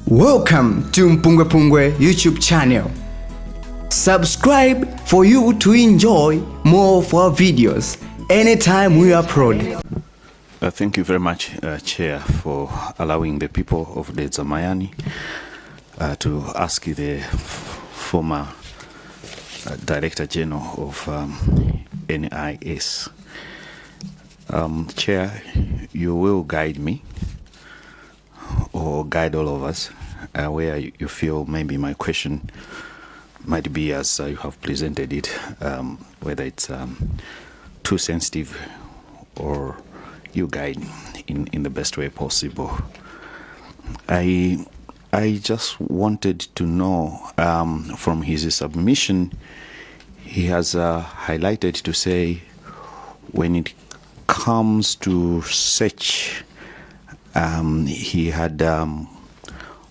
Welcome to MPUNGWE-PUNGWE YouTube channel. Subscribe for you to enjoy more of our videos anytime we upload. Thank you very much, Chair, for allowing the people of the Zamayani to ask the former Director General of NIS. Chair, you will guide me or guide all of us where you feel maybe my question might be as you have presented it, whether it's too sensitive or you guide in the best way possible. I just wanted to know from his submission, he has highlighted to say when it comes to search, he had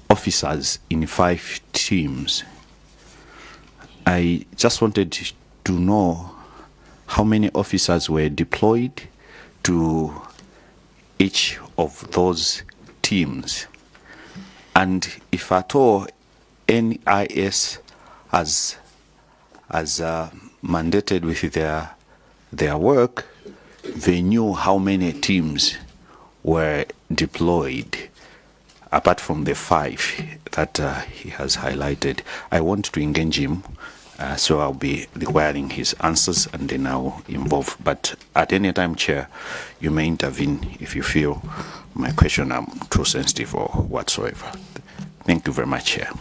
officers in 5 teams. I just wanted to know how many officers were deployed to each of those teams, and if at all NIS as mandated with their work, they knew how many teams were deployed apart from the 5 that he has highlighted. I want to engage him, so I'll be requiring his answers and then I'll involve. But at any time, Chair, you may intervene if you feel my question I'm too sensitive or whatsoever. Thank you very much, Chair.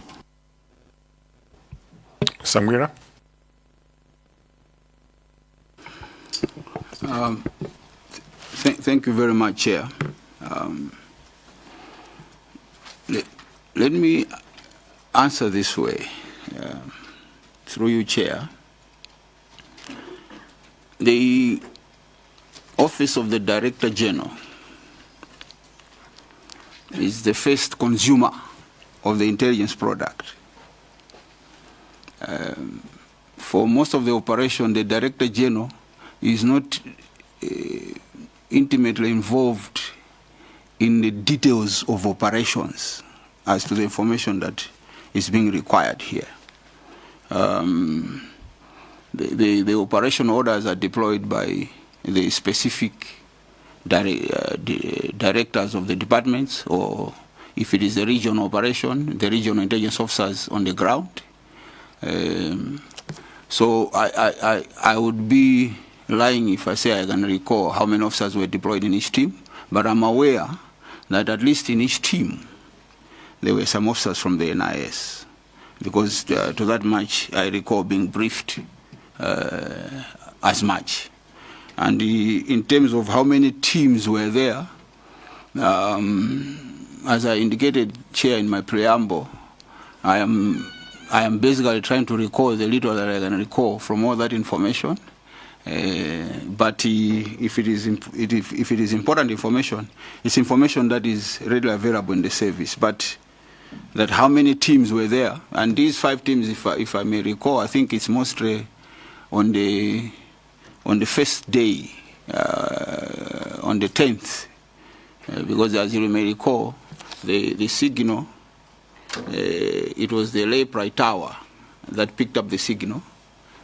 Samwira. Thank you very much, Chair. Let me answer this way, through you, Chair. The Office of the Director General is the first consumer of the intelligence product. For most of the operation, the Director General is not intimately involved in the details of operations as to the information that is being required here. The operation orders are deployed by the specific directors of the departments, or if it is a regional operation, the regional intelligence officers on the ground. So I would be lying if I say I can recall how many officers were deployed in each team, but I'm aware that at least in each team there were some officers from the NIS, because to that much I recall being briefed as much. And in terms of how many teams were there, as I indicated, Chair, in my preamble, I am basically trying to recall the little that I can recall from all that information. But if it is important information, it's information that is readily available in the service. But that how many teams were there, and these 5 teams, if I may recall, I think it's mostly on the first day, on the 10th, because as you may recall, the signal, it was the Leprai Tower that picked up the signal.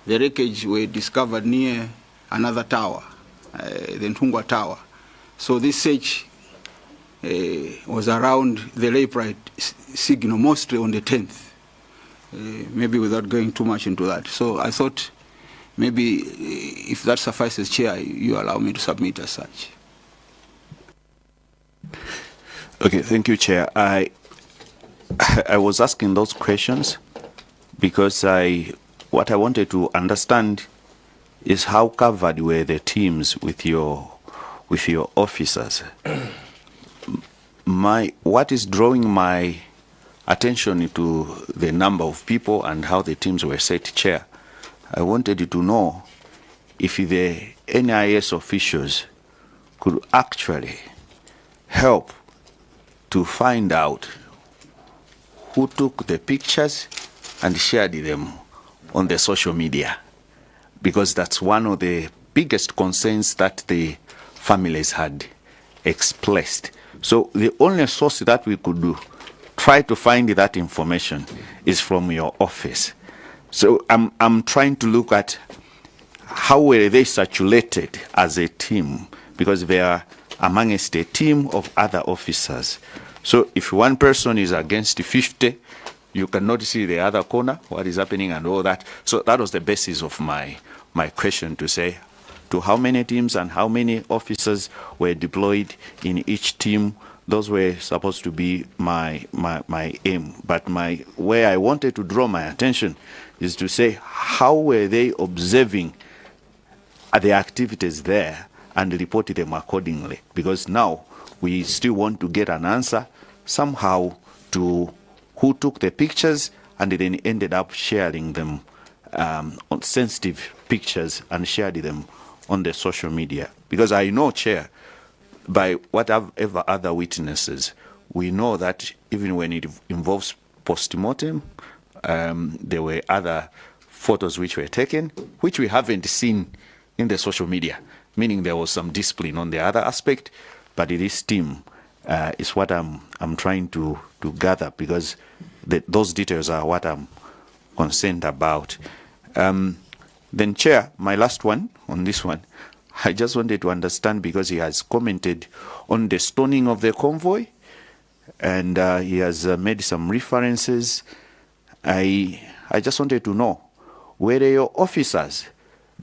The wreckage were discovered near another tower, the Ntungwa Tower. So this search was around the Leprai signal, mostly on the 10th, maybe without going too much into that. So I thought maybe if that suffices, Chair, you allow me to submit as such. Okay, thank you, Chair. I was asking those questions because what I wanted to understand is how covered were the teams with your officers. What is drawing my attention to the number of people and how the teams were set, Chair, I wanted to know if the NIS officials could actually help to find out who took the pictures and shared them on the social media, because that's one of the biggest concerns that the families had expressed. So the only source that we could do try to find that information is from your office. So I'm trying to look at how were they circulated as a team, because they are amongst a team of other officers. So if one person is against 50, you cannot see the other corner, what is happening and all that. So that was the basis of my question, to say to how many teams and how many officers were deployed in each team. Those were supposed to be my aim. But where I wanted to draw my attention is to say, how were they observing the activities there and reported them accordingly? Because now we still want to get an answer somehow to who took the pictures and then ended up sharing them on sensitive pictures and shared them on the social media. Because I know, Chair, by whatever other witnesses, we know that even when it involves post-mortem, there were other photos which were taken, which we haven't seen in the social media, meaning there was some discipline on the other aspect. But this team is what I'm trying to gather, because those details are what I'm concerned about. Then, Chair, my last one on this one, I just wanted to understand, because he has commented on the stoning of the convoy, and he has made some references. I just wanted to know, were your officers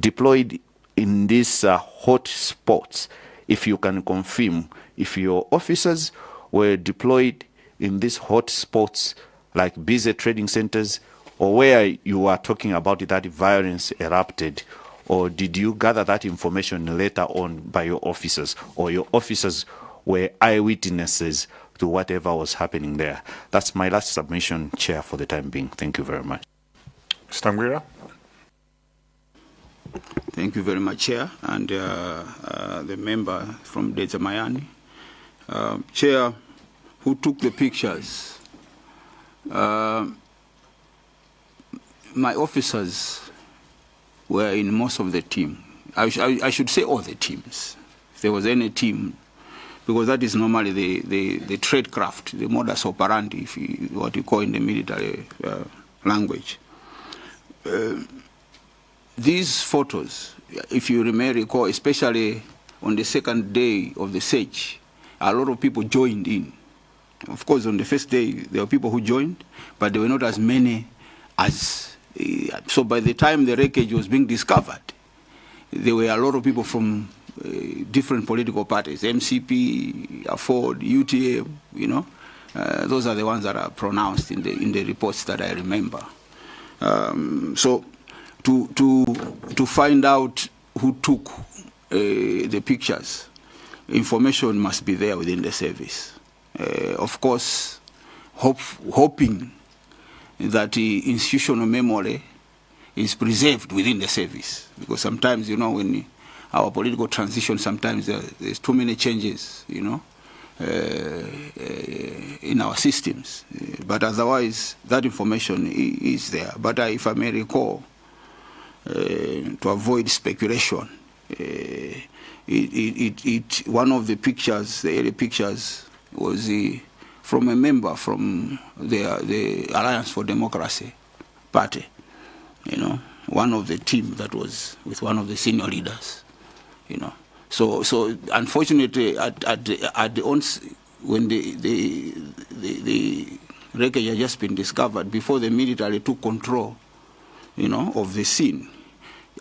deployed in these hot spots? If you can confirm, if your officers were deployed in these hot spots, like busy trading centers, or where you are talking about that violence erupted, or did you gather that information later on by your officers, or your officers were eyewitnesses to whatever was happening there? That's my last submission, Chair, for the time being. Thank you very much. Mr. Ngwira. Thank you very much, Chair, and the member from Deza Mayani. Chair, who took the pictures? My officers were in most of the team. I should say all the teams, if there was any team, because that is normally the trade craft, the modus operandi, what you call in the military language. These photos, if you may recall, especially on the second day of the siege, a lot of people joined in. Of course, on the first day, there were people who joined, but there were not as many as... so by the time the wreckage was being discovered, there were a lot of people from different political parties, MCP, Afford, UTM, you know. Those are the ones that are pronounced in the reports that I remember. So to find out who took the pictures, information must be there within the service. Of course, hoping that the institutional memory is preserved within the service, because sometimes, you know, when our political transition, sometimes there's too many changes, you know, in our systems. But otherwise, that information is there. But if I may recall, to avoid speculation, one of the pictures, the early pictures, was from a member from the Alliance for Democracy party, you know, one of the team that was with one of the senior leaders, you know. So unfortunately, at the onset, when the wreckage had just been discovered, before the military took control, you know, of the scene,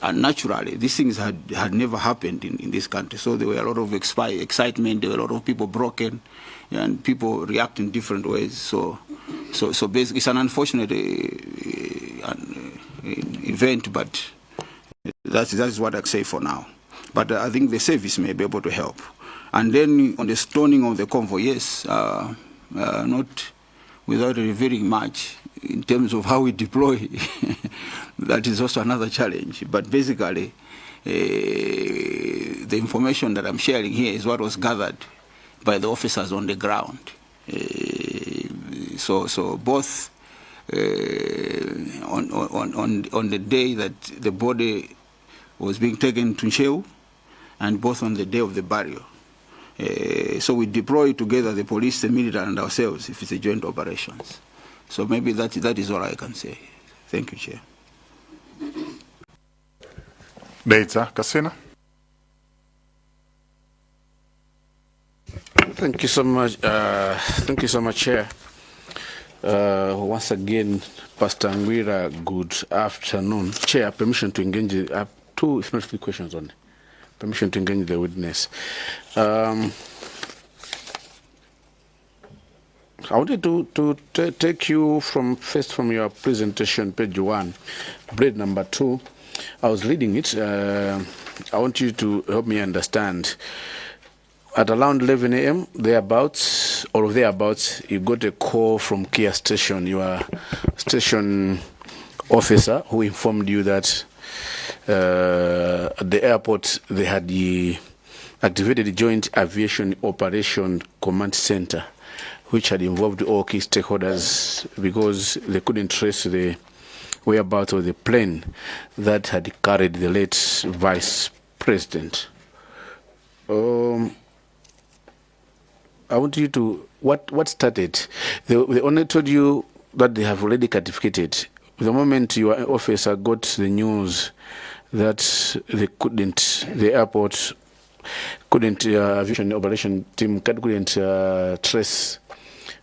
and naturally, these things had never happened in this country. So there were a lot of excitement, there were a lot of people broken, and people react in different ways. So basically, it's an unfortunate event, but that's what I say for now. But I think the service may be able to help. And then on the stoning of the convoy, yes, not without revealing much in terms of how we deploy. That is also another challenge. But basically, the information that I'm sharing here is what was gathered by the officers on the ground. So both on the day that the body was being taken to Nsheu, and both on the day of the burial. So we deploy together the police, the military, and ourselves if it's a joint operations. So maybe that is all I can say. Thank you, Chair. Deitza Kasena. Thank you so much. Thank you so much, Chair. Once again, Pastor Ngwira, good afternoon. Chair, permission to engage. Two, if not three questions only. Permission to engage the witness. I wanted to take you first from your presentation, page 1, grade number 2. I was reading it. I want you to help me understand. At around 11 a.m., thereabouts, you got a call from Kia Station, your station officer, who informed you that at the airport they had activated the Joint Aviation Operation Command Center, which had involved all key stakeholders because they couldn't trace the whereabouts of the plane that had carried the late Vice President. I want you to, what started? They only told you that they have already certificated. The moment your officer got the news that the airport couldn't, aviation operation team couldn't trace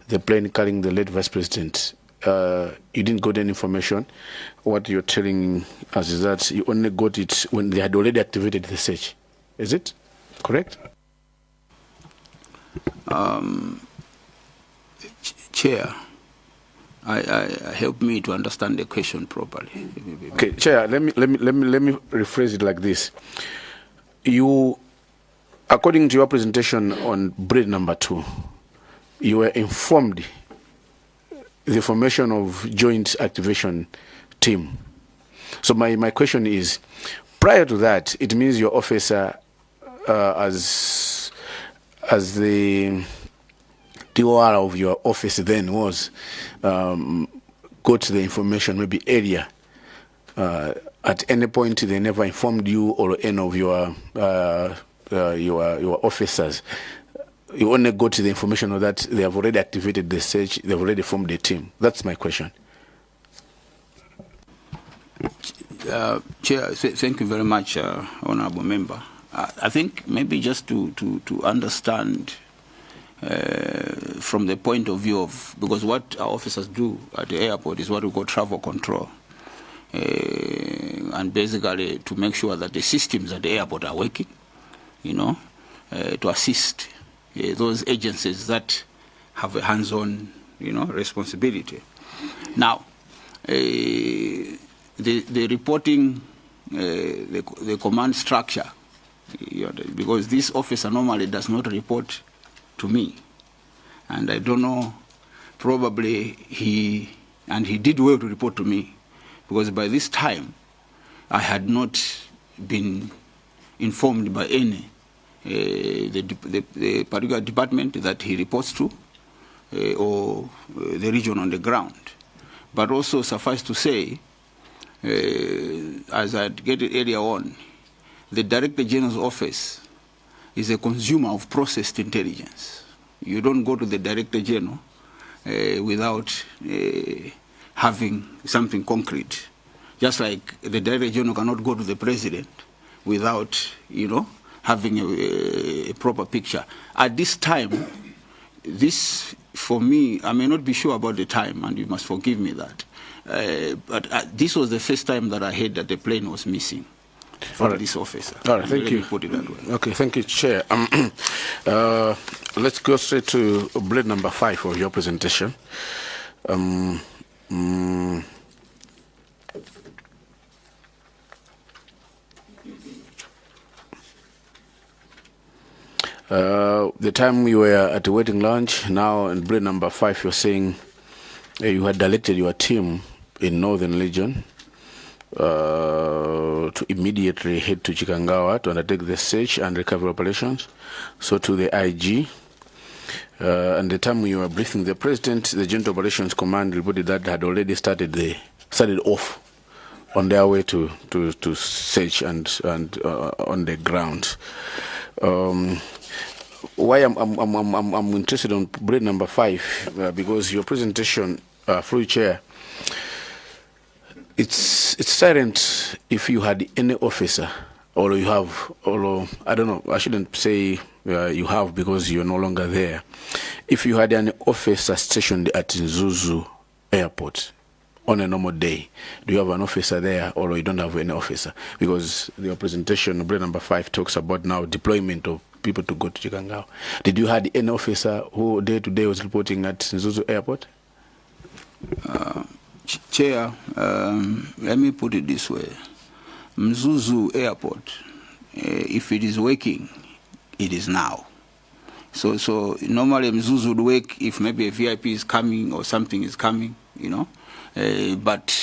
the plane carrying the late Vice President, you didn't get any information. What you're telling us is that you only got it when they had already activated the search. Is it correct? Chair, I help me to understand the question properly. Okay, Chair, let me rephrase it like this. You, according to your presentation on grade number 2, you were informed the formation of joint activation team. So my question is, prior to that, it means your officer, as the DOR of your office then was, got the information maybe earlier. At any point, they never informed you or any of your officers. You only got the information that they have already activated the search, they've already formed a team. That's my question. Chair, thank you very much, Honorable Member. I think maybe just to understand from the point of view of, because what our officers do at the airport is what we call travel control. And basically to make sure that the systems at the airport are working, to assist those agencies that have a hands-on, responsibility. Now, the reporting, the command structure, because this officer normally does not report to me, and I don't know, probably he did well to report to me, because by this time I had not been informed by any the particular department that he reports to or the region on the ground. But also suffice to say, as I get it earlier on, the Director General's office is a consumer of processed intelligence. You don't go to the Director General without having something concrete. Just like the Director General cannot go to the President without, having a proper picture. At this time, this, for me, I may not be sure about the time, and you must forgive me that. But this was the first time that I heard that the plane was missing from this officer. All right, thank you. Put it that way. Okay, thank you, Chair. Let's go straight to blade number 5 of your presentation. The time you were at the waiting lounge, now in blade number 5, you're saying you had directed your team in Northern Legion to immediately head to Chikangawa to undertake the search and recovery operations. So to the IG, and the time you were briefing the President, the Joint Operations Command reported that had already started off on their way to search and on the ground. why I'm interested on bullet number 5 because your presentation, through chair, it's silent if you had any officer, or you have, or I don't know, I shouldn't say you have because you're no longer there. If you had an officer stationed at Zuzu Airport on a normal day, do you have an officer there, or you don't have any officer? Because your presentation, bullet number 5, talks about now deployment of people to go to Chikangao. Did you have any officer who day to day was reporting at Zuzu Airport? Chair, let me put it this way. Mzuzu Airport, if it is working, it is now. So normally Mzuzu would work if maybe a VIP is coming or something is coming, you know. But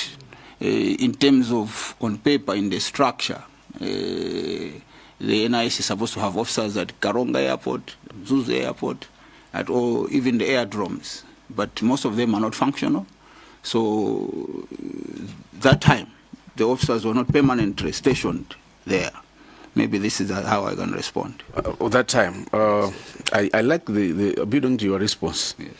in terms of on paper, in the structure, the NIS is supposed to have officers at Karonga Airport, Mzuzu Airport, at all, even the aerodromes. But most of them are not functional. So that time, the officers were not permanently stationed there. Maybe this is how I can respond. That time, I like the building to your response. Yes.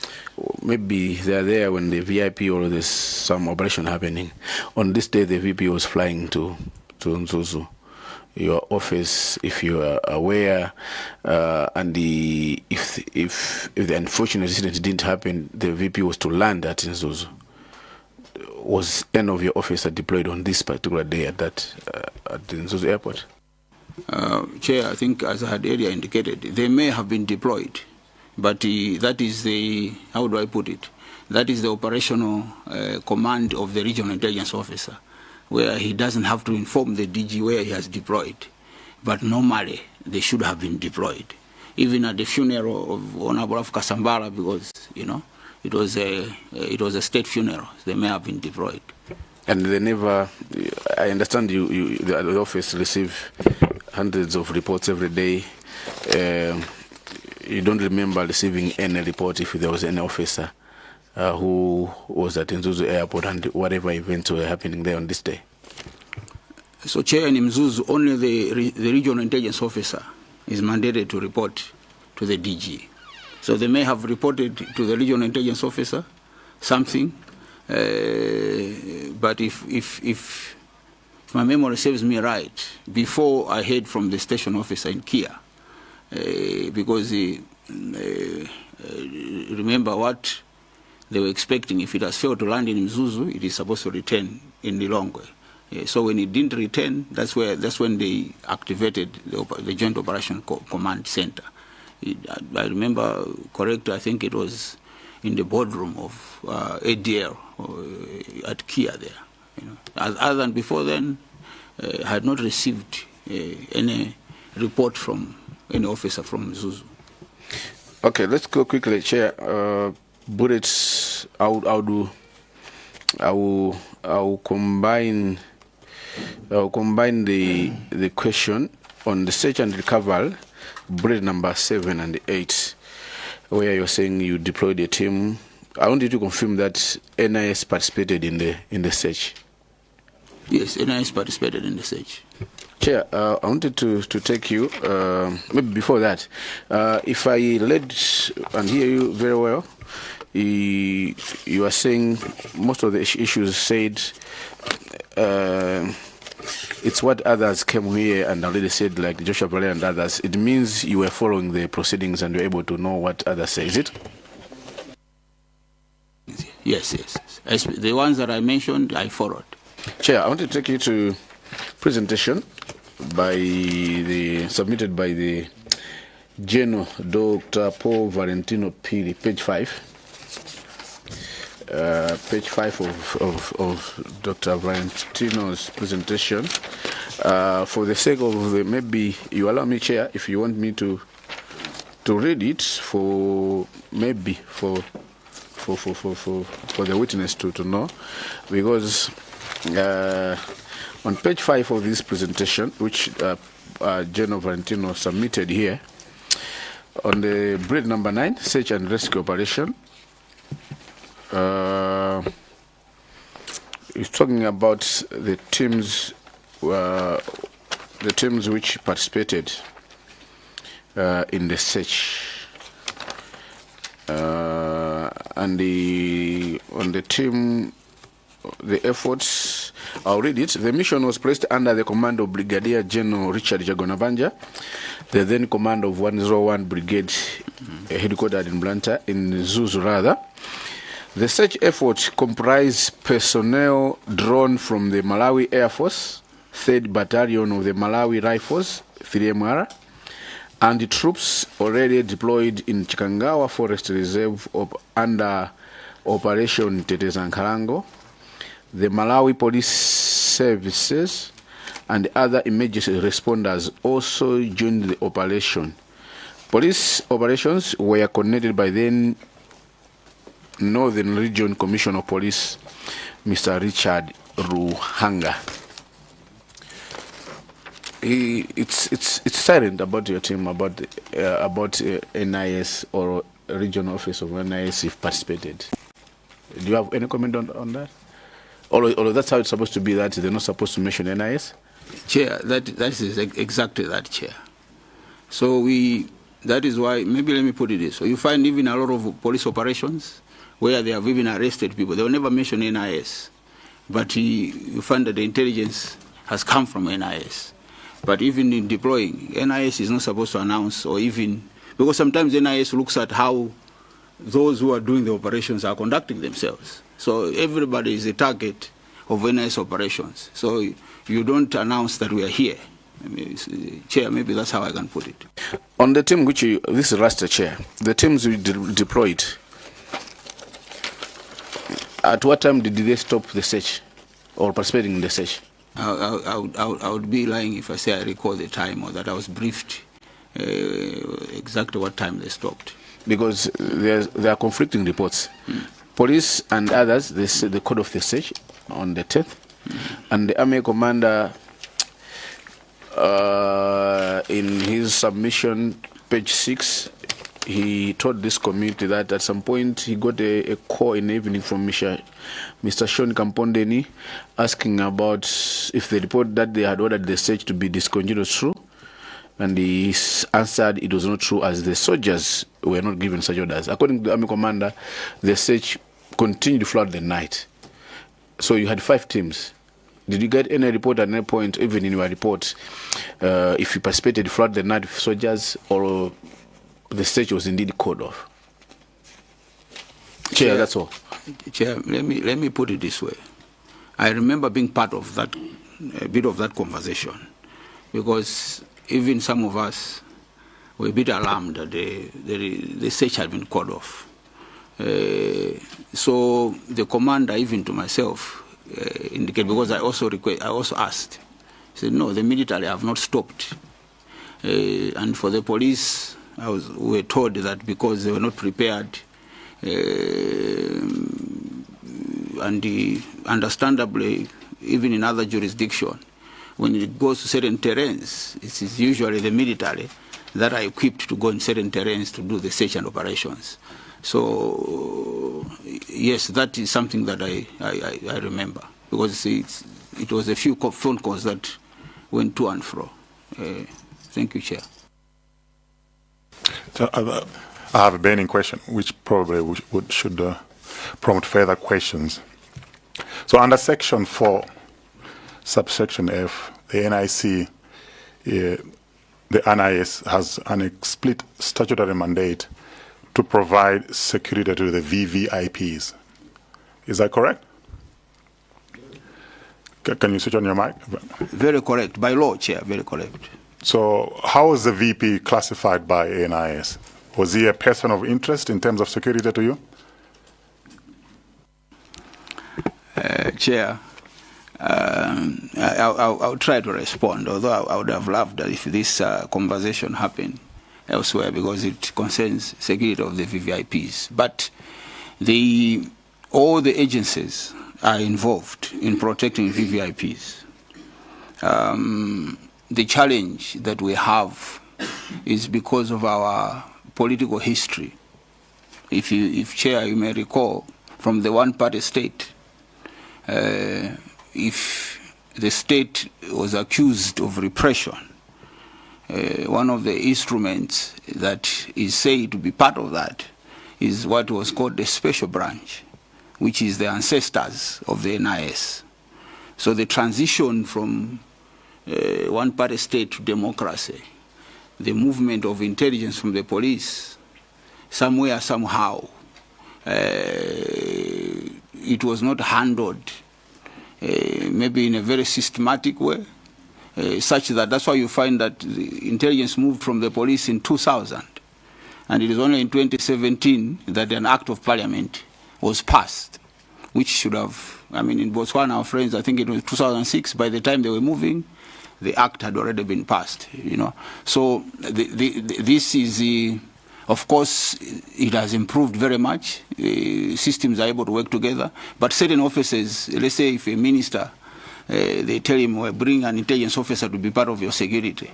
Maybe they're there when the VIP or there's some operation happening. On this day, the VP was flying to Nzuzu. Your office, if you are aware, and if the unfortunate incident didn't happen, the VP was to land at Nzuzu. Was any of your officers deployed on this particular day at the Nzuzu Airport? Chair, I think as I had earlier indicated, they may have been deployed, but that is the, how do I put it? That is the operational command of the regional intelligence officer, where he doesn't have to inform the DG where he has deployed. But normally, they should have been deployed. Even at the funeral of Honorable Kasambara, because, you know, it was a state funeral. They may have been deployed. And they never, I understand the office receive hundreds of reports every day. You don't remember receiving any report if there was any officer who was at Nzuzu Airport and whatever events were happening there on this day? So, Chair, in Mzuzu, only the regional intelligence officer is mandated to report to the DG. So they may have reported to the regional intelligence officer something, but if my memory serves me right, before I heard from the station officer in Kia, because remember what they were expecting, if it has failed to land in Mzuzu, it is supposed to return in Lilongwe. So when it didn't return, that's when they activated the Joint Operation Command Center. I remember correct, I think it was in the boardroom of ADL at Kia there. You know. Other than before then, I had not received any report from any officer from Zuzu. Okay, let's go quickly, Chair. Bullets, I'll combine the question on the search and recovery, bullet number 7 and 8, where you're saying you deployed a team. I want you to confirm that NIS participated in the search. Yes, NIS participated in the search. Chair, I wanted to take you, maybe before that, if I read and hear you very well, you are saying most of the issues said it's what others came here and already said, like Joshua Valera and others. It means you were following the proceedings and you're able to know what others say, is it? Yes. The ones that I mentioned, I followed. Chair, I want to take you to presentation submitted by the General Dr. Paul Valentino Pili, page 5. Page 5 of Dr. Valentino's presentation. For the sake of maybe you allow me, Chair, if you want me to read it for maybe for the witness to know, because on page 5 of this presentation, which General Valentino submitted here, on the bullet number 9, search and rescue operation, it's talking about the teams which participated in the search. on the team, the efforts, I'll read it. The mission was placed under the command of Brigadier General Richard Jagonabanja, the then command of 101 Brigade, headquartered in Blantyre, in Zuzu rather. The search effort comprised personnel drawn from the Malawi Air Force, 3rd Battalion of the Malawi Rifles, 3MR, and the troops already deployed in Chikangawa Forest Reserve under Operation Tetezankarango, the Malawi Police Services, and other emergency responders also joined the operation. Police operations were coordinated by then Northern Region Commissioner of Police, Mr. Richard Ruhanga. It's silent about your team, about NIS or regional office of NIS if participated. Do you have any comment on that? Although that's how it's supposed to be, that they're not supposed to mention NIS? Chair, that is exactly that, Chair. So that is why, maybe let me put it this way. You find even a lot of police operations where they have even arrested people. They will never mention NIS. But you find that the intelligence has come from NIS. But even in deploying, NIS is not supposed to announce or even, because sometimes NIS looks at how those who are doing the operations are conducting themselves. So everybody is a target of NIS operations. So you don't announce that we are here. I mean, Chair, maybe that's how I can put it. On the team which this is Rasta Chair, the teams we deployed, at what time did they stop the search or participating in the search? I would be lying if I say I recall the time or that I was briefed exactly what time they stopped. Because there are conflicting reports. Police and others, they say the code of the search on the 10th, and the Army Commander, in his submission, page 6, he told this community that at some point he got a call in the evening from Mr. Sean Kampondeni asking about if the report that they had ordered the search to be discontinued was true. And he answered it was not true, as the soldiers were not given such orders. According to the Army Commander, the search continued throughout the night. So you had 5 teams. Did you get any report at any point, even in your report, if you participated throughout the night with soldiers, or the search was indeed called off? Chair, that's all. Chair, let me put it this way. I remember being part of that, a bit of that conversation, because even some of us were a bit alarmed that the search had been called off. So the commander, even to myself, indicated, because I also asked, he said, no, the military have not stopped. And for the police, we were told that because they were not prepared, and understandably, even in other jurisdictions, when it goes to certain terrains, it is usually the military that are equipped to go in certain terrains to do the search and operations. So, yes, that is something that I remember, because it was a few phone calls that went to and fro. Thank you, Chair. So, I have a burning question, which probably should prompt further questions. So under Section 4, subsection F, the NIC, the NIS has an explicit statutory mandate to provide security to the VVIPs. Is that correct? Can you switch on your mic? Very correct. By law, Chair, very correct. So how was the VP classified by NIS? Was he a person of interest in terms of security to you? Chair, I'll try to respond, although I would have loved if this conversation happened elsewhere, because it concerns security of the VVIPs. But all the agencies are involved in protecting VVIPs. The challenge that we have is because of our political history. If Chair, you may recall, from the one-party state, if the state was accused of repression, one of the instruments that is said to be part of that is what was called the special branch, which is the ancestors of the NIS. So the transition from one-party state to democracy, the movement of intelligence from the police, somewhere, somehow, it was not handled maybe in a very systematic way, such that that's why you find that the intelligence moved from the police in 2000. And it is only in 2017 that an act of parliament was passed, which should have, I mean, in Botswana, our friends, I think it was 2006, by the time they were moving, the act had already been passed, you know. So this is, of course, it has improved very much. Systems are able to work together. But certain officers, let's say if a minister, they tell him, well, bring an intelligence officer to be part of your security.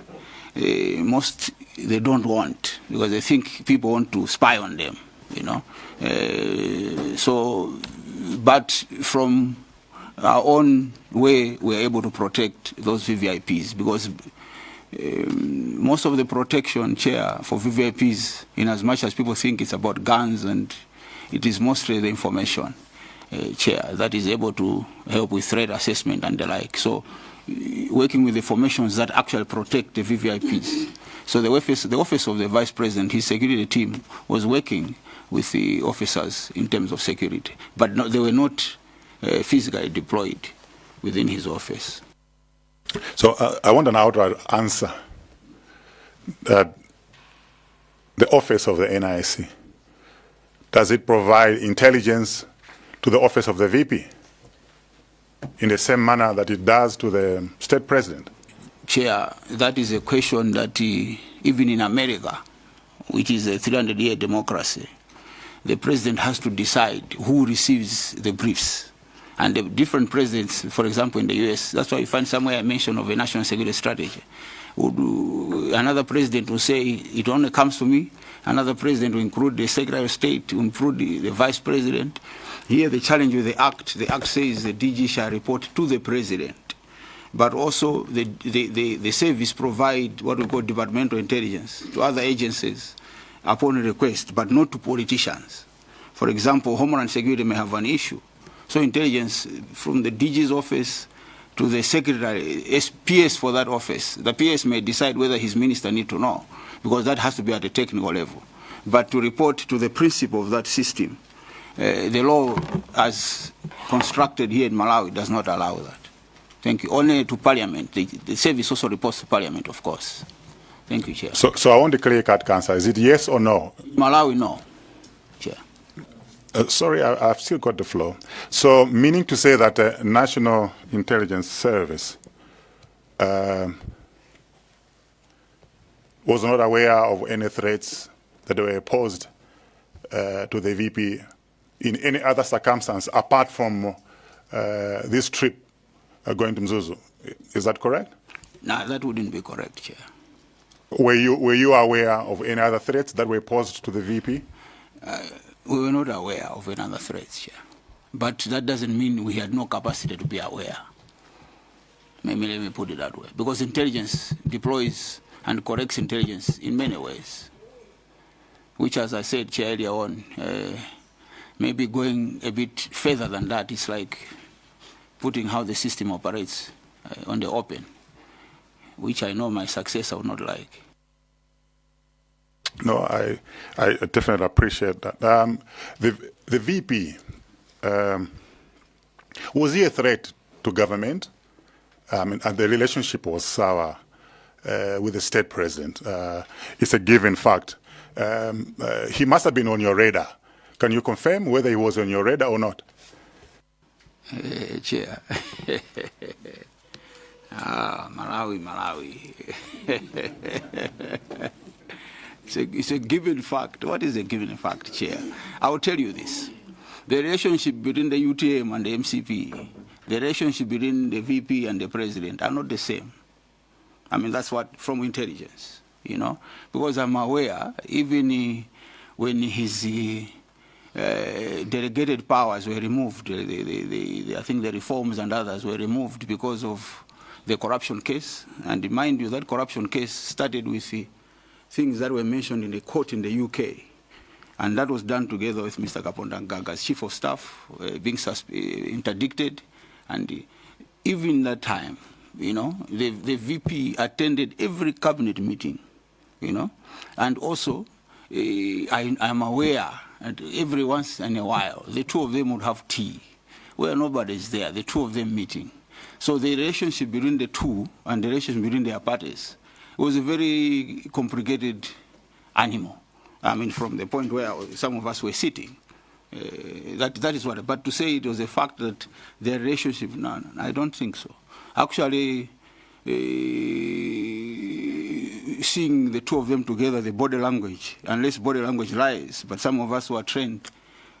Most, they don't want, because they think people want to spy on them, you know. But from our own way, we're able to protect those VVIPs, because most of the protection, Chair, for VVIPs, in as much as people think it's about guns, and it is mostly the information, Chair, that is able to help with threat assessment and the like. So working with the formations that actually protect the VVIPs. So the office of the Vice President, his security team, was working with the officers in terms of security. But no, they were not physically deployed within his office. So I want an outright answer that the office of the NIC, does it provide intelligence to the office of the VP in the same manner that it does to the state president? Chair, that is a question that even in America, which is a 300-year democracy, the president has to decide who receives the briefs. And the different presidents, for example, in the US, that's why you find somewhere a mention of a national security strategy. Another president will say, it only comes to me. Another president will include the Secretary of State, will include the Vice President. Here the challenge with the Act says the DG shall report to the President. But also the service provide what we call departmental intelligence to other agencies upon request, but not to politicians. For example, Homeland Security may have an issue. So intelligence from the DG's office to the secretary, PS for that office, the PS may decide whether his minister need to know, because that has to be at a technical level. But to report to the principle of that system, the law as constructed here in Malawi does not allow that. Thank you. Only to Parliament. The service also reports to Parliament, of course. Thank you, Chair. So I want a clear-cut answer. Is it yes or no? Malawi, no, Chair. Sorry, I've still got the floor. So meaning to say that the National Intelligence Service was not aware of any threats that were posed to the VP in any other circumstance apart from this trip going to Mzuzu. Is that correct? No, that wouldn't be correct, Chair. Were you aware of any other threats that were posed to the VP? We were not aware of any other threats, Chair. But that doesn't mean we had no capacity to be aware. Maybe let me put it that way. Because intelligence deploys and corrects intelligence in many ways, which, as I said, Chair, earlier on, maybe going a bit further than that, it's like putting how the system operates on the open, which I know my successor would not like. No, I definitely appreciate that. The VP, was he a threat to government? And the relationship was sour with the state president. It's a given fact. He must have been on your radar. Can you confirm whether he was on your radar or not? Chair. Malawi. It's a given fact. What is a given fact, Chair? I will tell you this. The relationship between the UTM and the MCP, the relationship between the VP and the president are not the same. I mean, that's what, from intelligence, you know? Because I'm aware, even when his delegated powers were removed, I think the reforms and others were removed because of the corruption case. And mind you, that corruption case started with the things that were mentioned in the court in the UK. And that was done together with Mr. Kaponda Ngaga's chief of staff, being interdicted. And even that time, you know, the VP attended every cabinet meeting, you know. And also, I'm aware that every once in a while, the two of them would have tea, where nobody's there, the two of them meeting. So the relationship between the two and the relationship between their parties was a very complicated animal. I mean, from the point where some of us were sitting, that is what. But to say it was a fact that their relationship, no, I don't think so. Actually, seeing the two of them together, the body language, unless body language lies, but some of us who are trained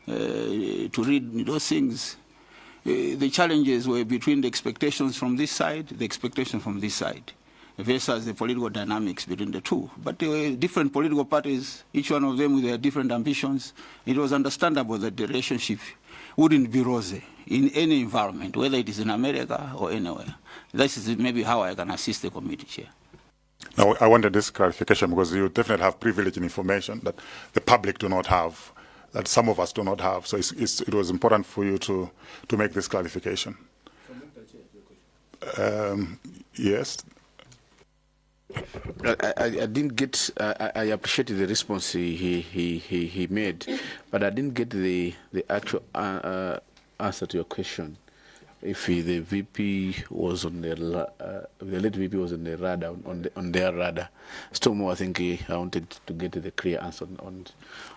to read those things, the challenges were between the expectations from this side, the expectations from this side, versus the political dynamics between the two. But there were different political parties, each one of them with their different ambitions. It was understandable that the relationship wouldn't be rosy in any environment, whether it is in America or anywhere. This is maybe how I can assist the committee, Chair. Now, I wanted this clarification because you definitely have privileged information that the public do not have, that some of us do not have. So it was important for you to make this clarification. Yes. I didn't get. I appreciated the response he made, but I didn't get the actual answer to your question. If the VP was on the late VP was on the radar, on their radar, still more. I think I wanted to get the clear answer on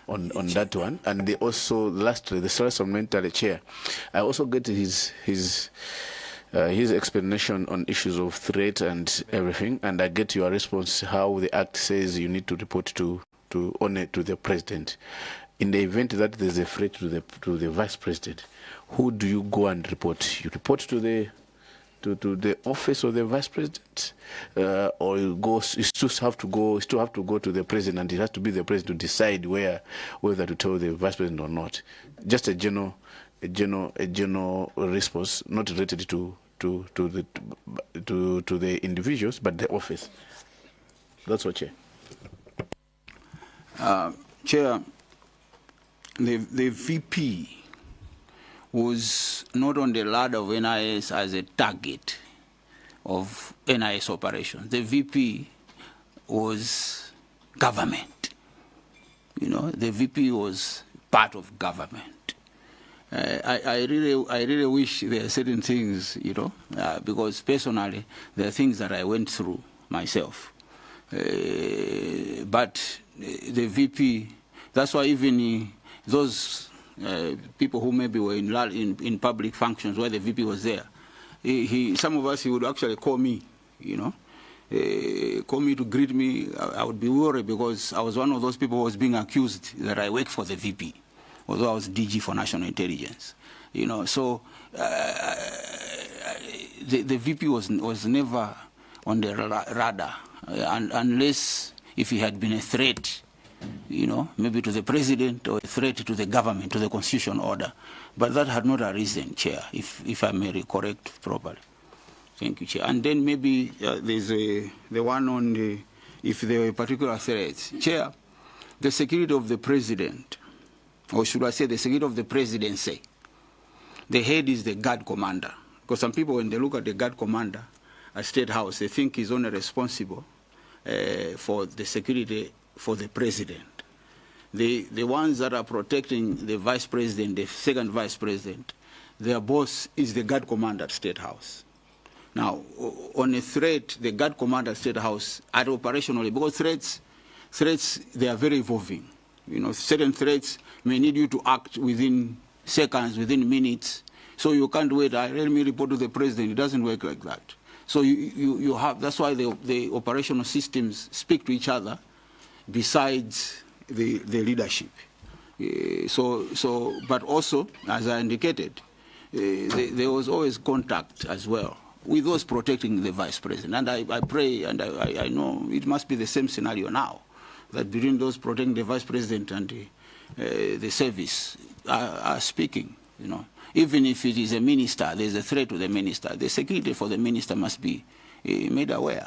that one. And also lastly, the supplementary chair, I also get his explanation on issues of threat and everything, and I get your response how the Act says you need to report to the president. In the event that there's a threat to the vice president, who do you go and report? You report to the office of the vice president, or you still have to go to the president, and it has to be the president to decide whether to tell the vice president or not. Just a general response, not related to the individuals, but the office. That's what, Chair. Chair, the VP was not on the ladder of NIS as a target of NIS operations. The VP was government. You know, the VP was part of government. I really wish there are certain things, you know, because personally there are things that I went through myself. But the VP, that's why even those people who maybe were in public functions where the VP was there, some of us, he would actually call me, you know, call me to greet me. I would be worried because I was one of those people who was being accused that I work for the VP, although I was DG for National Intelligence, you know. So the VP was never on the radar, unless if he had been a threat, you know, maybe to the president or a threat to the government, to the constitutional order. But that had not arisen, Chair, if I may correct properly. Thank you, Chair. And then maybe there's the one on if there were particular threats. Chair, the security of the president, or should I say the security of the presidency, the head is the guard commander. Because some people, when they look at the guard commander at State House, they think he's only responsible for the security for the president. The ones that are protecting the vice president, the second vice president, their boss is the guard commander at State House. Now, on a threat, the guard commander at State House, at operationally, because threats, they are very evolving. You know, certain threats may need you to act within seconds, within minutes. So you can't wait, let me report to the president. It doesn't work like that. So you have, that's why the operational systems speak to each other besides the leadership. But also, as I indicated, there was always contact as well with those protecting the vice president. And I pray, and I know it must be the same scenario now, that between those protecting the vice president and the service are speaking, you know. Even if it is a minister, there's a threat to the minister, the security for the minister must be made aware,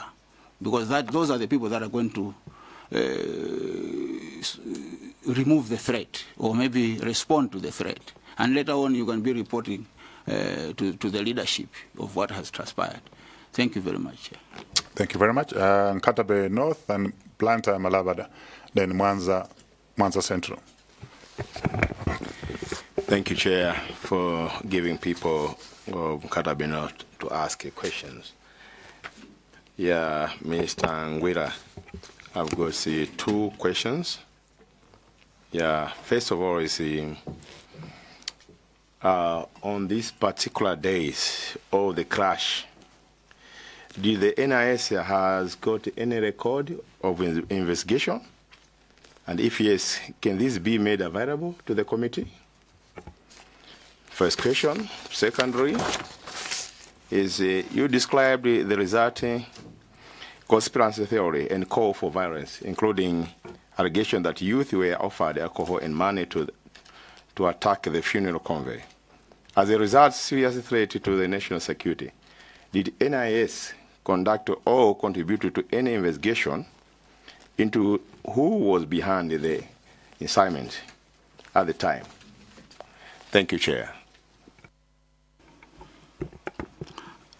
because those are the people that are going to remove the threat or maybe respond to the threat. And later on, you can be reporting to the leadership of what has transpired. Thank you very much. Thank you very much. Nkatabe North and Blantyre Malabada, then Mwanza Central. Thank you, Chair, for giving people of Nkatabe North to ask questions. Yeah, Mr. Ngwira, I've got two questions. Yeah, first of all is on these particular days of the crash, did the NIS has got any record of investigation? And if yes, can this be made available to the committee? First question. Secondary is you described the resulting conspiracy theory and call for violence, including allegation that youth were offered alcohol and money to attack the funeral convoy. As a result, serious threat to the national security. Did NIS conduct or contribute to any investigation into who was behind the incitement at the time? Thank you, Chair.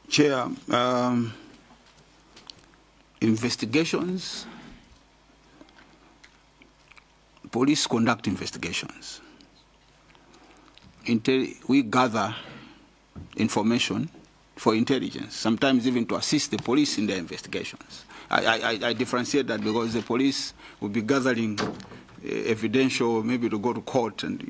Chair, investigations, police conduct investigations. We gather information for intelligence, sometimes even to assist the police in their investigations. I differentiate that because the police will be gathering evidential, maybe to go to court and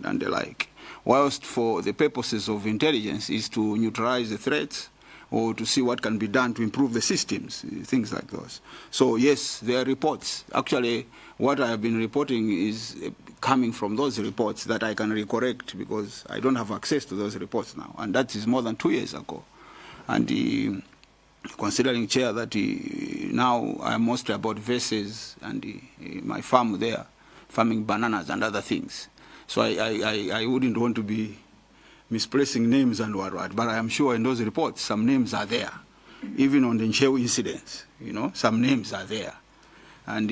and the like. Whilst for the purposes of intelligence is to neutralize the threats or to see what can be done to improve the systems, things like those. So yes, there are reports. Actually, what I have been reporting is coming from those reports that I can recorrect because I don't have access to those reports now, and that is more than 2 years ago. And considering, Chair, that now I'm mostly about vessels and my farm there, farming bananas and other things. So I wouldn't want to be misplacing names and what, but I am sure in those reports some names are there. Even on the Nchew incidents, some names are there. And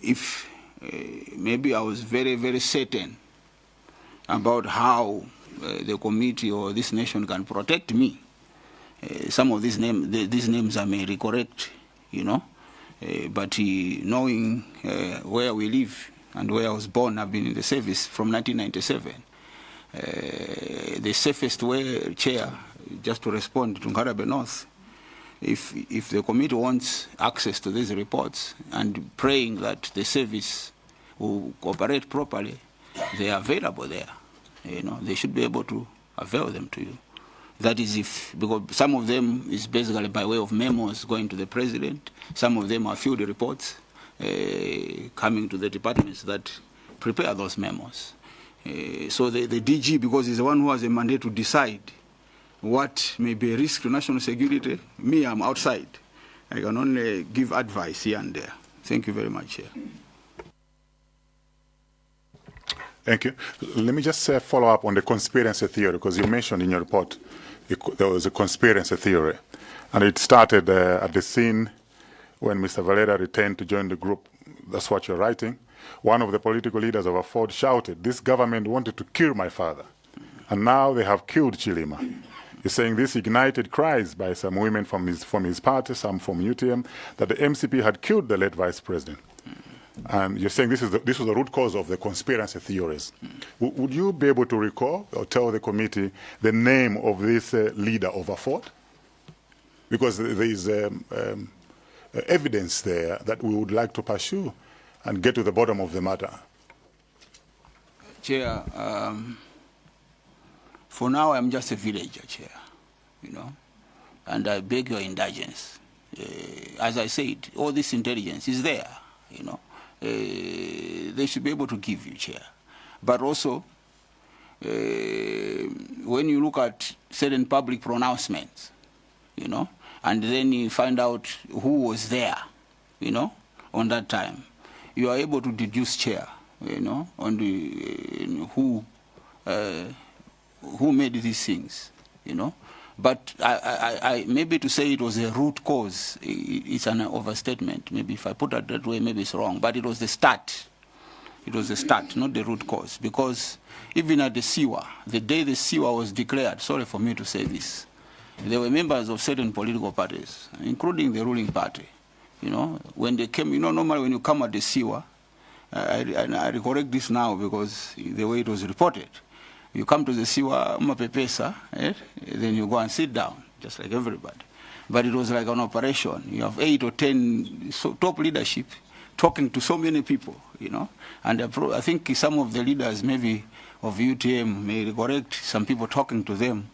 if maybe I was very, very certain about how the committee or this nation can protect me, some of these names I may recorrect, but knowing where we live and where I was born, I've been in the service from 1997. The safest way, Chair, just to respond to Nkatabe North, if the committee wants access to these reports and praying that the service will cooperate properly, they are available there. They should be able to avail them to you. That is because some of them is basically by way of memos going to the president. Some of them are field reports coming to the departments that prepare those memos. So the DG, because he's the one who has a mandate to decide what may be a risk to national security, me, I'm outside. I can only give advice here and there. Thank you very much, Chair. Thank you. Let me just follow up on the conspiracy theory, because you mentioned in your report there was a conspiracy theory. And it started at the scene when Mr. Valera returned to join the group. That's what you're writing. One of the political leaders of Afford shouted, "This government wanted to kill my father. And now they have killed Chilima." You're saying this ignited cries by some women from his party, some from UTM, that the MCP had killed the late vice president. And you're saying this was the root cause of the conspiracy theories. Would you be able to recall or tell the committee the name of this leader of Afford? Because there is evidence there that we would like to pursue and get to the bottom of the matter. Chair, for now I'm just a villager, Chair, and I beg your indulgence. As I said, all this intelligence is there, They should be able to give you, Chair. But also, when you look at certain public pronouncements, and then you find out who was there, on that time, you are able to deduce, Chair, on the who made these things, But I maybe to say it was a root cause, it's an overstatement. Maybe if I put it that way, maybe it's wrong. But it was the start. It was the start, not the root cause. Because even at the SIWA, the day the SIWA was declared, sorry for me to say this, there were members of certain political parties, including the ruling party. You know, when they came, you know, normally when you come at the SIWA, I correct this now because the way it was reported, you come to the SIWA, then you go and sit down, just like everybody. But it was like an operation. You have 8 or 10 top leadership talking to so many people, you know. And I think some of the leaders, maybe of UTM, may correct some people talking to them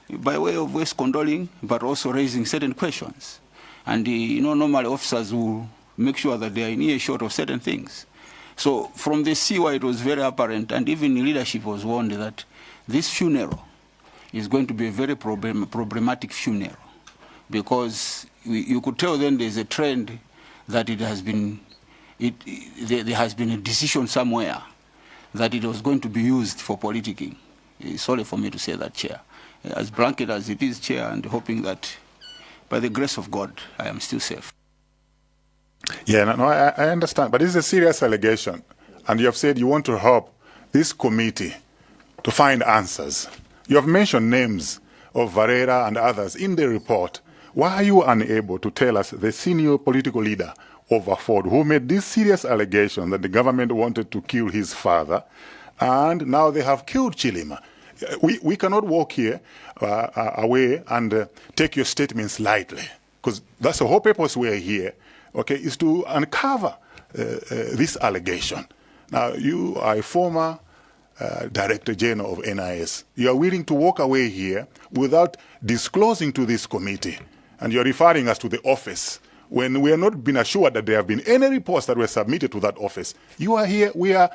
by way of ways condoling, but also raising certain questions. And you know, normally officers will make sure that they are in earshot of certain things. So from the SIWA, it was very apparent, and even leadership was warned that this funeral is going to be a very problematic funeral, because you could tell then there's a trend that it has been, there has been a decision somewhere that it was going to be used for politicking. Sorry for me to say that, Chair. As blanket as it is, Chair, and hoping that by the grace of God, I am still safe. Yeah, no, I understand, but this is a serious allegation, and you have said you want to help this committee to find answers. You have mentioned names of Varela and others in the report. Why are you unable to tell us the senior political leader of Ford who made this serious allegation that the government wanted to kill his father, and now they have killed Chilima? We cannot walk here away and take your statements lightly, because that's the whole purpose we're here, okay, is to uncover this allegation. Now, you are a former Director General of NIS. You are willing to walk away here without disclosing to this committee, and you're referring us to the office when we have not been assured that there have been any reports that were submitted to that office. You are here, we are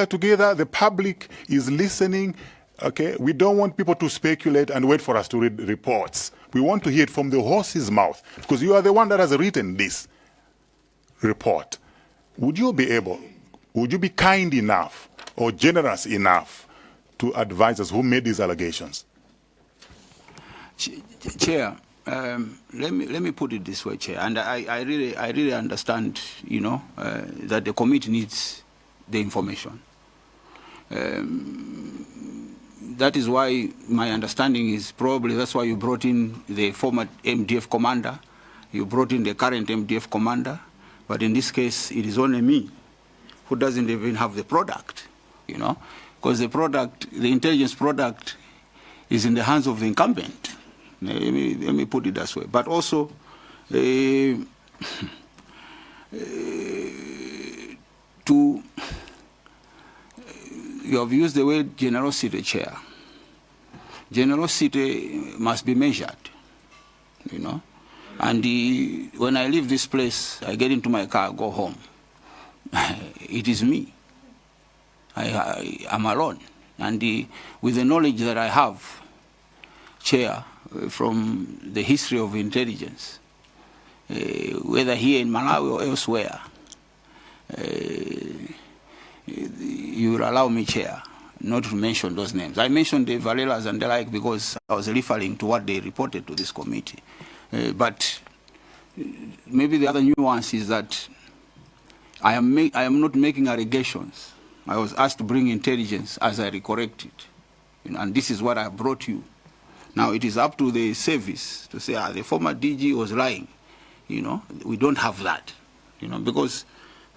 together, the public is listening, okay? We don't want people to speculate and wait for us to read reports. We want to hear it from the horse's mouth, because you are the one that has written this report. Would you be kind enough or generous enough to advise us who made these allegations? Chair, let me put it this way, Chair, and I really understand, you know, that the committee needs the information. That is why my understanding is probably that's why you brought in the former MDF commander, you brought in the current MDF commander, but in this case it is only me who doesn't even have the product, you know, because the product, the intelligence product, is in the hands of the incumbent. Let me put it that way. But also, you have used the word generosity, Chair. Generosity must be measured, you know. And when I leave this place, I get into my car, go home. It is me. I am alone. And with the knowledge that I have, Chair, from the history of intelligence, whether here in Malawi or elsewhere, you will allow me, Chair, not to mention those names. I mentioned the Varelas and the like because I was referring to what they reported to this committee. But maybe the other nuance is that I am not making allegations. I was asked to bring intelligence as I correct it, you know, and this is what I brought you. Now it is up to the service to say, the former DG was lying. You know, we don't have that, you know, because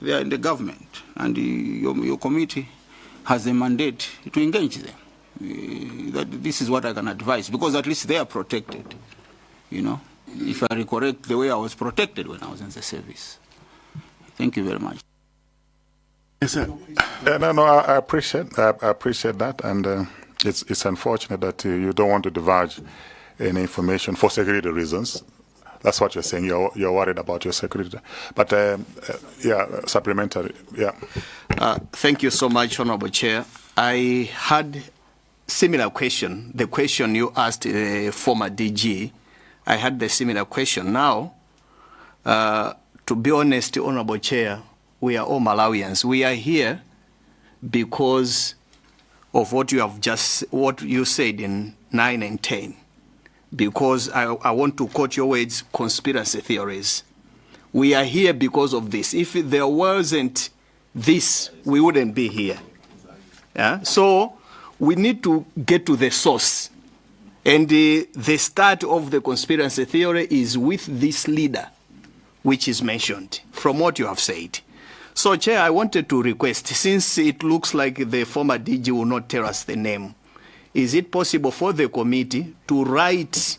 they are in the government, and your committee has a mandate to engage them. That this is what I can advise, because at least they are protected, you know, if I correct the way I was protected when I was in the service. Thank you very much. Yes, sir. No, I appreciate that, and it's unfortunate that you don't want to divulge any information for security reasons. That's what you're saying. You're worried about your security. But yeah, supplementary. Yeah. Thank you so much, Honorable Chair. I had similar question. The question you asked the former DG, I had the similar question. Now, to be honest, Honorable Chair, we are all Malawians. We are here because of what you said in 9 and 10. because I want to quote your words, conspiracy theories. We are here because of this. If there wasn't this, we wouldn't be here. Yeah? So we need to get to the source. And the start of the conspiracy theory is with this leader, which is mentioned, from what you have said. So, Chair, I wanted to request, since it looks like the former DG will not tell us the name, is it possible for the committee to write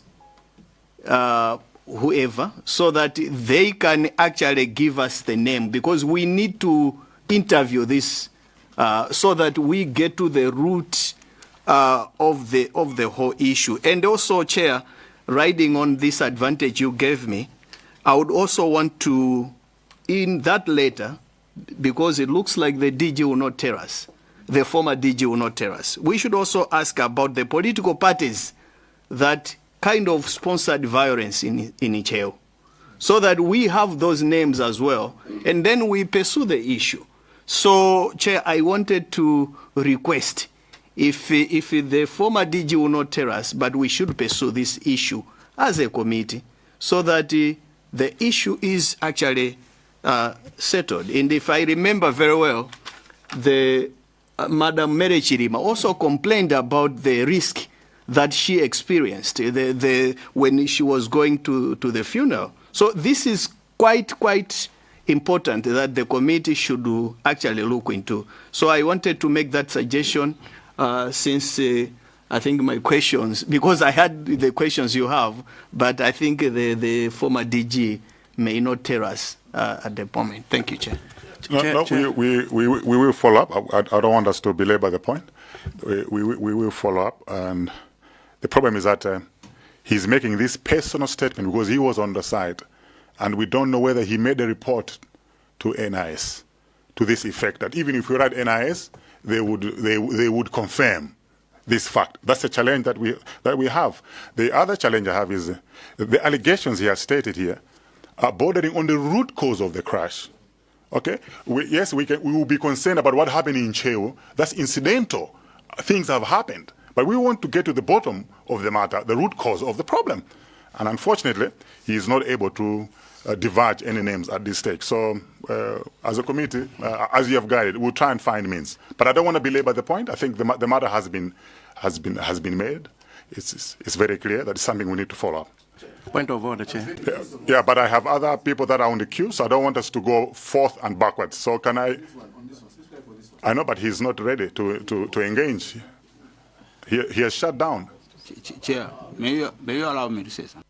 whoever so that they can actually give us the name? Because we need to interview this so that we get to the root of the whole issue. And also, Chair, riding on this advantage you gave me, I would also want to, in that letter, because it looks like the DG will not tell us, the former DG will not tell us, we should also ask about the political parties that kind of sponsored violence in Icheo, so that we have those names as well, and then we pursue the issue. So, Chair, I wanted to request, if the former DG will not tell us, but we should pursue this issue as a committee, so that the issue is actually settled. And if I remember very well, the Madam Mary Chirima also complained about the risk that she experienced when she was going to the funeral. So this is quite important that the committee should actually look into. So I wanted to make that suggestion since I think my questions, because I had the questions you have, but I think the former DG may not tell us at the moment. Thank you, Chair. We will follow up. I don't want us to belabor the point. We will follow up. And the problem is that he's making this personal statement because he was on the site, and we don't know whether he made a report to NIS to this effect, that even if we write NIS, they would confirm this fact. That's a challenge that we have. The other challenge I have is the allegations he has stated here are bordering on the root cause of the crash. Okay? Yes, we will be concerned about what happened in Cheo. That's incidental. Things have happened. But we want to get to the bottom of the matter, the root cause of the problem. And unfortunately, he is not able to divulge any names at this stage. So, as a committee, as you have guided, we'll try and find means. But I don't want to belabor the point. I think the matter has been made. It's very clear that it's something we need to follow up. Point of order, Chair. Yeah, but I have other people that are on the queue, so I don't want us to go forth and backwards. So can I? I know, but he's not ready to engage. He has shut down. Chair, may you allow me to say something?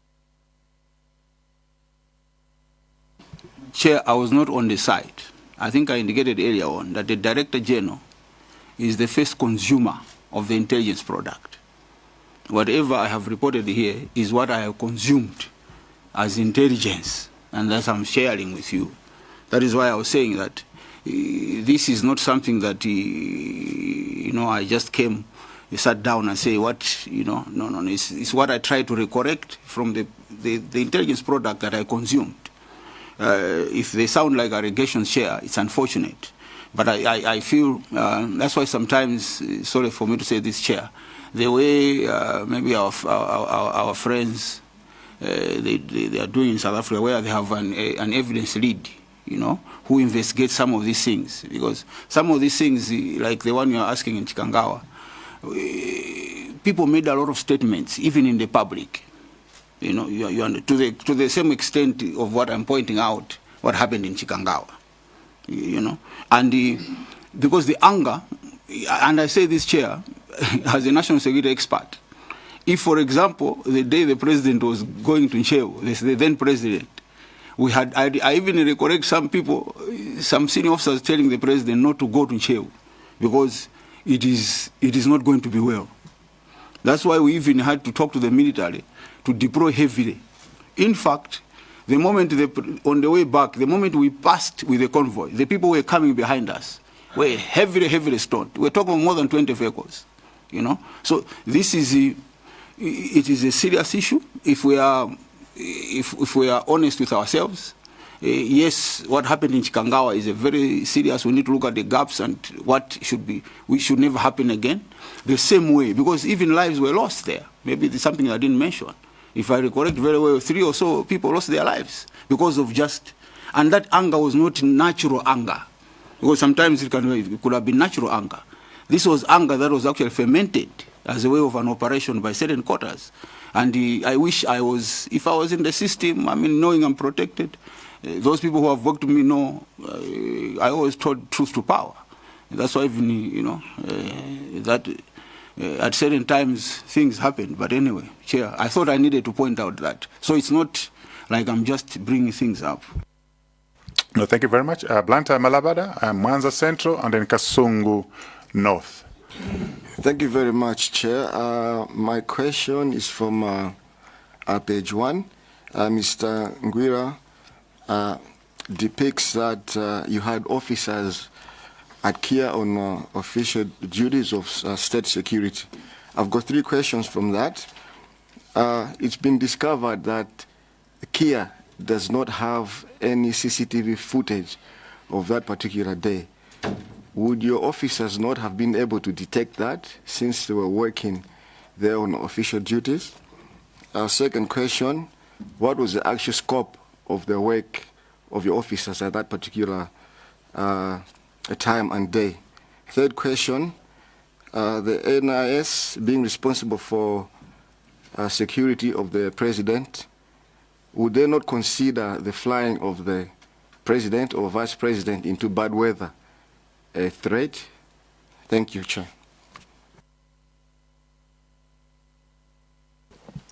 Chair, I was not on the site. I think I indicated earlier on that the Director General is the first consumer of the intelligence product. Whatever I have reported here is what I have consumed as intelligence, and that I'm sharing with you. That is why I was saying that this is not something that, I just came, sat down and say what, no. It's what I try to recorrect from the intelligence product that I consumed. If they sound like allegations, Chair, it's unfortunate. But I feel, that's why sometimes, sorry for me to say this, Chair, the way maybe our friends, they are doing in South Africa, where they have an evidence lead, who investigates some of these things. Because some of these things, like the one you are asking in Chikangawa, people made a lot of statements, even in the public. To the same extent of what I'm pointing out, what happened in Chikangawa, and because the anger, and I say this, Chair, as a national security expert, if, for example, the day the president was going to Ncheo, the then president, I even recollect some people, some senior officers telling the president not to go to Ncheo because it is not going to be well. That's why we even had to talk to the military to deploy heavily. In fact, the moment on the way back, the moment we passed with the convoy, the people were coming behind us were heavily stoned. We're talking more than 20 vehicles, So this is it is a serious issue. If we are honest with ourselves, yes, what happened in Chikangawa is a very serious. We need to look at the gaps and what should never happen again. The same way, because even lives were lost there. Maybe it's something I didn't mention. If I recollect very well, 3 or so people lost their lives because of just, and that anger was not natural anger, because sometimes it could have been natural anger. This was anger that was actually fermented as a way of an operation by certain quarters. And I wish I was, if I was in the system, I mean, knowing I'm protected, those people who have worked with me know I always told truth to power. That's why even, you know, that at certain times things happen. But anyway, Chair, I thought I needed to point out that. So it's not like I'm just bringing things up. No, thank you very much. Blantyre Malabada, Mwanza Central, and then Kasungu North. Thank you very much, Chair. My question is from page 1. Mr. Ngwira depicts that you had officers at KIA on official duties of state security. I've got 3 questions from that. It's been discovered that KIA does not have any CCTV footage of that particular day. Would your officers not have been able to detect that since they were working there on official duties? Our second question, what was the actual scope of the work of your officers at that particular time and day? Third question, the NIS being responsible for security of the president, would they not consider the flying of the president or vice president into bad weather a threat? Thank you, Chair.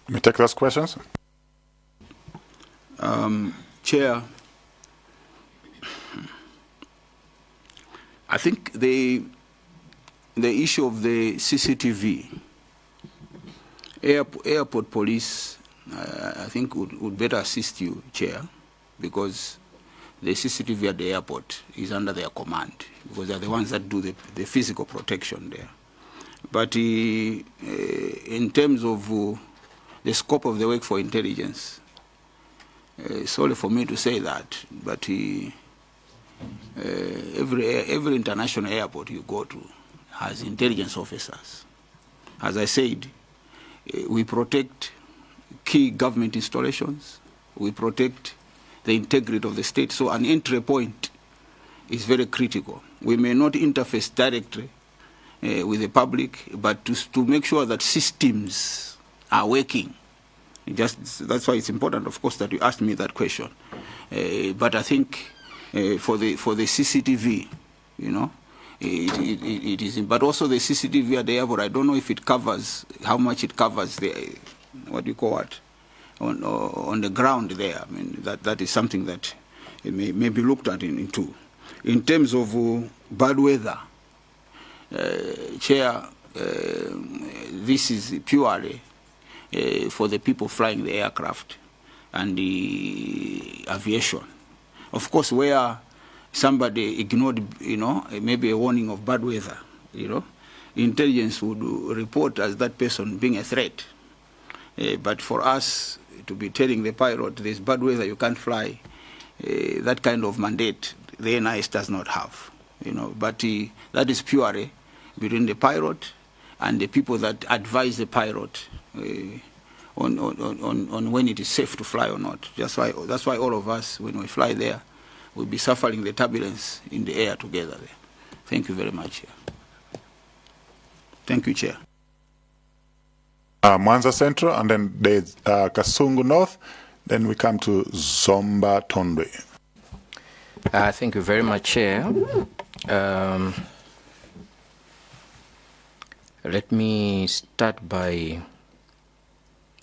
Let me take those questions. Chair, I think the issue of the CCTV, airport police, I think would better assist you, Chair, because the CCTV at the airport is under their command, because they're the ones that do the physical protection there. But in terms of the scope of the work for intelligence, sorry for me to say that, but every international airport you go to has intelligence officers. As I said, we protect key government installations, we protect the integrity of the state, so an entry point is very critical. We may not interface directly with the public, but to make sure that systems are working. That's why it's important, of course, that you asked me that question. But I think for the CCTV, you know, it is, but also the CCTV at the airport, I don't know if it covers, how much it covers the, what do you call it, on the ground there. I mean, that is something that it may be looked at into. In terms of bad weather, Chair, this is purely for the people flying the aircraft and the aviation. Of course, where somebody ignored, you know, maybe a warning of bad weather, you know, intelligence would report as that person being a threat. But for us to be telling the pilot there's bad weather, you can't fly, that kind of mandate the NIS does not have, you know. But that is purely between the pilot and the people that advise the pilot on when it is safe to fly or not. That's why all of us, when we fly there, we'll be suffering the turbulence in the air together there. Thank you very much, Chair. Thank you, Chair. Mwanza Central, and then there's Kasungu North. Then we come to Zomba Tondwe. Thank you very much, Chair. Let me start by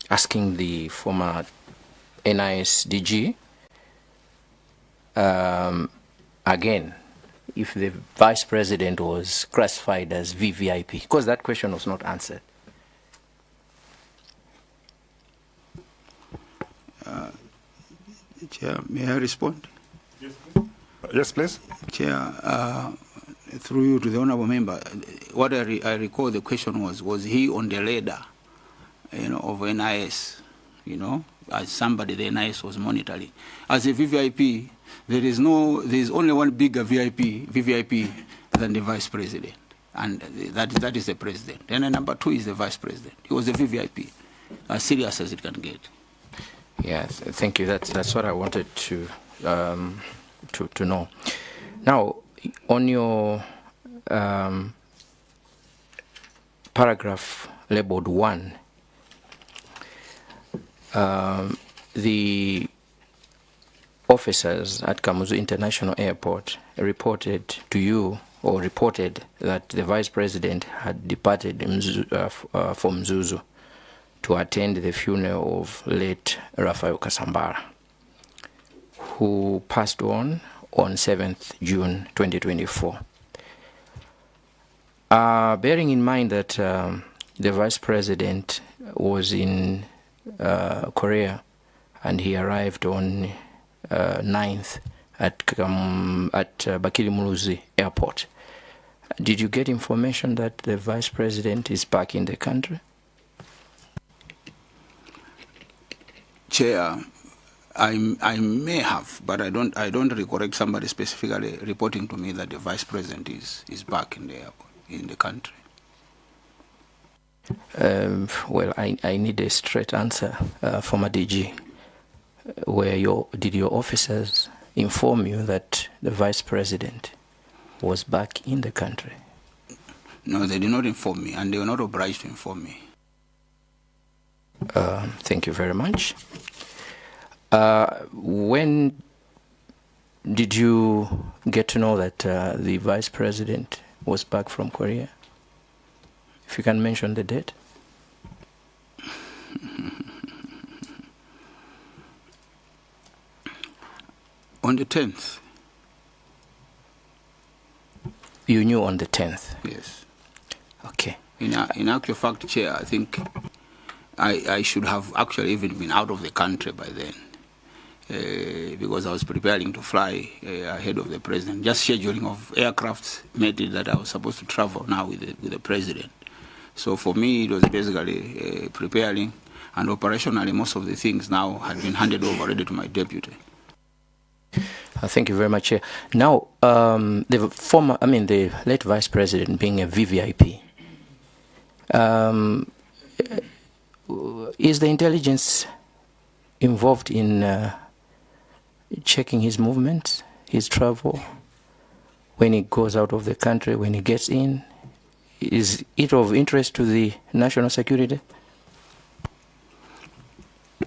asking the former NIS DG again if the Vice President was classified as VVIP, because that question was not answered. Chair, may I respond? Yes, please. Yes, please. Chair, through you to the honourable member, what I recall the question was he on the radar, you know, of NIS, you know, as somebody the NIS was monitoring. As a VVIP, there is only one bigger VVIP than the Vice President, and that is the President. And then number 2 is the Vice President. He was a VVIP. as serious as it can get. Yes, thank you. That's what I wanted to know. Now, on your paragraph labeled 1, the officers at Kamuzu International Airport reported to you, or reported that the Vice President had departed from Mzuzu to attend the funeral of late Rafael Kasambara, who passed on 7th June 2024. Bearing in mind that the Vice President was in Korea and he arrived on 9th at Bakili Muluzi Airport, did you get information that the Vice President is back in the country? Chair, I may have, but I don't recollect somebody specifically reporting to me that the Vice President is back in the airport, in the country. Well, I need a straight answer, former DG. Did your officers inform you that the Vice President was back in the country? No, they did not inform me, and they were not obliged to inform me. Thank you very much. When did you get to know that the Vice President was back from Korea? If you can mention the date. On the 10th. You knew on the 10th? Yes. Okay. In actual fact, Chair, I think I should have actually even been out of the country by then, because I was preparing to fly ahead of the President. Just scheduling of aircrafts made it that I was supposed to travel now with the President. So for me, it was basically preparing, and operationally, most of the things now had been handed over already to my deputy. Thank you very much, Chair. Now, the late Vice President being a VVIP, is the intelligence involved in checking his movements, his travel, when he goes out of the country, when he gets in? Is it of interest to the national security?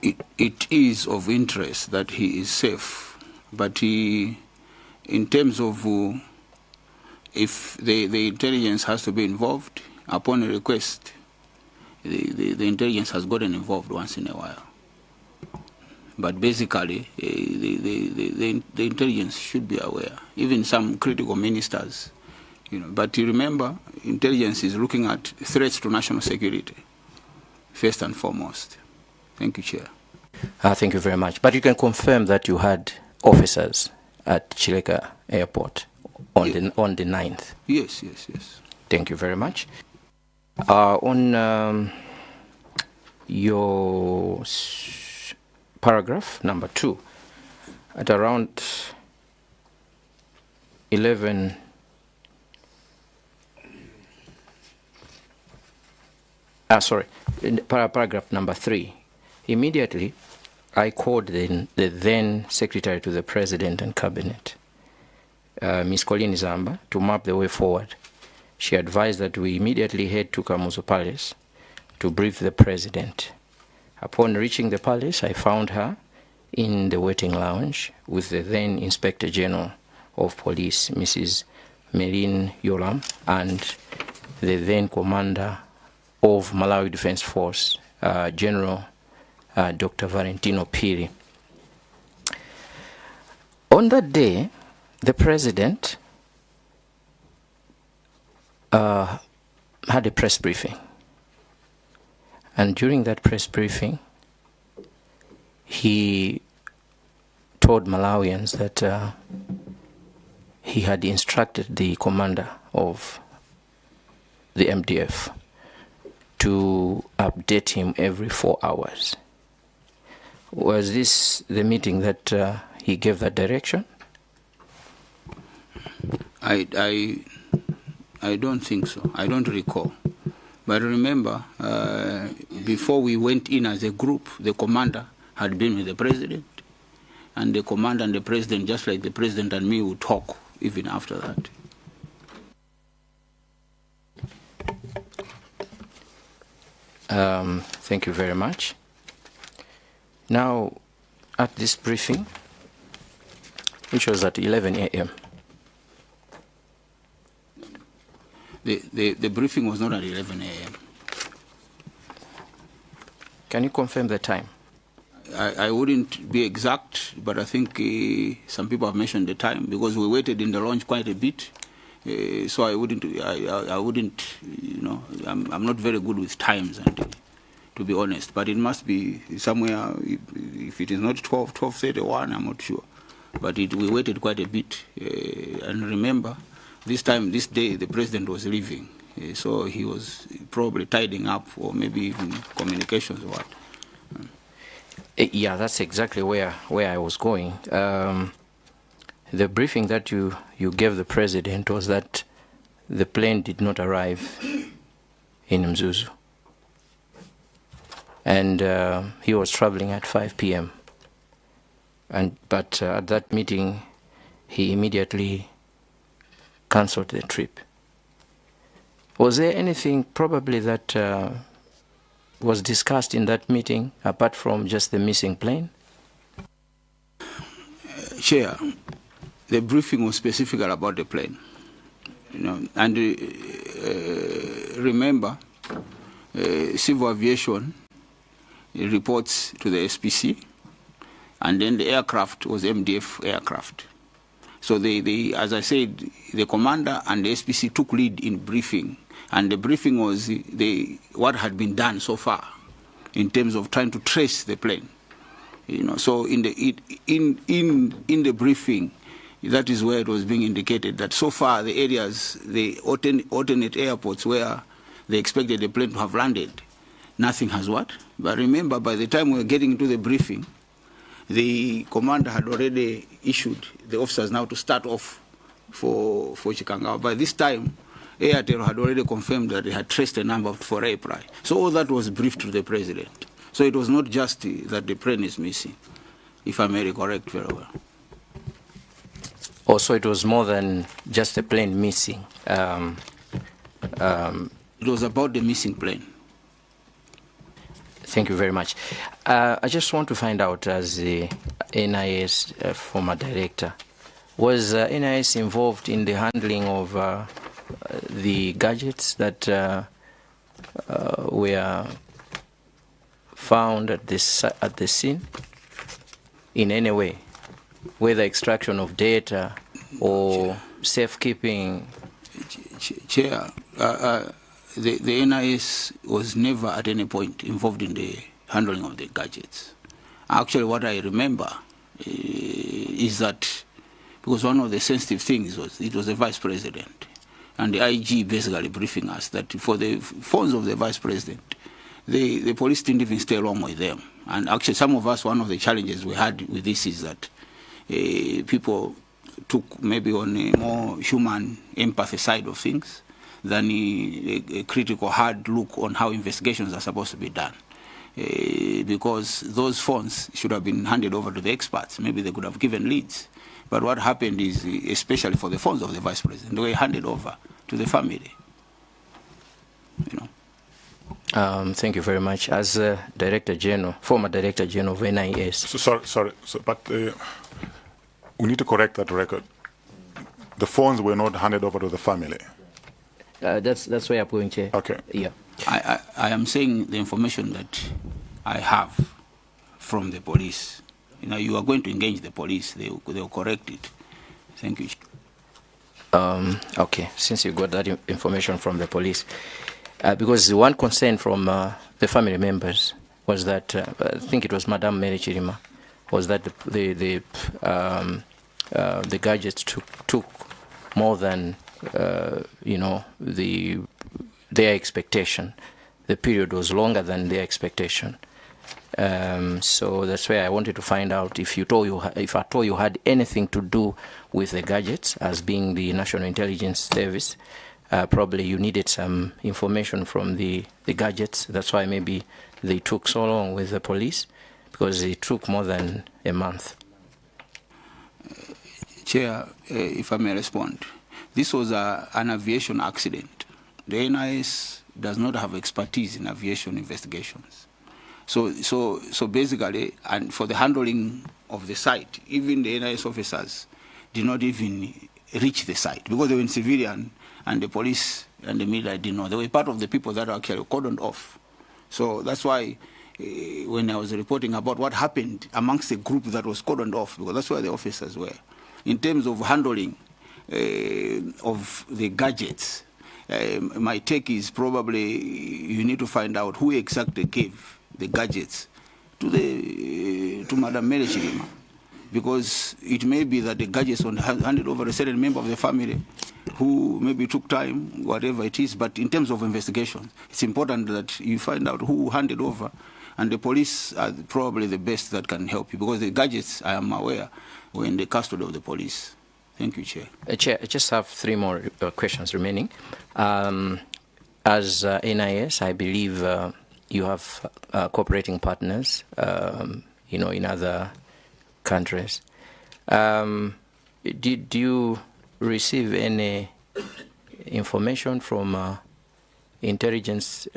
It is of interest that he is safe. But in terms of if the intelligence has to be involved, upon a request, the intelligence has gotten involved once in a while. But basically, the intelligence should be aware, even some critical ministers. But you remember, intelligence is looking at threats to national security, first and foremost. Thank you, Chair. Thank you very much. But you can confirm that you had officers at Chileka Airport on the 9th? Yes. Thank you very much. On your paragraph number 2, at around 11, paragraph number 3, immediately I called the then Secretary to the President and Cabinet, Ms. Colleen Zamba, to map the way forward. She advised that we immediately head to Kamuzu Palace to brief the President. Upon reaching the palace, I found her in the waiting lounge with the then Inspector General of Police, Mrs. Merin Yolam, and the then Commander of Malawi Defense Force, General Dr. Valentino Piri. On that day, the President had a press briefing. And during that press briefing, he told Malawians that he had instructed the commander of the MDF to update him every 4 hours. Was this the meeting that he gave that direction? I don't think so. I don't recall. But remember, before we went in as a group, the commander had been with the president, and the commander and the president, just like the president and me, would talk even after that. Thank you very much. Now, at this briefing, which was at 11 a.m. The briefing was not at 11 a.m. Can you confirm the time? I wouldn't be exact, but I think some people have mentioned the time because we waited in the lounge quite a bit. So I wouldn't, you know, I'm not very good with times, and, to be honest. But it must be somewhere. If it is not 12:31, I'm not sure. But we waited quite a bit. And remember, this day, the president was leaving, so he was probably tidying up, or maybe even communications or what. Yeah, that's exactly where I was going. The briefing that you gave the president was that the plane did not arrive in Mzuzu. And he was traveling at 5 p.m. But at that meeting, he immediately cancelled the trip. Was there anything probably that was discussed in that meeting apart from just the missing plane? Chair, the briefing was specific about the plane, you know, and remember, civil aviation reports to the SPC, and then the aircraft was MDF aircraft. So as I said, the commander and the SPC took lead in briefing, and the briefing was what had been done so far in terms of trying to trace the plane. You know, so in the briefing, that is where it was being indicated that so far the areas, the alternate airports where they expected the plane to have landed, nothing has what. But remember, by the time we were getting into the briefing, the commander had already issued the officers now to start off for Chikangawa. By this time, Airtel had already confirmed that they had traced a number for April. So all that was briefed to the president. So it was not just that the plane is missing, if I may recollect very well. Also, it was more than just the plane missing. It was about the missing plane. Thank you very much. I just want to find out, as the NIS former director, was NIS involved in the handling of the gadgets that were found at the scene in any way, whether extraction of data or safekeeping? Chair, the NIS was never at any point involved in the handling of the gadgets. Actually, what I remember is that, because one of the sensitive things was it was the vice president, and the IG basically briefing us that for the phones of the vice president, the police didn't even stay along with them. And actually, some of us, one of the challenges we had with this is that people took maybe on a more human empathy side of things than a critical, hard look on how investigations are supposed to be done. Because those phones should have been handed over to the experts. Maybe they could have given leads. But what happened is, especially for the phones of the vice president, they were handed over to the family. You know. Thank you very much. As Director General, former Director General of NIS. Sorry, but we need to correct that record. The phones were not handed over to the family. That's where I'm going, Chair. Okay. Yeah. I am saying the information that I have from the police. You know, you are going to engage the police. They will correct it. Thank you. Okay. Since you got that information from the police, because the one concern from the family members was that I think it was Madame Mary Chirima, was that the gadgets took more than you know, their expectation. The period was longer than their expectation. So that's why I wanted to find out if I told you had anything to do with the gadgets, as being the National Intelligence Service, probably you needed some information from the gadgets. That's why maybe they took so long with the police, because it took more than a month. Chair, if I may respond. This was an aviation accident. The NIS does not have expertise in aviation investigations. So basically, and for the handling of the site, even the NIS officers did not even reach the site because they were in civilian, and the police and the military didn't know. They were part of the people that were actually cordoned off. So that's why when I was reporting about what happened amongst the group that was cordoned off, because that's where the officers were, in terms of handling of the gadgets, my take is probably you need to find out who exactly gave the gadgets to Madam Mary Chirima, because it may be that the gadgets were handed over a certain member of the family who maybe took time, whatever it is. But in terms of investigation, it's important that you find out who handed over, and the police are probably the best that can help you, because the gadgets, I am aware, were in the custody of the police. Thank you, Chair. Chair, I just have 3 more questions remaining. As NIS, I believe you have cooperating partners, in other countries. Did you receive any information from intelligence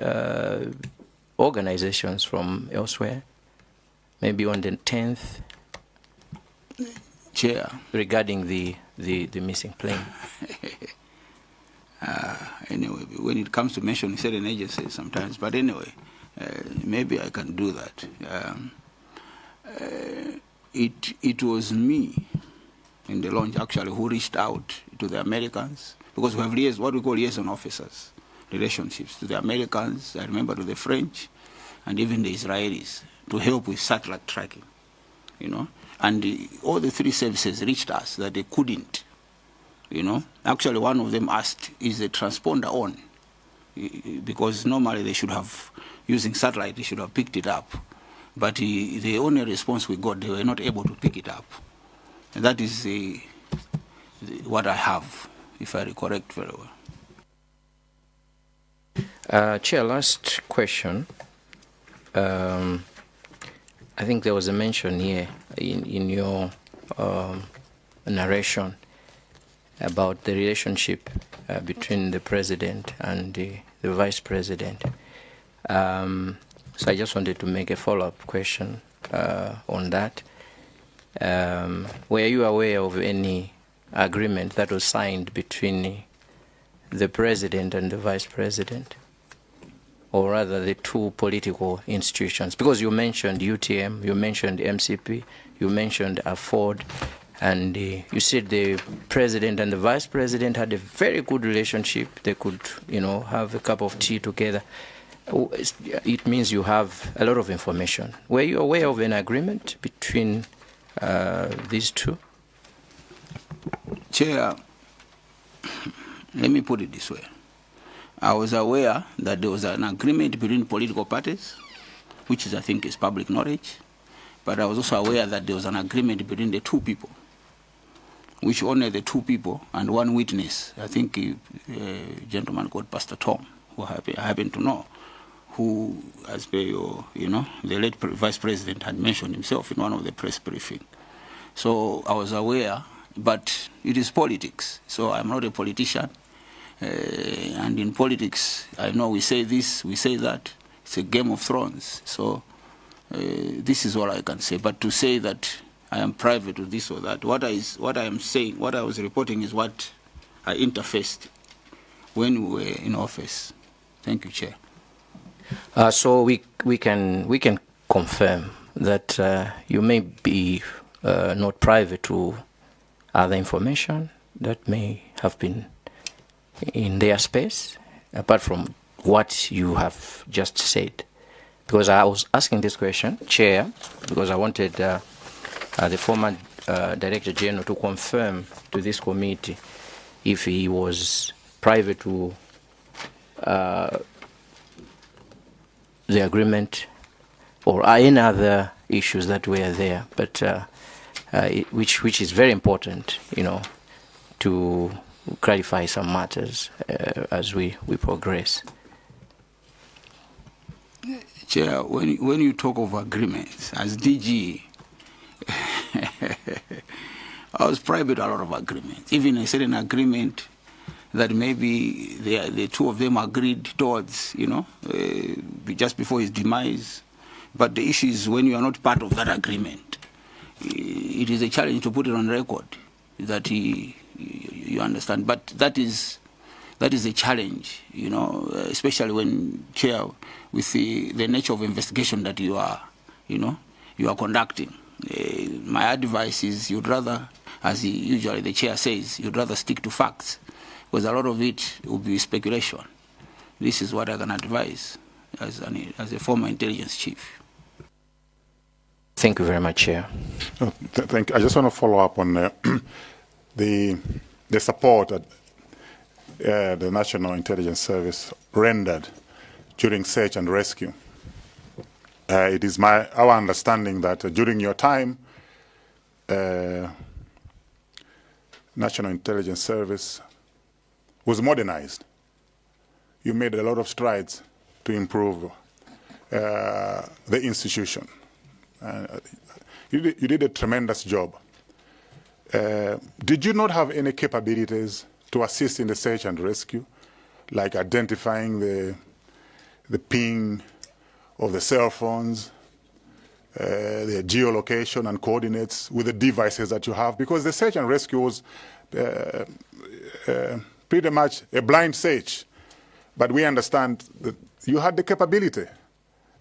organizations from elsewhere, maybe on the 10th? Chair. Regarding the missing plane? Anyway, when it comes to mentioning certain agencies sometimes, but anyway, maybe I can do that. It was me in the launch actually who reached out to the Americans, because we have what we call liaison officers, relationships to the Americans, I remember to the French, and even the Israelis, to help with satellite tracking, And all the 3 services reached us that they couldn't, Actually, one of them asked, is the transponder on? Because normally they should have, using satellite, they should have picked it up. But the only response we got, they were not able to pick it up. And that is what I have, if I recollect very well. Chair, last question. I think there was a mention here in your narration about the relationship between the president and the vice president. So I just wanted to make a follow-up question on that. Were you aware of any agreement that was signed between the president and the vice president, or rather the 2 political institutions? Because you mentioned UTM, you mentioned MCP, you mentioned Afford, and you said the president and the vice president had a very good relationship. They could, have a cup of tea together. It means you have a lot of information. Were you aware of an agreement between these 2? Chair, let me put it this way. I was aware that there was an agreement between political parties, which I think is public knowledge, but I was also aware that there was an agreement between the 2 people, which only the 2 people and 1 witness, I think a gentleman called Pastor Tom, who I happen to know, who, as per your, the late vice president had mentioned himself in one of the press briefings. So I was aware, but it is politics. So I'm not a politician. And in politics, I know we say this, we say that. It's a Game of Thrones. So this is all I can say. But to say that I am private with this or that, what I am saying, what I was reporting is what I interfaced when we were in office. Thank you, Chair. So we can confirm that you may be not private to other information that may have been in their space, apart from what you have just said. Because I was asking this question, Chair, because I wanted the former Director General to confirm to this committee if he was private to the agreement or any other issues that were there, but which is very important, to clarify some matters as we progress. Chair, when you talk of agreements, as DG, I was privy to a lot of agreements. Even a certain agreement that maybe the two of them agreed towards, just before his demise. But the issue is when you are not part of that agreement, it is a challenge to put it on record that you understand. But that is a challenge, especially when, Chair, with the nature of investigation that you are conducting. My advice is you'd rather, as usually the Chair says, you'd rather stick to facts, because a lot of it will be speculation. This is what I can advise as a former intelligence chief. Thank you very much, Chair. Thank you. I just want to follow up on the support that the National Intelligence Service rendered during search and rescue. It is our understanding that during your time, National Intelligence Service was modernized. You made a lot of strides to improve the institution. You did a tremendous job. Did you not have any capabilities to assist in the search and rescue, like identifying the ping of the cell phones, the geolocation and coordinates with the devices that you have? Because the search and rescue was pretty much a blind search. But we understand that you had the capability,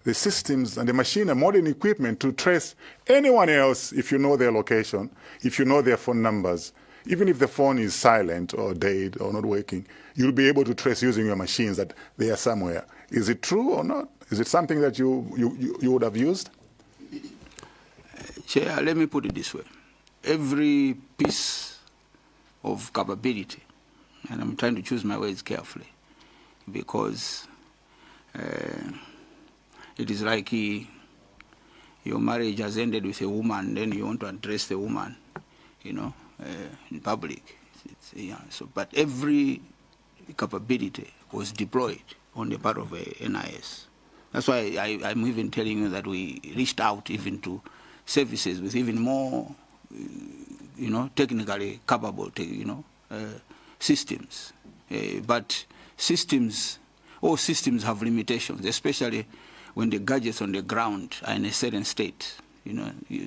the systems and the machine and modern equipment to trace anyone else if you know their location, if you know their phone numbers. Even if the phone is silent or dead or not working, you'll be able to trace using your machines that they are somewhere. Is it true or not? Is it something that you would have used? Chair, let me put it this way. Every piece of capability, and I'm trying to choose my words carefully, because it is like your marriage has ended with a woman, then you want to address the woman, in public. But every capability was deployed on the part of NIS. That's why I'm even telling you that we reached out even to services with even more, technically capable, systems. But all systems have limitations, especially when the gadgets on the ground are in a certain state.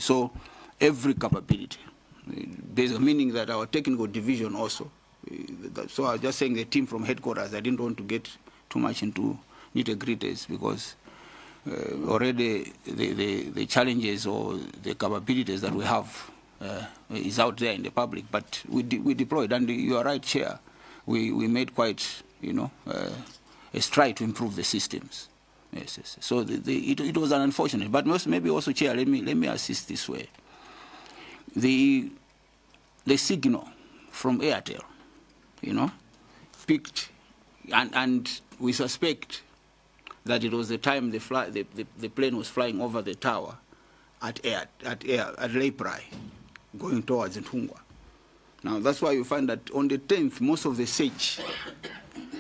So every capability, meaning that our technical division also. So I was just saying the team from headquarters, I didn't want to get too much into nitty-gritties because already the challenges or the capabilities that we have is out there in the public, but we deployed, and you are right, Chair, we made quite, a stride to improve the systems. Yes. So it was an unfortunate, but maybe also, Chair, let me assist this way. The signal from Airtel, picked, and we suspect that it was the time the plane was flying over the tower at Leiprai, going towards Ntungwa. Now that's why you find that on the 10th, most of the search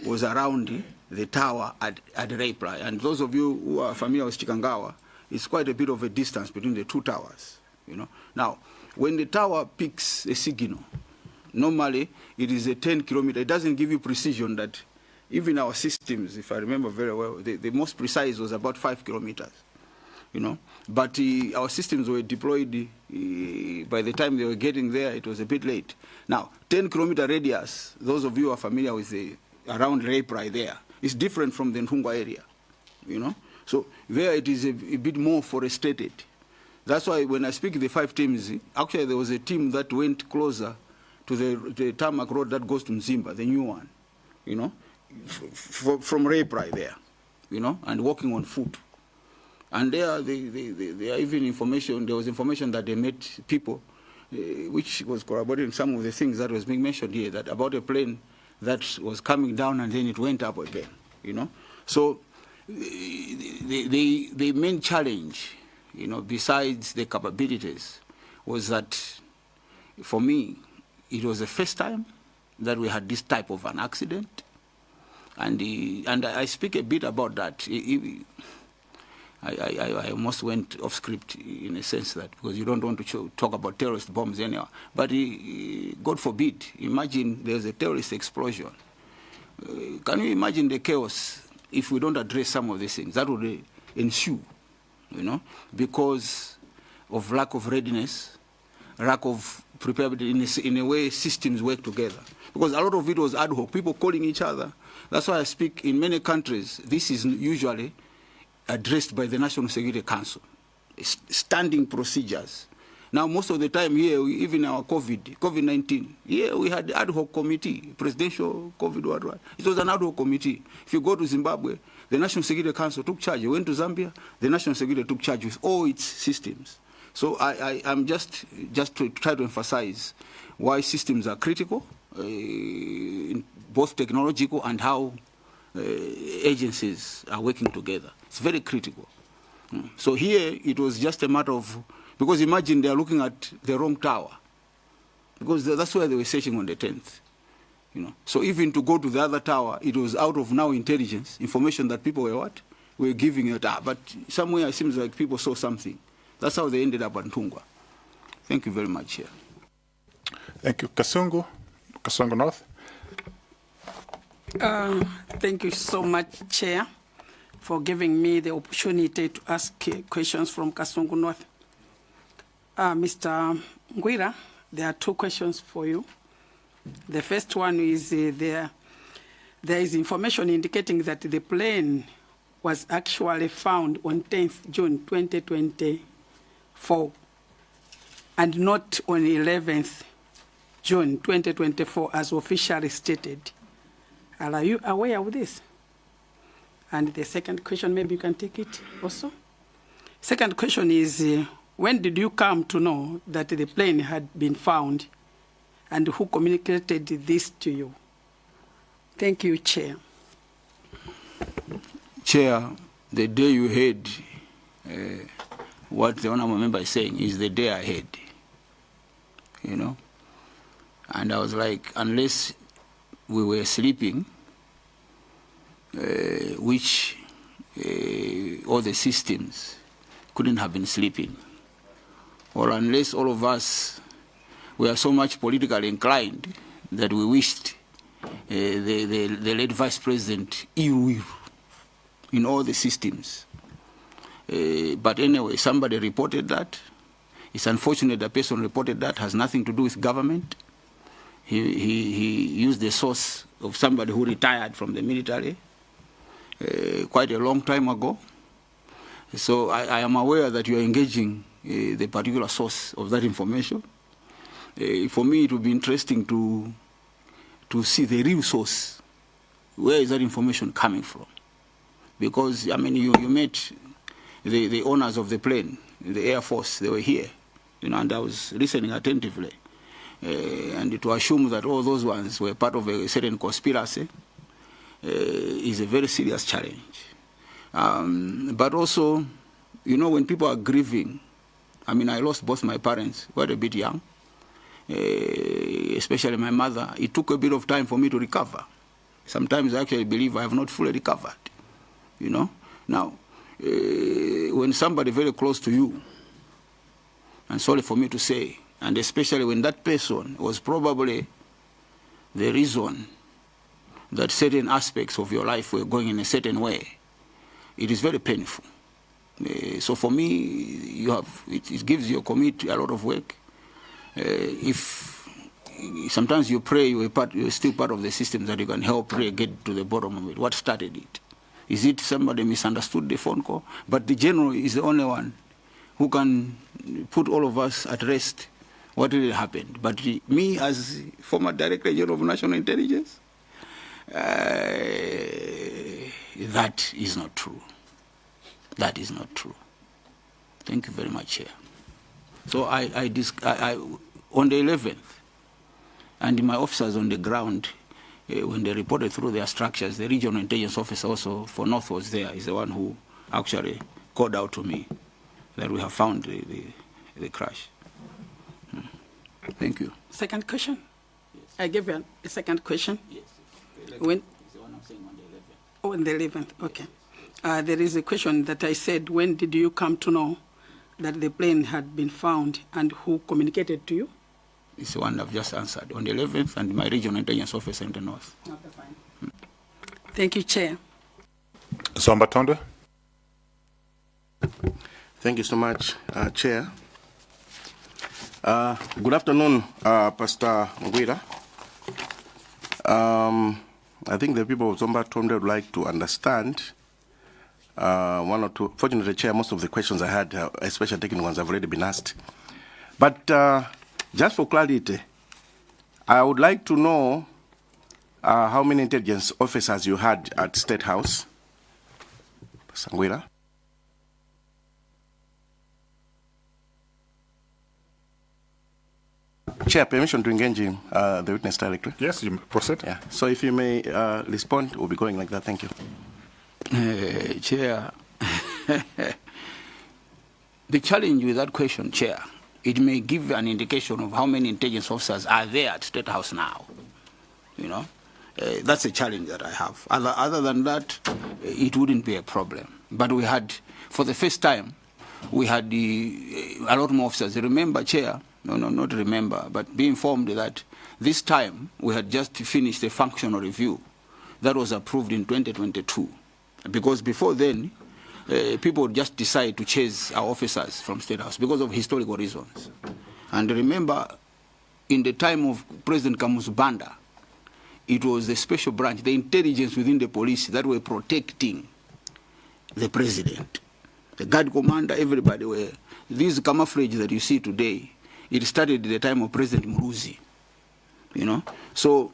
was around the tower at Leiprai. And those of you who are familiar with Chikangawa, it's quite a bit of a distance between the two towers. Now, when the tower picks a signal, normally it is a 10 kilometer. It doesn't give you precision that even our systems, if I remember very well, the most precise was about 5 kilometers. But our systems were deployed by the time they were getting there, it was a bit late. Now, 10-kilometer radius, those of you who are familiar with around Leiprai there, is different from the Ntungwa area, So there it is a bit more forested. That's why when I speak of the 5 teams, actually there was a team that went closer to the tarmac road that goes to Mzimba, the new one, from Leiprai there, and walking on foot. And there, there are even information, there was information that they met people, which was corroborating some of the things that was being mentioned here, that about a plane that was coming down and then it went up again, So the main challenge, besides the capabilities, was that, for me, it was the first time that we had this type of an accident. And I speak a bit about that. I almost went off script in a sense that because you don't want to talk about terrorist bombs anyhow. But God forbid, imagine there's a terrorist explosion. Can you imagine the chaos if we don't address some of these things? That would ensue, you know, because of lack of readiness, lack of preparedness. In a way, systems work together. Because a lot of it was ad hoc, people calling each other. That's why I speak in many countries, this is usually addressed by the National Security Council, standing procedures. Now, most of the time here, even our COVID-19, here we had ad hoc committee, presidential COVID, what. It was an ad hoc committee. If you go to Zimbabwe, the National Security Council took charge. You went to Zambia, the National Security took charge with all its systems. So I'm just to try to emphasize why systems are critical, both technological and how agencies are working together. It's very critical. So here it was just a matter of, because imagine they are looking at the wrong tower, because that's where they were searching on the 10th. You know, so even to go to the other tower, it was out of now intelligence, information that people were what? Were giving it up. But somewhere it seems like people saw something. That's how they ended up at Ntungwa. Thank you very much here. Thank you. Kasongo North. Thank you so much, Chair, for giving me the opportunity to ask questions from Kasongo North. Mr. Ngwira, there are two questions for you. The first one is there is information indicating that the plane was actually found on 10th June 2024 and not on 11th June 2024 as officially stated. Are you aware of this? And the second question, maybe you can take it also. Second question is, when did you come to know that the plane had been found, and who communicated this to you? Thank you, Chair. Chair, the day you heard what the honorable member is saying is the day I heard, you know. And I was like, unless we were sleeping, which all the systems couldn't have been sleeping, or unless all of us were so much politically inclined that we wished the late Vice President Uyu in all the systems. But anyway, somebody reported that. It's unfortunate the person reported that has nothing to do with government. He used the source of somebody who retired from the military quite a long time ago. So I am aware that you are engaging the particular source of that information. For me, it would be interesting to see the real source. Where is that information coming from? Because, I mean, you met the owners of the plane, the Air Force, they were here, you know, and I was listening attentively. And to assume that all those ones were part of a certain conspiracy is a very serious challenge. But also, you know, when people are grieving, I mean, I lost both my parents, quite a bit young, especially my mother. It took a bit of time for me to recover. Sometimes I actually believe I have not fully recovered, you know. Now, when somebody very close to you, and sorry for me to say, and especially when that person was probably the reason that certain aspects of your life were going in a certain way, it is very painful. So for me, it gives your committee a lot of work. If sometimes you pray, you're still part of the system that you can help pray, get to the bottom of it. What started it? Is it somebody misunderstood the phone call? But the general is the only one who can put all of us at rest what really happened. But me, as former Director General of National Intelligence, that is not true. That is not true. Thank you very much, Chair. So on the 11th, and my officers on the ground, when they reported through their structures, the regional intelligence officer also for North was there, is the one who actually called out to me that we have found the crash. Thank you. Second question? Yes. I gave you a second question. Yes. When? It's the one I'm saying on the 11th. Oh, on the 11th, okay. There is a question that I said, when did you come to know that the plane had been found and who communicated to you? It's the one I've just answered. On the 11th, and my regional intelligence officer in the north. Okay, fine. Thank you, Chair. Sombatonde? Thank you so much, Chair. Good afternoon, Pastor Mugwira. I think the people of Sombatonde would like to understand one or two. Fortunately, Chair, most of the questions I had, especially technical ones, have already been asked. But just for clarity, I would like to know how many intelligence officers you had at State House. Pastor Mugwira. Chair, permission to engage the witness directly? Yes, you proceed. Yeah. So if you may respond, we'll be going like that. Thank you. Chair, the challenge with that question, Chair, it may give an indication of how many intelligence officers are there at State House now. You know, that's a challenge that I have. Other than that, it wouldn't be a problem. But we had, for the first time, we had a lot more officers. Remember, Chair, no, not remember, but be informed that this time we had just finished a functional review that was approved in 2022. Because before then, people would just decide to chase our officers from State House because of historical reasons. And remember, in the time of President Kamuzu Banda, it was the special branch, the intelligence within the police that were protecting the president. The guard commander, everybody were. These camouflage that you see today, it started at the time of President Muruzi. You know? So,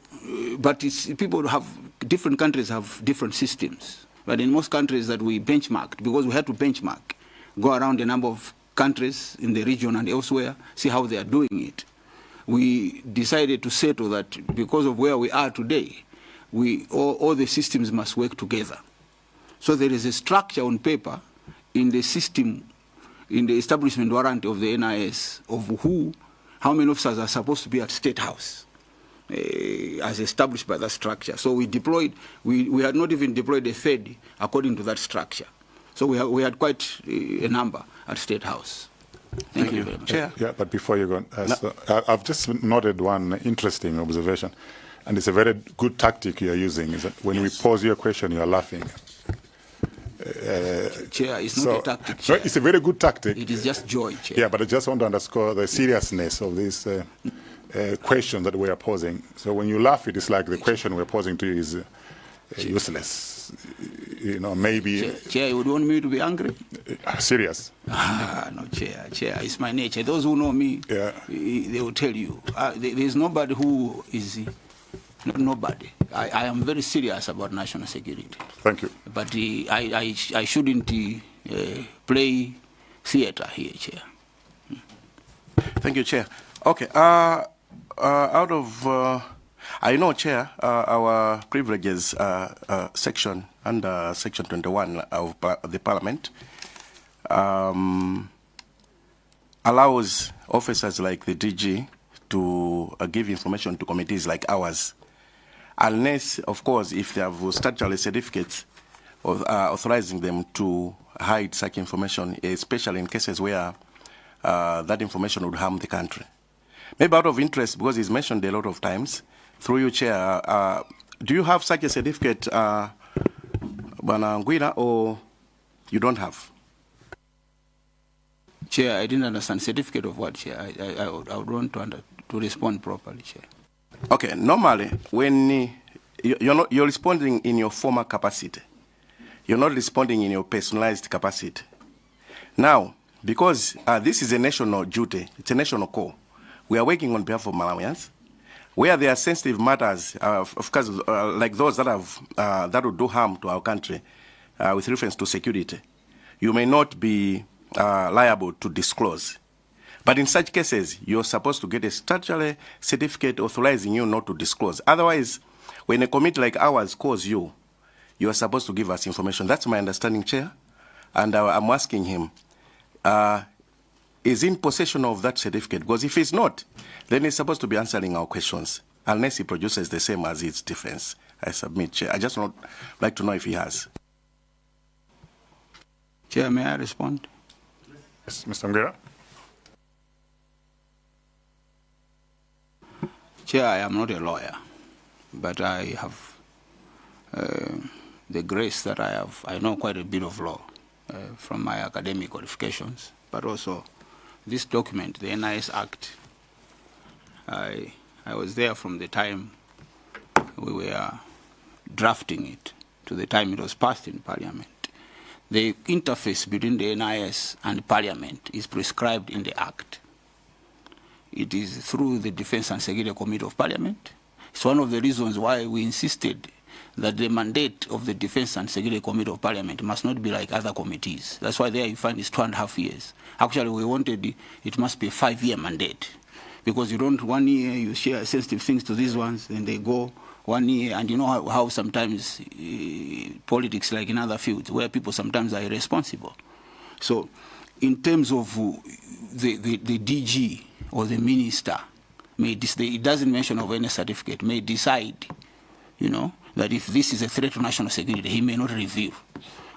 but people have, different countries have different systems. But in most countries that we benchmarked, because we had to benchmark, go around a number of countries in the region and elsewhere, see how they are doing it. We decided to settle that because of where we are today, all the systems must work together. So there is a structure on paper in the system, in the establishment warrant of the NIS, of how many officers are supposed to be at State House, as established by that structure. So we deployed, we had not even deployed a third according to that structure. So we had quite a number at State House. Thank you very much. Chair. Yeah, but before you go, I've just noted one interesting observation, and it's a very good tactic you're using, is that when we pose your question, you're laughing. Chair, it's not a tactic, Chair. No, it's a very good tactic. It is just joy, Chair. Yeah, but I just want to underscore the seriousness of this question that we are posing. So when you laugh, it is like the question we're posing to you is useless. You know, maybe... Chair, you would want me to be angry? Serious. No, Chair, it's my nature. Those who know me, they will tell you. There's nobody who is... Nobody. I am very serious about national security. Thank you. But I shouldn't play theater here, Chair. Thank you, Chair. Okay. Out of... I know, Chair, our privileges section under Section 21 of the Parliament allows officers like the DG to give information to committees like ours, unless, of course, if they have statutory certificates authorizing them to hide such information, especially in cases where that information would harm the country. Maybe out of interest, because it's mentioned a lot of times, through you, Chair, do you have such a certificate, Bwana Ngwira, or you don't have? Chair, I didn't understand. Certificate of what, Chair? I would want to respond properly, Chair. Okay, normally, when you're responding in your former capacity, you're not responding in your personalized capacity. Now, because this is a national duty, it's a national call, we are working on behalf of Malawians. Where there are sensitive matters, of course, like those that have that would do harm to our country, with reference to security, you may not be liable to disclose. But in such cases, you're supposed to get a statutory certificate authorizing you not to disclose. Otherwise, when a committee like ours calls you, you are supposed to give us information. That's my understanding, Chair. And I'm asking him, is in possession of that certificate? Because if he's not, then he's supposed to be answering our questions. unless he produces the same as its defense. I submit, Chair. I just would like to know if he has. Chair, may I respond? Yes, Mr. Ngwira. Chair, I am not a lawyer, but I have the grace that I know quite a bit of law from my academic qualifications, but also this document, the NIS Act, I was there from the time we were drafting it to the time it was passed in Parliament. The interface between the NIS and Parliament is prescribed in the Act. It is through the Defense and Security Committee of Parliament. It's one of the reasons why we insisted that the mandate of the Defense and Security Committee of Parliament must not be like other committees. That's why there you find it's 2.5 years. Actually, we wanted it must be a 5-year mandate, because you don't 1 year you share sensitive things to these ones, and they go 1 year, and you know how sometimes politics, like in other fields, where people sometimes are irresponsible. So, in terms of the DG or the minister, it doesn't mention of any certificate, may decide, you know, that if this is a threat to national security, he may not review.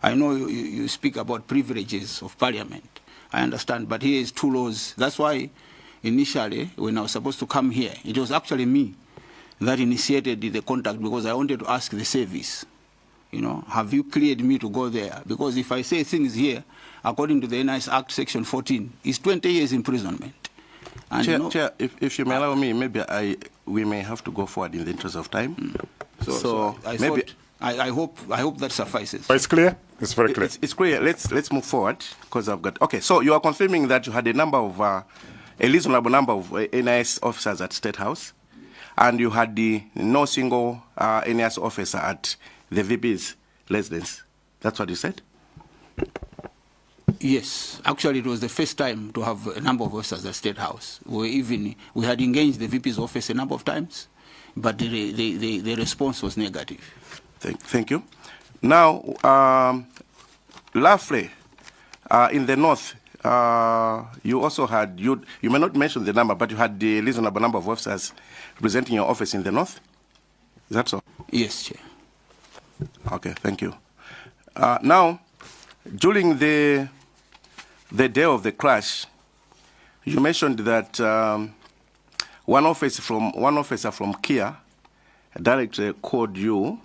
I know you speak about privileges of Parliament. I understand, but here is 2 laws. That's why initially, when I was supposed to come here, it was actually me that initiated the contact, because I wanted to ask the service, you know, have you cleared me to go there? Because if I say things here, according to the NIS Act, Section 14, it's 20 years imprisonment. And Chair, you know, Chair, if you may allow me, maybe we may have to go forward in the interest of time. So I hope that suffices. But it's clear? It's very clear. It's clear. Let's move forward, because I've got... Okay, so you are confirming that you had a reasonable number of NIS officers at State House, and you had no single NIS officer at the VP's residence. That's what you said? Yes, actually it was the first time to have a number of officers at State House. We had engaged the VP's office a number of times, but the response was negative. Thank you. Now, lastly, in the north, you also had, you may not mention the number, but you had the reasonable number of officers representing your office in the north. Is that so? Yes, Chair. Okay, thank you. Now, during the day of the crash, you mentioned that one officer from Kia directly called you.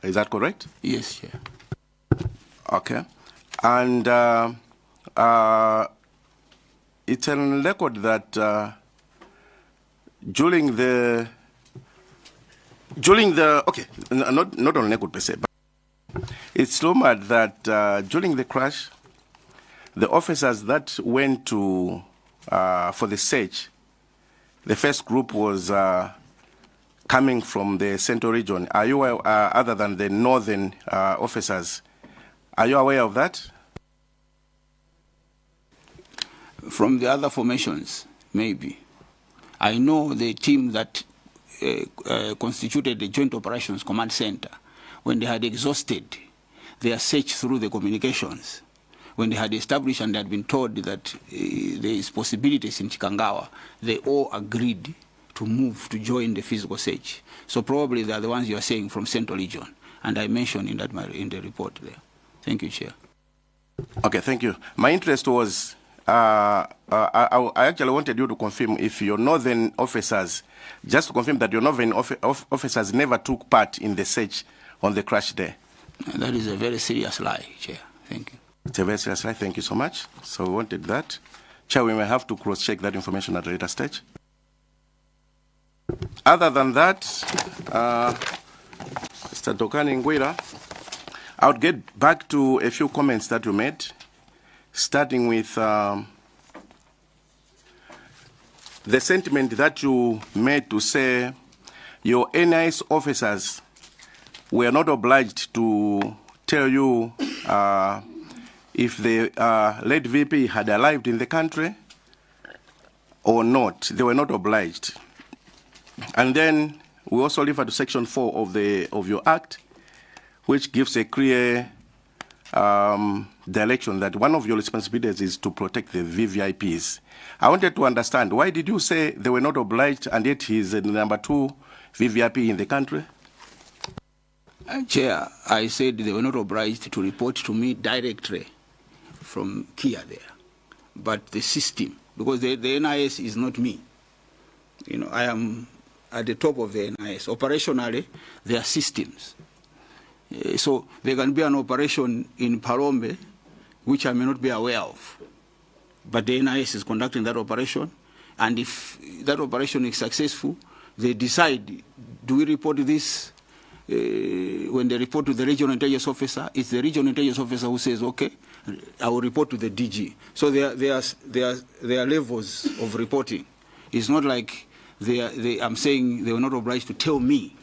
Is that correct? Yes, Chair. Okay. And it's on record that during the okay, not on record per se, but it's rumored that during the crash, the officers that went to for the search, the first group was coming from the Central region. Are you other than the northern officers? Are you aware of that? From the other formations, maybe. I know the team that constituted the Joint Operations Command Center, when they had exhausted their search through the communications, when they had established and had been told that there is possibilities in Chikangawa, they all agreed to move to join the physical search. So probably they are the ones you are saying from Central Region, and I mentioned in the report there. Thank you, Chair. Okay, thank you. My interest was, I actually wanted you to confirm if your northern officers, just to confirm that your northern officers never took part in the search on the crash day. That is a very serious lie, Chair. Thank you. It's a very serious lie. Thank you so much. So we wanted that. Chair, we may have to cross-check that information at a later stage. Other than that, Mr. Dokani Ngwira, I would get back to a few comments that you made, starting with the sentiment that you made to say your NIS officers were not obliged to tell you if the late VP had arrived in the country or not. They were not obliged. And then we also refer to Section 4 of your Act, which gives a clear direction that one of your responsibilities is to protect the VVIPs. I wanted to understand, why did you say they were not obliged and yet he's the number 2 VVIP in the country? Chair, I said they were not obliged to report to me directly from Kia there, but the system, because the NIS is not me. You know, I am at the top of the NIS. Operationally, there are systems. So there can be an operation in Palombe, which I may not be aware of, but the NIS is conducting that operation, and if that operation is successful, they decide, do we report this? When they report to the regional intelligence officer, it's the regional intelligence officer who says, okay, I will report to the DG. So there are levels of reporting. It's not like I'm saying they were not obliged to tell me.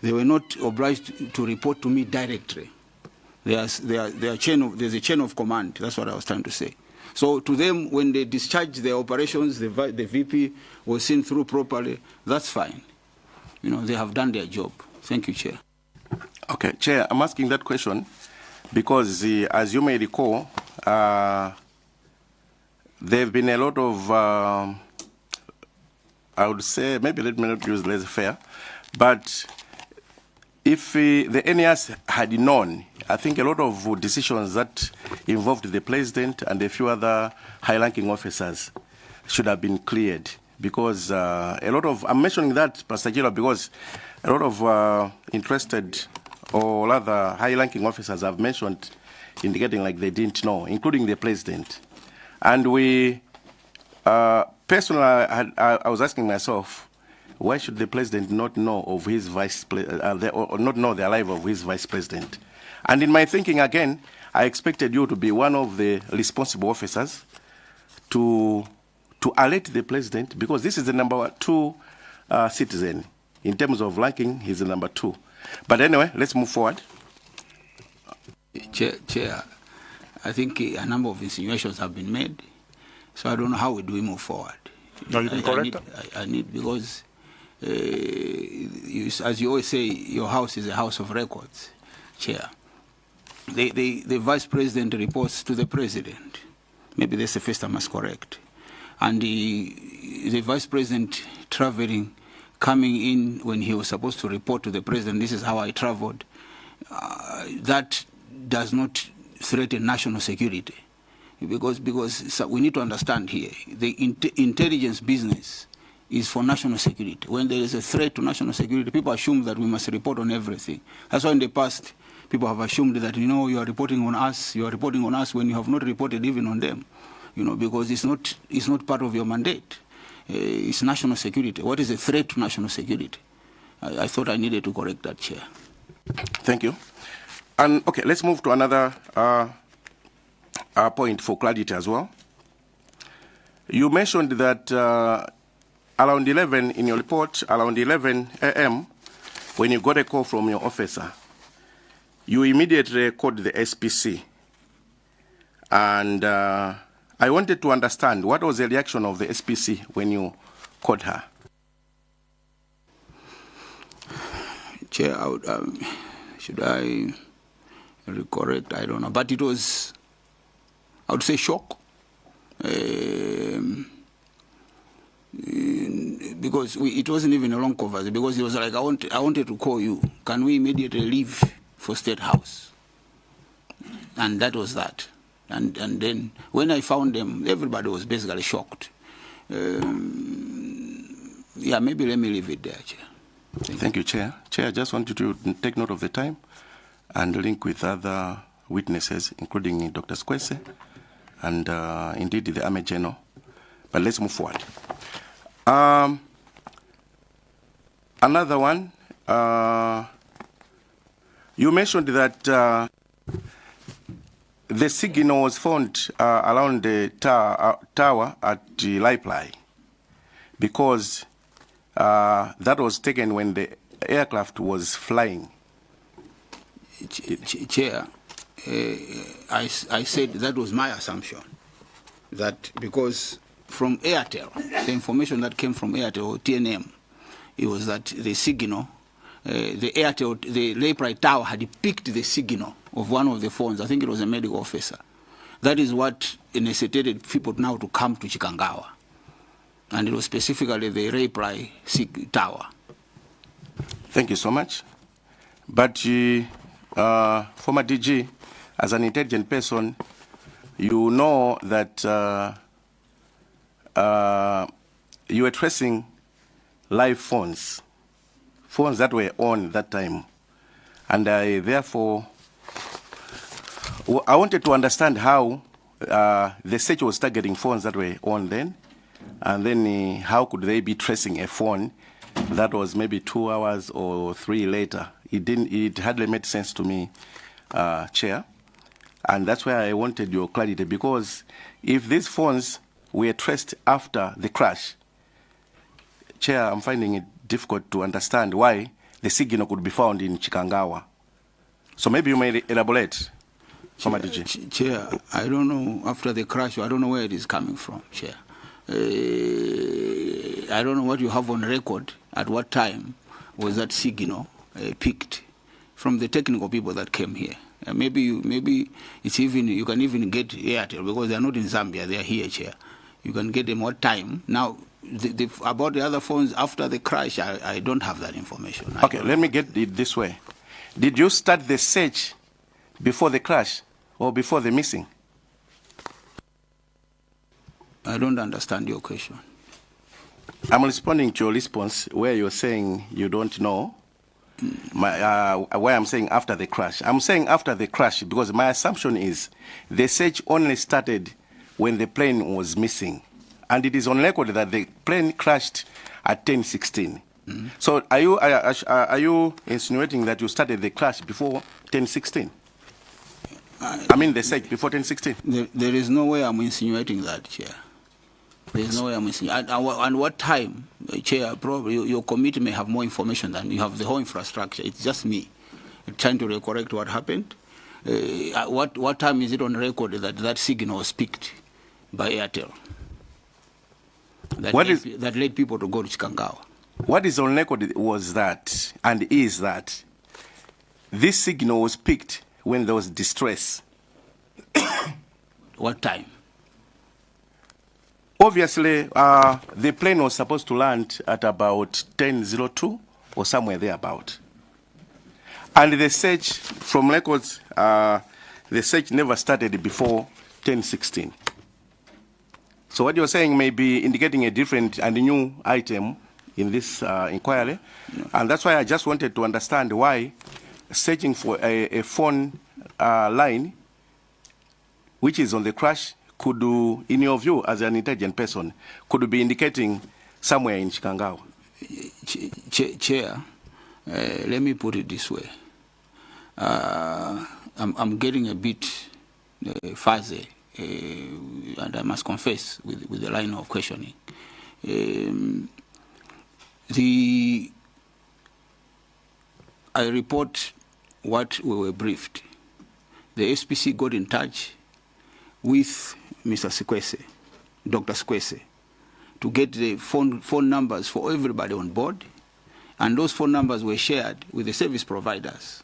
They were not obliged to report to me directly. There's a chain of command. That's what I was trying to say. So to them, when they discharge their operations, the VP was seen through properly, that's fine. You know, they have done their job. Thank you, Chair. Okay, Chair, I'm asking that question because, as you may recall, there have been a lot of, I would say, maybe let me not use laissez-faire, but if the NAS had known, I think a lot of decisions that involved the President and a few other high-ranking officers should have been cleared, because a lot of, I'm mentioning that, Pastor Gila, because a lot of interested or rather high-ranking officers have mentioned indicating like they didn't know, including the President. And we, personally, I was asking myself, why should the President not know of his or not know the arrival of his Vice President? And in my thinking, again, I expected you to be one of the responsible officers to alert the President, because this is the number 2 citizen. In terms of ranking, he's the number 2. But anyway, let's move forward. Chair, I think a number of insinuations have been made, so I don't know how we move forward. No, you can correct them. I need, because as you always say, your house is a house of records, Chair. The Vice President reports to the President. Maybe that's the first I must correct. And the Vice President traveling, coming in when he was supposed to report to the President, this is how I traveled, that does not threaten national security. Because we need to understand here, the intelligence business is for national security. When there is a threat to national security, people assume that we must report on everything. That's why in the past, people have assumed that, you know, you are reporting on us when you have not reported even on them, you know, because it's not part of your mandate. It's national security. What is a threat to national security? I thought I needed to correct that, Chair. Thank you. And okay, let's move to another point for clarity as well. You mentioned that around 11 in your report, around 11 a.m., when you got a call from your officer, you immediately called the SPC. And I wanted to understand, what was the reaction of the SPC when you called her? Chair, should I correct? I don't know. But it was, I would say, shock. Because it wasn't even a long conversation, because it was like, I wanted to call you. Can we immediately leave for State House? And that was that. And then when I found them, everybody was basically shocked. Yeah, maybe let me leave it there, Chair. Thank you, Chair. Chair, I just want you to take note of the time and link with other witnesses, including Dr. Squese and indeed the Army General. But let's move forward. Another one, you mentioned that the signal was found around the tower at the Laiplai, because that was taken when the aircraft was flying. Chair, I said that was my assumption, that because from Airtel, the information that came from Airtel or TNM, it was that the signal, the Airtel, the Laiplai tower had picked the signal of one of the phones. I think it was a medical officer. That is what necessitated people now to come to Chikangawa. And it was specifically the reply tower. Thank you so much. But former DG, as an intelligent person, you know that you were tracing live phones that were on that time. And therefore, I wanted to understand how the search was targeting phones that were on then, and then how could they be tracing a phone that was maybe 2 hours or 3 later. It hardly made sense to me, Chair. And that's why I wanted your clarity, because if these phones were traced after the crash, Chair, I'm finding it difficult to understand why the signal could be found in Chikangawa. So maybe you may elaborate, Former DG. Chair, I don't know, after the crash, I don't know where it is coming from, Chair. I don't know what you have on record, at what time was that signal picked from the technical people that came here. Maybe it's even, you can even get Airtel, because they are not in Zambia, they are here, Chair. You can get them what time. Now, about the other phones after the crash, I don't have that information. Okay, let me get it this way. Did you start the search before the crash or before the missing? I don't understand your question. I'm responding to your response where you're saying you don't know. Why I'm saying after the crash. I'm saying after the crash because my assumption is the search only started when the plane was missing. And it is on record that the plane crashed at 10:16. So are you insinuating that you started the crash before 10:16? I mean the search before 10:16? There is no way I'm insinuating that, Chair. There is no way I'm insinuating. And what time, Chair, probably your committee may have more information than you have the whole infrastructure. It's just me trying to correct what happened. What time is it on record that signal was picked by Airtel? That led people to go to Chikangawa. What is on record was that, and is that, this signal was picked when there was distress. What time? Obviously, the plane was supposed to land at about 10:02 or somewhere thereabout. And the search, from records, the search never started before 10:16. So what you're saying may be indicating a different and new item in this inquiry. No. And that's why I just wanted to understand why searching for a phone line, which is on the crash, could do, in your view, as an intelligent person, could be indicating somewhere in Chikangawa? Chair, let me put it this way. I'm getting a bit fuzzy, and I must confess with the line of questioning. I report what we were briefed. The SPC got in touch with Mr. Sikwese, Dr. Sikwese, to get the phone numbers for everybody on board, and those phone numbers were shared with the service providers.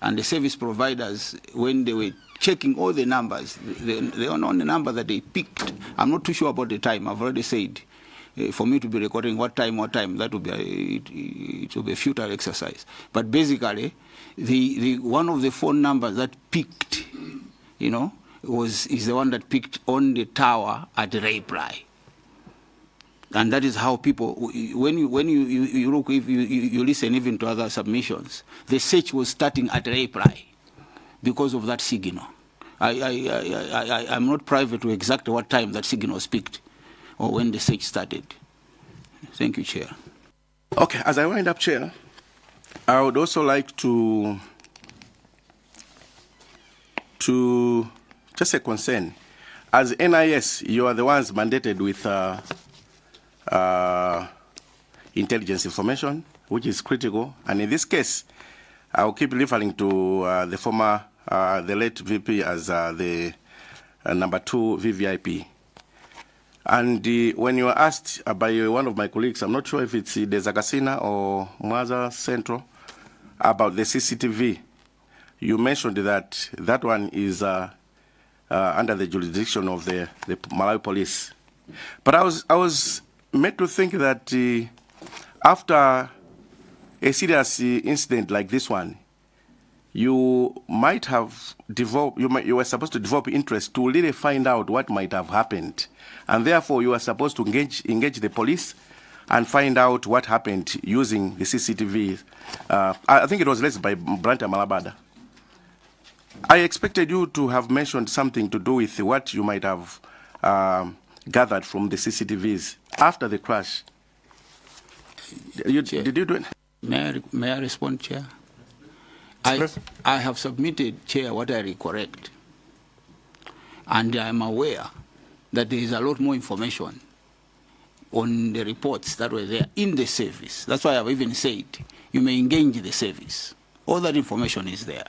And the service providers, when they were checking all the numbers, the only number that they picked, I'm not too sure about the time, I've already said, for me to be recording what time, that would be it will be a futile exercise. But basically, the one of the phone numbers that picked, is the one that picked on the tower at the reply. And that is how people, when you look, if you listen even to other submissions, the search was starting at reply because of that signal. I'm not private to exactly what time that signal was picked or when the search started. Thank you, Chair. Okay, as I wind up, Chair, I would also like to just a concern. As NIS, you are the ones mandated with intelligence information, which is critical. And in this case, I'll keep referring to the former, the late VP as the number 2 VVIP. And when you were asked by one of my colleagues, I'm not sure if it's Dezagasina or Mwaza Central, about the CCTV you mentioned that that one is under the jurisdiction of the Malawi police. But I was made to think that after a serious incident like this one, you might have developed, you were supposed to develop interest to really find out what might have happened. And therefore, you are supposed to engage the police and find out what happened using the CCTV. I think it was raised by Branta Malabada. I expected you to have mentioned something to do with what you might have gathered from the CCTVs after the crash. Did you do it? May I respond, Chair? I have submitted, Chair, what I recollect. And I am aware that there is a lot more information on the reports that were there in the service. That's why I've even said you may engage the service. All that information is there.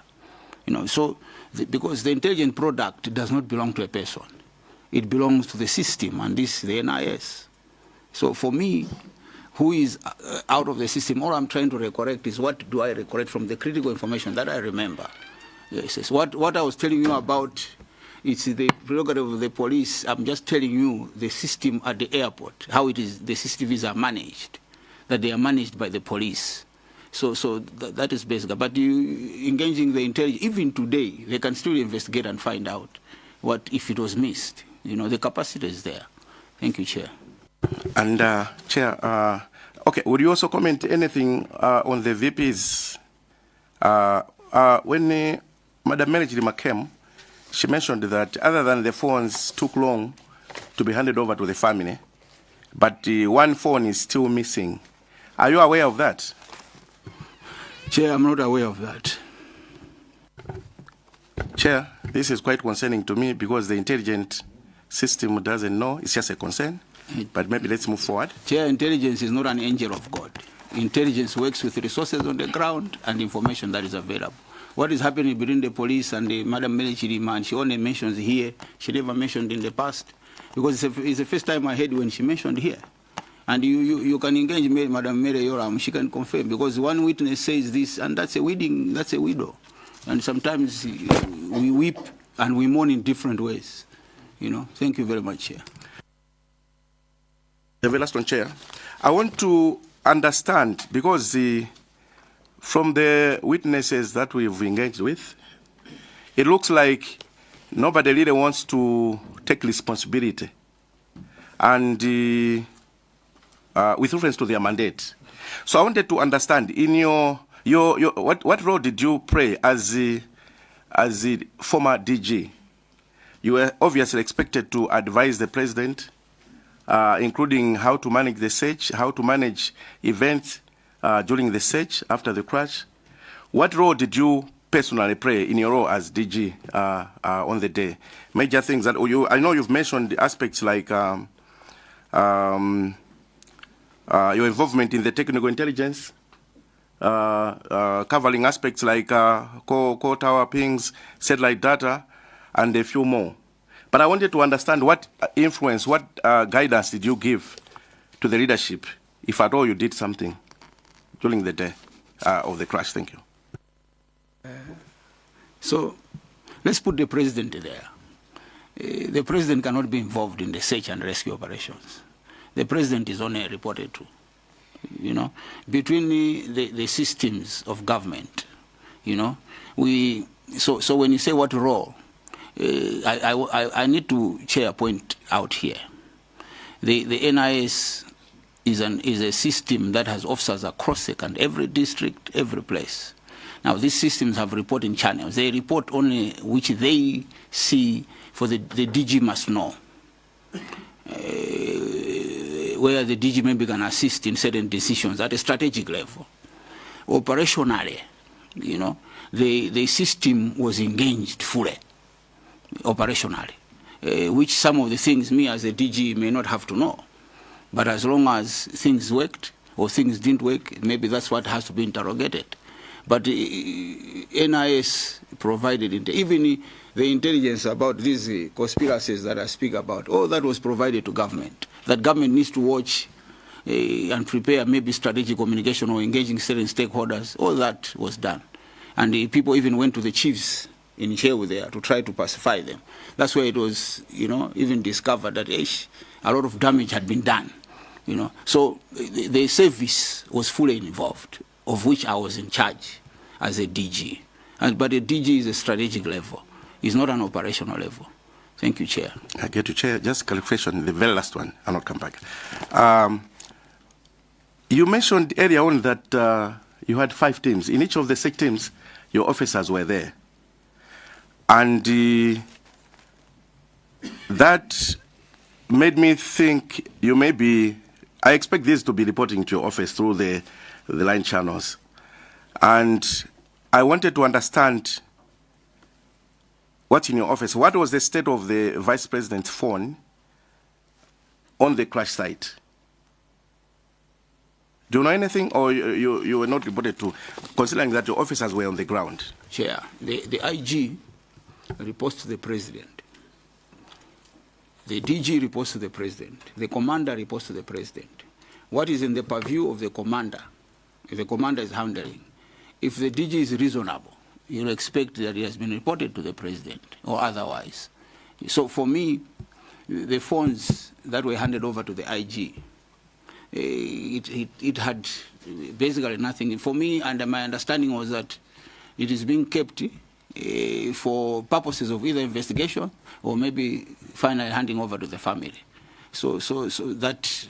You know, so because the intelligent product does not belong to a person. It belongs to the system, and this the NIS. So for me, who is out of the system, all I'm trying to recollect is what do I recollect from the critical information that I remember. Yes. What I was telling you about, it's the prerogative of the police. I'm just telling you the system at the airport, how it is, the CCTVs are managed, that they are managed by the police. So that is basic. But you engaging the intelligence, even today, they can still investigate and find out what if it was missed. You know, the capacity is there. Thank you, Chair. And Chair, okay, would you also comment anything on the VPs? When Madam Mary came, she mentioned that other than the phones took long to be handed over to the family, but one phone is still missing. Are you aware of that? Chair, I'm not aware of that. Chair, this is quite concerning to me because the intelligence system doesn't know. It's just a concern. But maybe let's move forward. Chair, intelligence is not an angel of God. Intelligence works with resources on the ground and information that is available. What is happening between the police and the Madam Mary Chirima, she only mentions here, she never mentioned in the past, because it's the first time I heard when she mentioned here. And you can engage Madam Mary Yoram, she can confirm, because one witness says this, and that's a widow. And sometimes we weep and we mourn in different ways. You know, thank you very much, Chair. The very last one, Chair. I want to understand, because from the witnesses that we've engaged with, it looks like nobody really wants to take responsibility. And with reference to their mandate. So I wanted to understand, in what role did you play as the former DG? You were obviously expected to advise the president, including how to manage the search, how to manage events during the search after the crash. What role did you personally play in your role as DG on the day? Major things that I know you've mentioned the aspects like your involvement in the technical intelligence, covering aspects like core tower pings, satellite data, and a few more. But I wanted to understand what influence, what guidance did you give to the leadership, if at all you did something during the day of the crash? Thank you. So let's put the president there. The president cannot be involved in the search and rescue operations. The president is only reported to. You know, between the systems of government, you know, so when you say what role, I need to share a point out here. The NIS is a system that has officers across the country, every district, every place. Now, these systems have reporting channels. They report only which they see, for the DG must know. Where the DG maybe can assist in certain decisions at a strategic level. Operationally, you know, the system was engaged fully, operationally, which some of the things me as a DG may not have to know. But as long as things worked or things didn't work, maybe that's what has to be interrogated. But NIS provided, even the intelligence about these conspiracies that I speak about, all that was provided to government. That government needs to watch and prepare maybe strategic communication or engaging certain stakeholders. All that was done. And the people even went to the chiefs in jail there to try to pacify them. That's where it was, even discovered that a lot of damage had been done. So the service was fully involved, of which I was in charge as a DG. But a DG is a strategic level. It's not an operational level. Thank you, Chair. I get to Chair. Just clarification, the very last one. I'll not come back. You mentioned earlier on that you had 5 teams. In each of the 6 teams, your officers were there. And that made me think you may be, I expect this to be reporting to your office through the line channels. And I wanted to understand what's in your office. What was the state of the Vice President's phone on the crash site? Do you know anything, or you were not reported to, considering that your officers were on the ground? Chair, the IG reports to the President. The DG reports to the President. The Commander reports to the President. What is in the purview of the Commander, if the Commander is handling, if the DG is reasonable, you'll expect that it has been reported to the President or otherwise. So for me, the phones that were handed over to the IG, it had basically nothing. For me, and my understanding was that it is being kept for purposes of either investigation or maybe finally handing over to the family. So that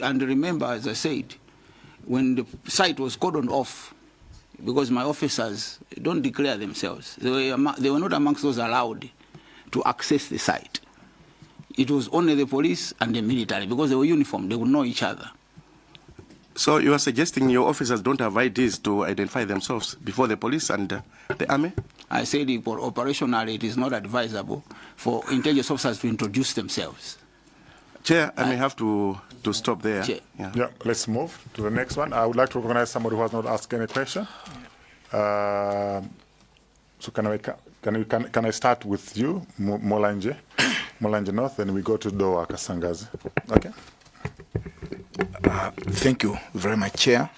and remember, as I said, when the site was cordoned off, because my officers don't declare themselves, they were not amongst those allowed to access the site. It was only the police and the military, because they were uniformed, they would know each other. So you are suggesting your officers don't have IDs to identify themselves before the police and the army? I said operationally it is not advisable for intelligence officers to introduce themselves. Chair, I may have to stop there. Yeah, let's move to the next one. I would like to recognize somebody who has not asked any question. So can I start with you, Molanje North, then we go to Doa Kasangazi. Okay. Thank you very much, Chair.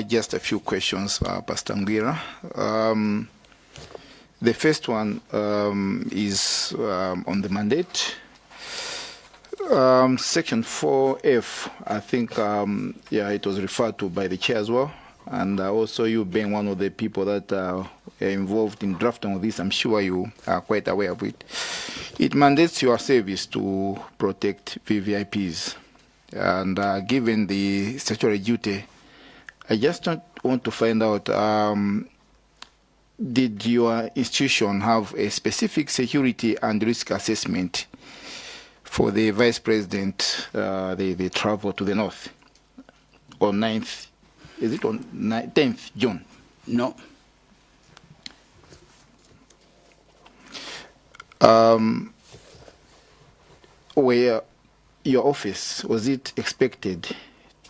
Just a few questions, Pastor Ngira. The first one is on the mandate. Section 4F, I think, it was referred to by the Chair as well. And also you being one of the people that are involved in drafting of this, I'm sure you are quite aware of it. It mandates your service to protect VVIPs. And given the statutory duty, I just want to find out, did your institution have a specific security and risk assessment for the Vice President, the travel to the north on 9th, is it on 10th June? No. Where your office, was it expected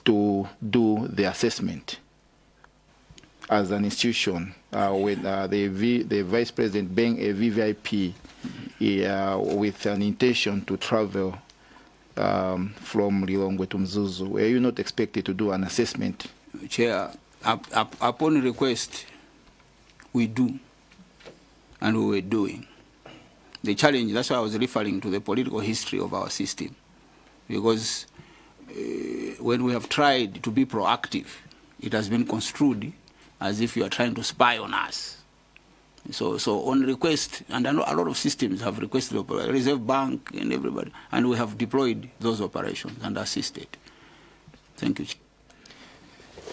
to do the assessment as an institution when the Vice President being a VVIP with an intention to travel from Lilongwe to Mzuzu? Were you not expected to do an assessment? Chair, upon request, we do, and we were doing. The challenge, that's why I was referring to the political history of our system. Because when we have tried to be proactive, it has been construed as if you are trying to spy on us. So on request, and a lot of systems have requested, Reserve Bank and everybody, and we have deployed those operations and assisted. Thank you.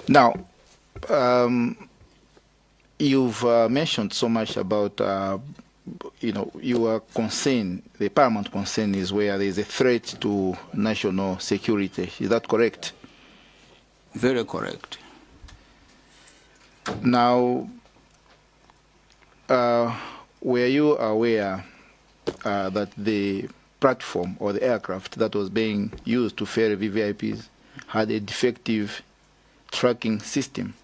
Now, you've mentioned so much about your concern, the paramount concern is where there is a threat to national security. Is that correct? Very correct. Now, were you aware that the platform or the aircraft that was being used to ferry VVIPs had a defective tracking system?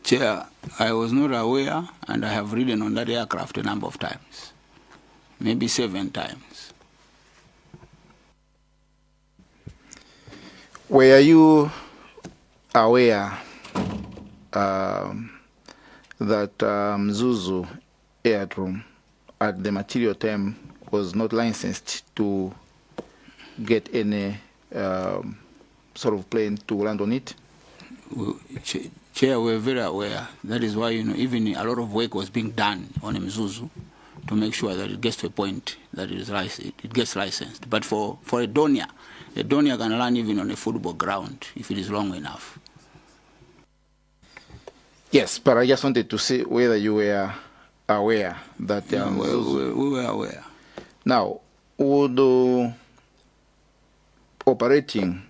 Chair, I was not aware, and I have ridden on that aircraft a number of times, maybe 7 times. Were you aware that Mzuzu Aerodrome at the material time was not licensed to get any sort of plane to land on it? Chair, we're very aware. That is why, even a lot of work was being done on Mzuzu to make sure that it gets to a point that it gets licensed. But for a Donia can land even on a football ground if it is long enough. Yes, but I just wanted to see whether you were aware that we were aware. Now, would operating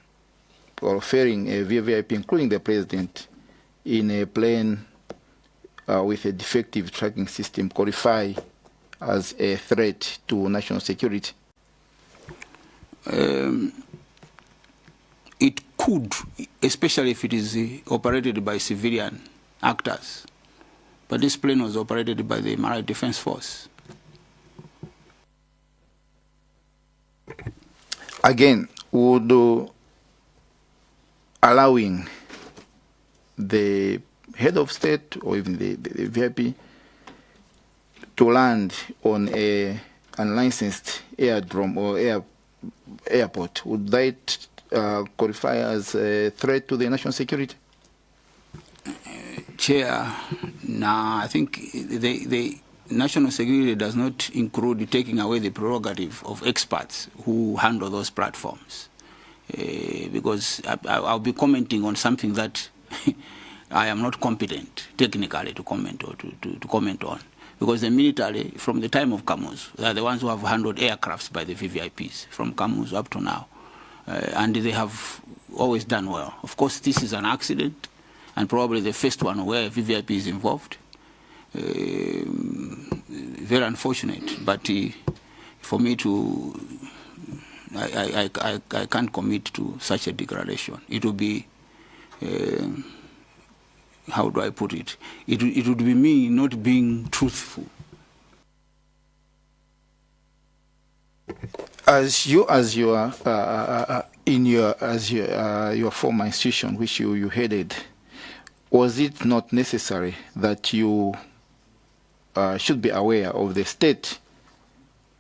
or ferrying a VVIP, including the president, in a plane with a defective tracking system qualify as a threat to national security? It could, especially if it is operated by civilian actors. But this plane was operated by the Maritime Defense Force. Again, would allowing the head of state or even the VIP to land on a unlicensed aerodrome or airport, would that qualify as a threat to the national security? Chair, I think the national security does not include taking away the prerogative of experts who handle those platforms. Because I'll be commenting on something that I am not competent technically to comment or to comment on. Because the military, from the time of Camus, they are the ones who have handled aircrafts by the VVIPs from Camus up to now. And they have always done well. Of course, this is an accident, and probably the first one where VVIP is involved. Very unfortunate, but for me to, I can't commit to such a declaration. It would be, how do I put it? It would be me not being truthful. As your former institution, which you headed, was it not necessary that you should be aware of the state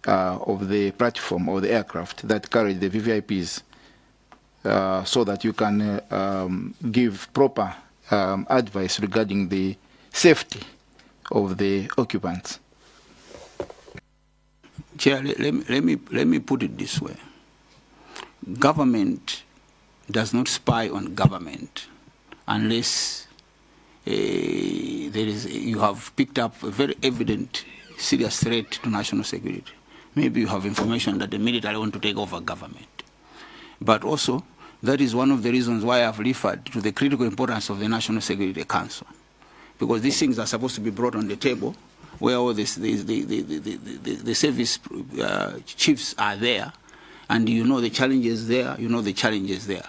of the platform or the aircraft that carried the VVIPs, so that you can give proper advice regarding the safety of the occupants? Chair, let me put it this way. Government does not spy on government unless you have picked up a very evident serious threat to national security. Maybe you have information that the military want to take over government. But also, that is one of the reasons why I've referred to the critical importance of the National Security Council. Because these things are supposed to be brought on the table where all the service chiefs are there, and you know the challenges there, you know the challenges there.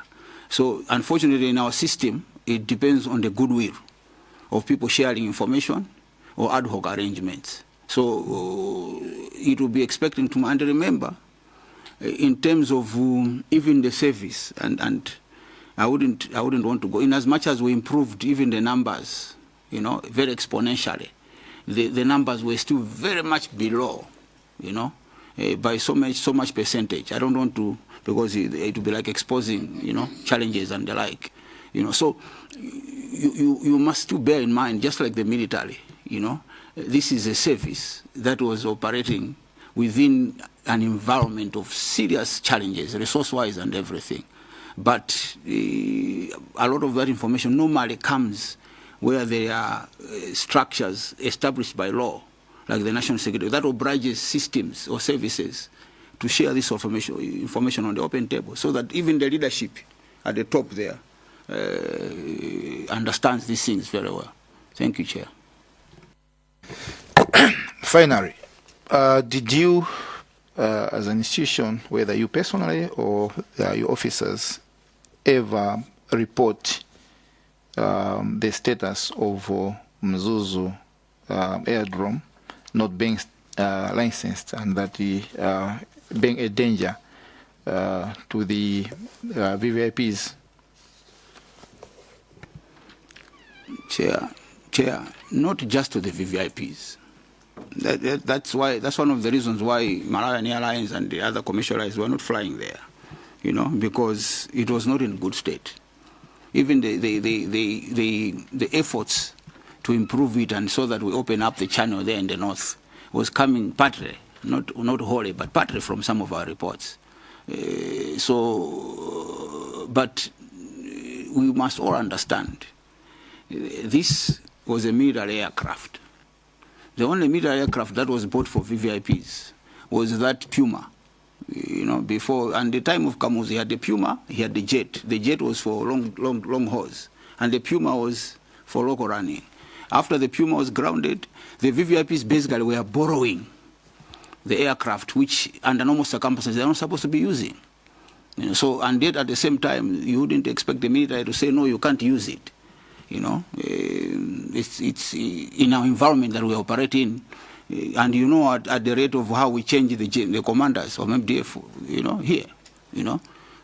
So unfortunately in our system, it depends on the goodwill of people sharing information or ad hoc arrangements. So it will be expecting to, and remember, in terms of even the service, and I wouldn't want to go, in as much as we improved even the numbers, very exponentially, the numbers were still very much below, by so much percentage. I don't want to, because it would be like exposing, challenges and the like, So you must still bear in mind, just like the military, this is a service that was operating within an environment of serious challenges, resource-wise and everything. But a lot of that information normally comes where there are structures established by law, like the national security, that obliges systems or services to share this information on the open table, so that even the leadership at the top there understands these things very well. Thank you, Chair. Finally, did you, as an institution, whether you personally or your officers, ever report the status of Mzuzu Aerodrome not being licensed, and that being a danger to the VVIPs? Chair, not just to the VVIPs. That's one of the reasons why Malawian Airlines and the other commercial airlines were not flying there, because it was not in good state. Even the efforts to improve it and so that we open up the channel there in the north was coming partly, not wholly, but partly from some of our reports. But we must all understand, this was a military aircraft. The only military aircraft that was bought for VVIPs was that Puma. Before, and the time of Kamuzu, he had the Puma, he had the jet. The jet was for long hauls, and the Puma was for local running. After the Puma was grounded, the VVIPs basically were borrowing the aircraft, which under normal circumstances they're not supposed to be using. And yet at the same time, you wouldn't expect the military to say, no, you can't use it. It's in our environment that we operate in. And at the rate of how we change the commanders of MDF, here,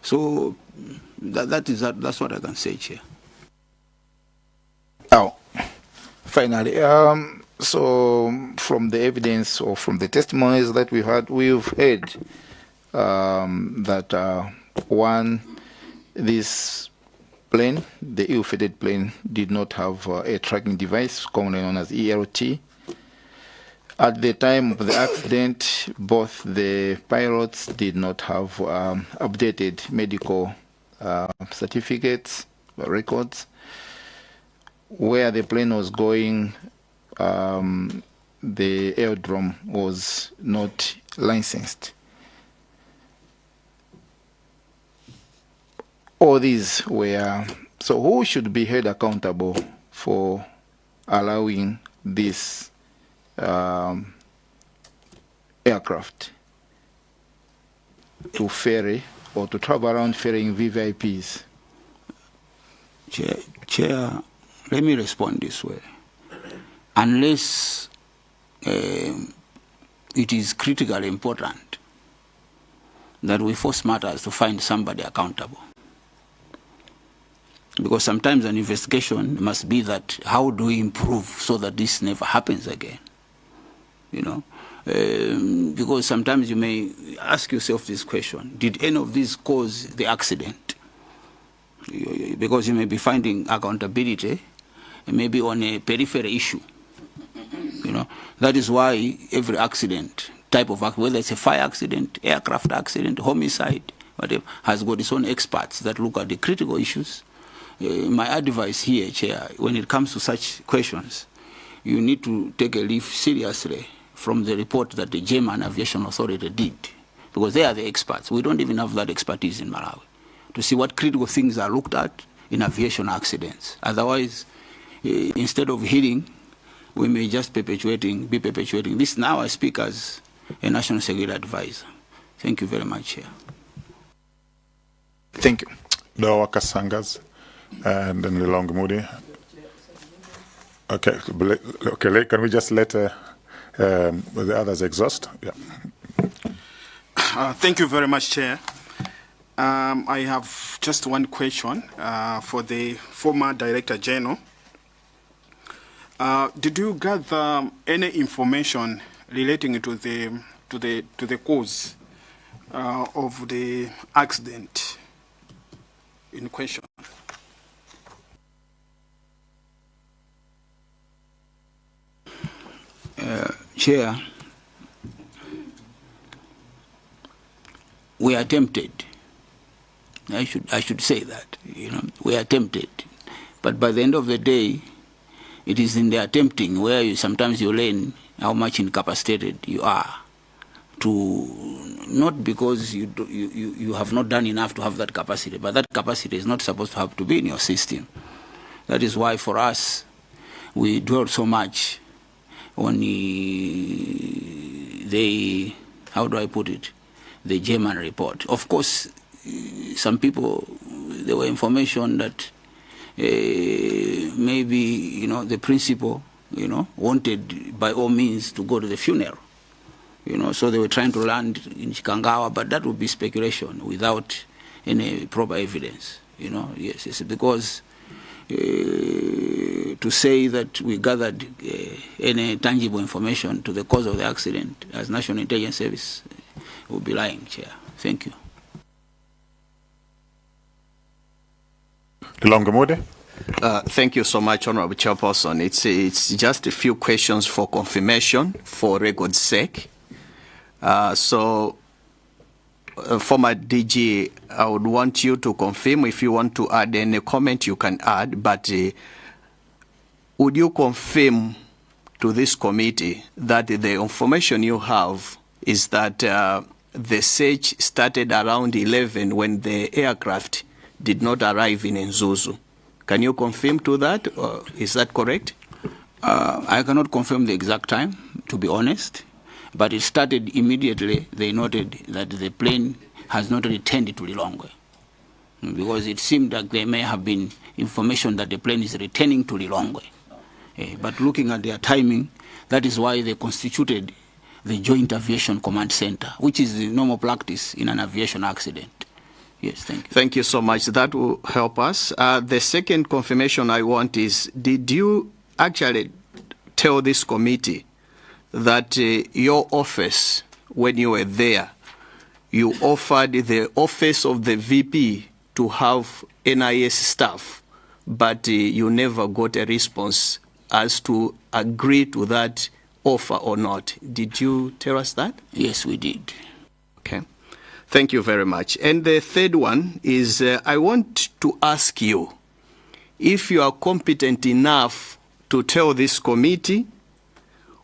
So that's what I can say, Chair. Oh, finally, so from the evidence or from the testimonies that we've heard that this plane, the ill-fated plane, did not have a tracking device, commonly known as ELT. At the time of the accident, both the pilots did not have updated medical certificates, records. Where the plane was going, the aerodrome was not licensed. All these were, so who should be held accountable for allowing this aircraft to ferry or to travel around ferrying VVIPs? Chair, let me respond this way. Unless it is critically important that we force matters to find somebody accountable. Because sometimes an investigation must be that how do we improve so that this never happens again? Because sometimes you may ask yourself this question, did any of these cause the accident? Because you may be finding accountability maybe on a peripheral issue. That is why every accident, type of accident, whether it's a fire accident, aircraft accident, homicide, whatever, has got its own experts that look at the critical issues. My advice here, Chair, when it comes to such questions, you need to take a leaf seriously from the report that the German Aviation Authority did, because they are the experts. We don't even have that expertise in Malawi to see what critical things are looked at in aviation accidents. Otherwise, instead of healing, we may just be perpetuating. This now I speak as a national security advisor. Thank you very much, Chair. Thank you. Dawa Kasangas and then Lilong Moody. Okay, can we just let the others exhaust? Yeah. Thank you very much, Chair. I have just one question for the former Director General. Did you gather any information relating to the cause of the accident in question? Chair, we are tempted. I should say that, we are tempted. But by the end of the day, it is in the attempting where sometimes you learn how much incapacitated you are, not because you have not done enough to have that capacity, but that capacity is not supposed to have to be in your system. That is why for us, we dwell so much on the how do I put it, the German report. Of course, some people, there were information that maybe, the principal, wanted by all means to go to the funeral. So they were trying to land in Chikangawa, but that would be speculation without any proper evidence. Yes, because to say that we gathered any tangible information to the cause of the accident as National Intelligence Service would be lying, Chair. Thank you. Thank you so much, Honorable Chairperson. It's just a few questions for confirmation for record's sake. Former DG, I would want you to confirm. If you want to add any comment, you can add, but would you confirm to this committee that the information you have is that the search started around 11 when the aircraft did not arrive in Nzuzu? Can you confirm to that, or is that correct? I cannot confirm the exact time, to be honest. But it started immediately. They noted that the plane has not returned to Lilongwe, because it seemed like there may have been information that the plane is returning to Lilongwe. But looking at their timing, that is why they constituted the Joint Aviation Command Center, which is the normal practice in an aviation accident. Yes, thank you. Thank you so much. That will help us. The second confirmation I want is, did you actually tell this committee that your office, when you were there, you offered the office of the VP to have NIS staff, but you never got a response as to agree to that offer or not? Did you tell us that? Yes, we did. Okay. Thank you very much. And the third one is, I want to ask you if you are competent enough to tell this committee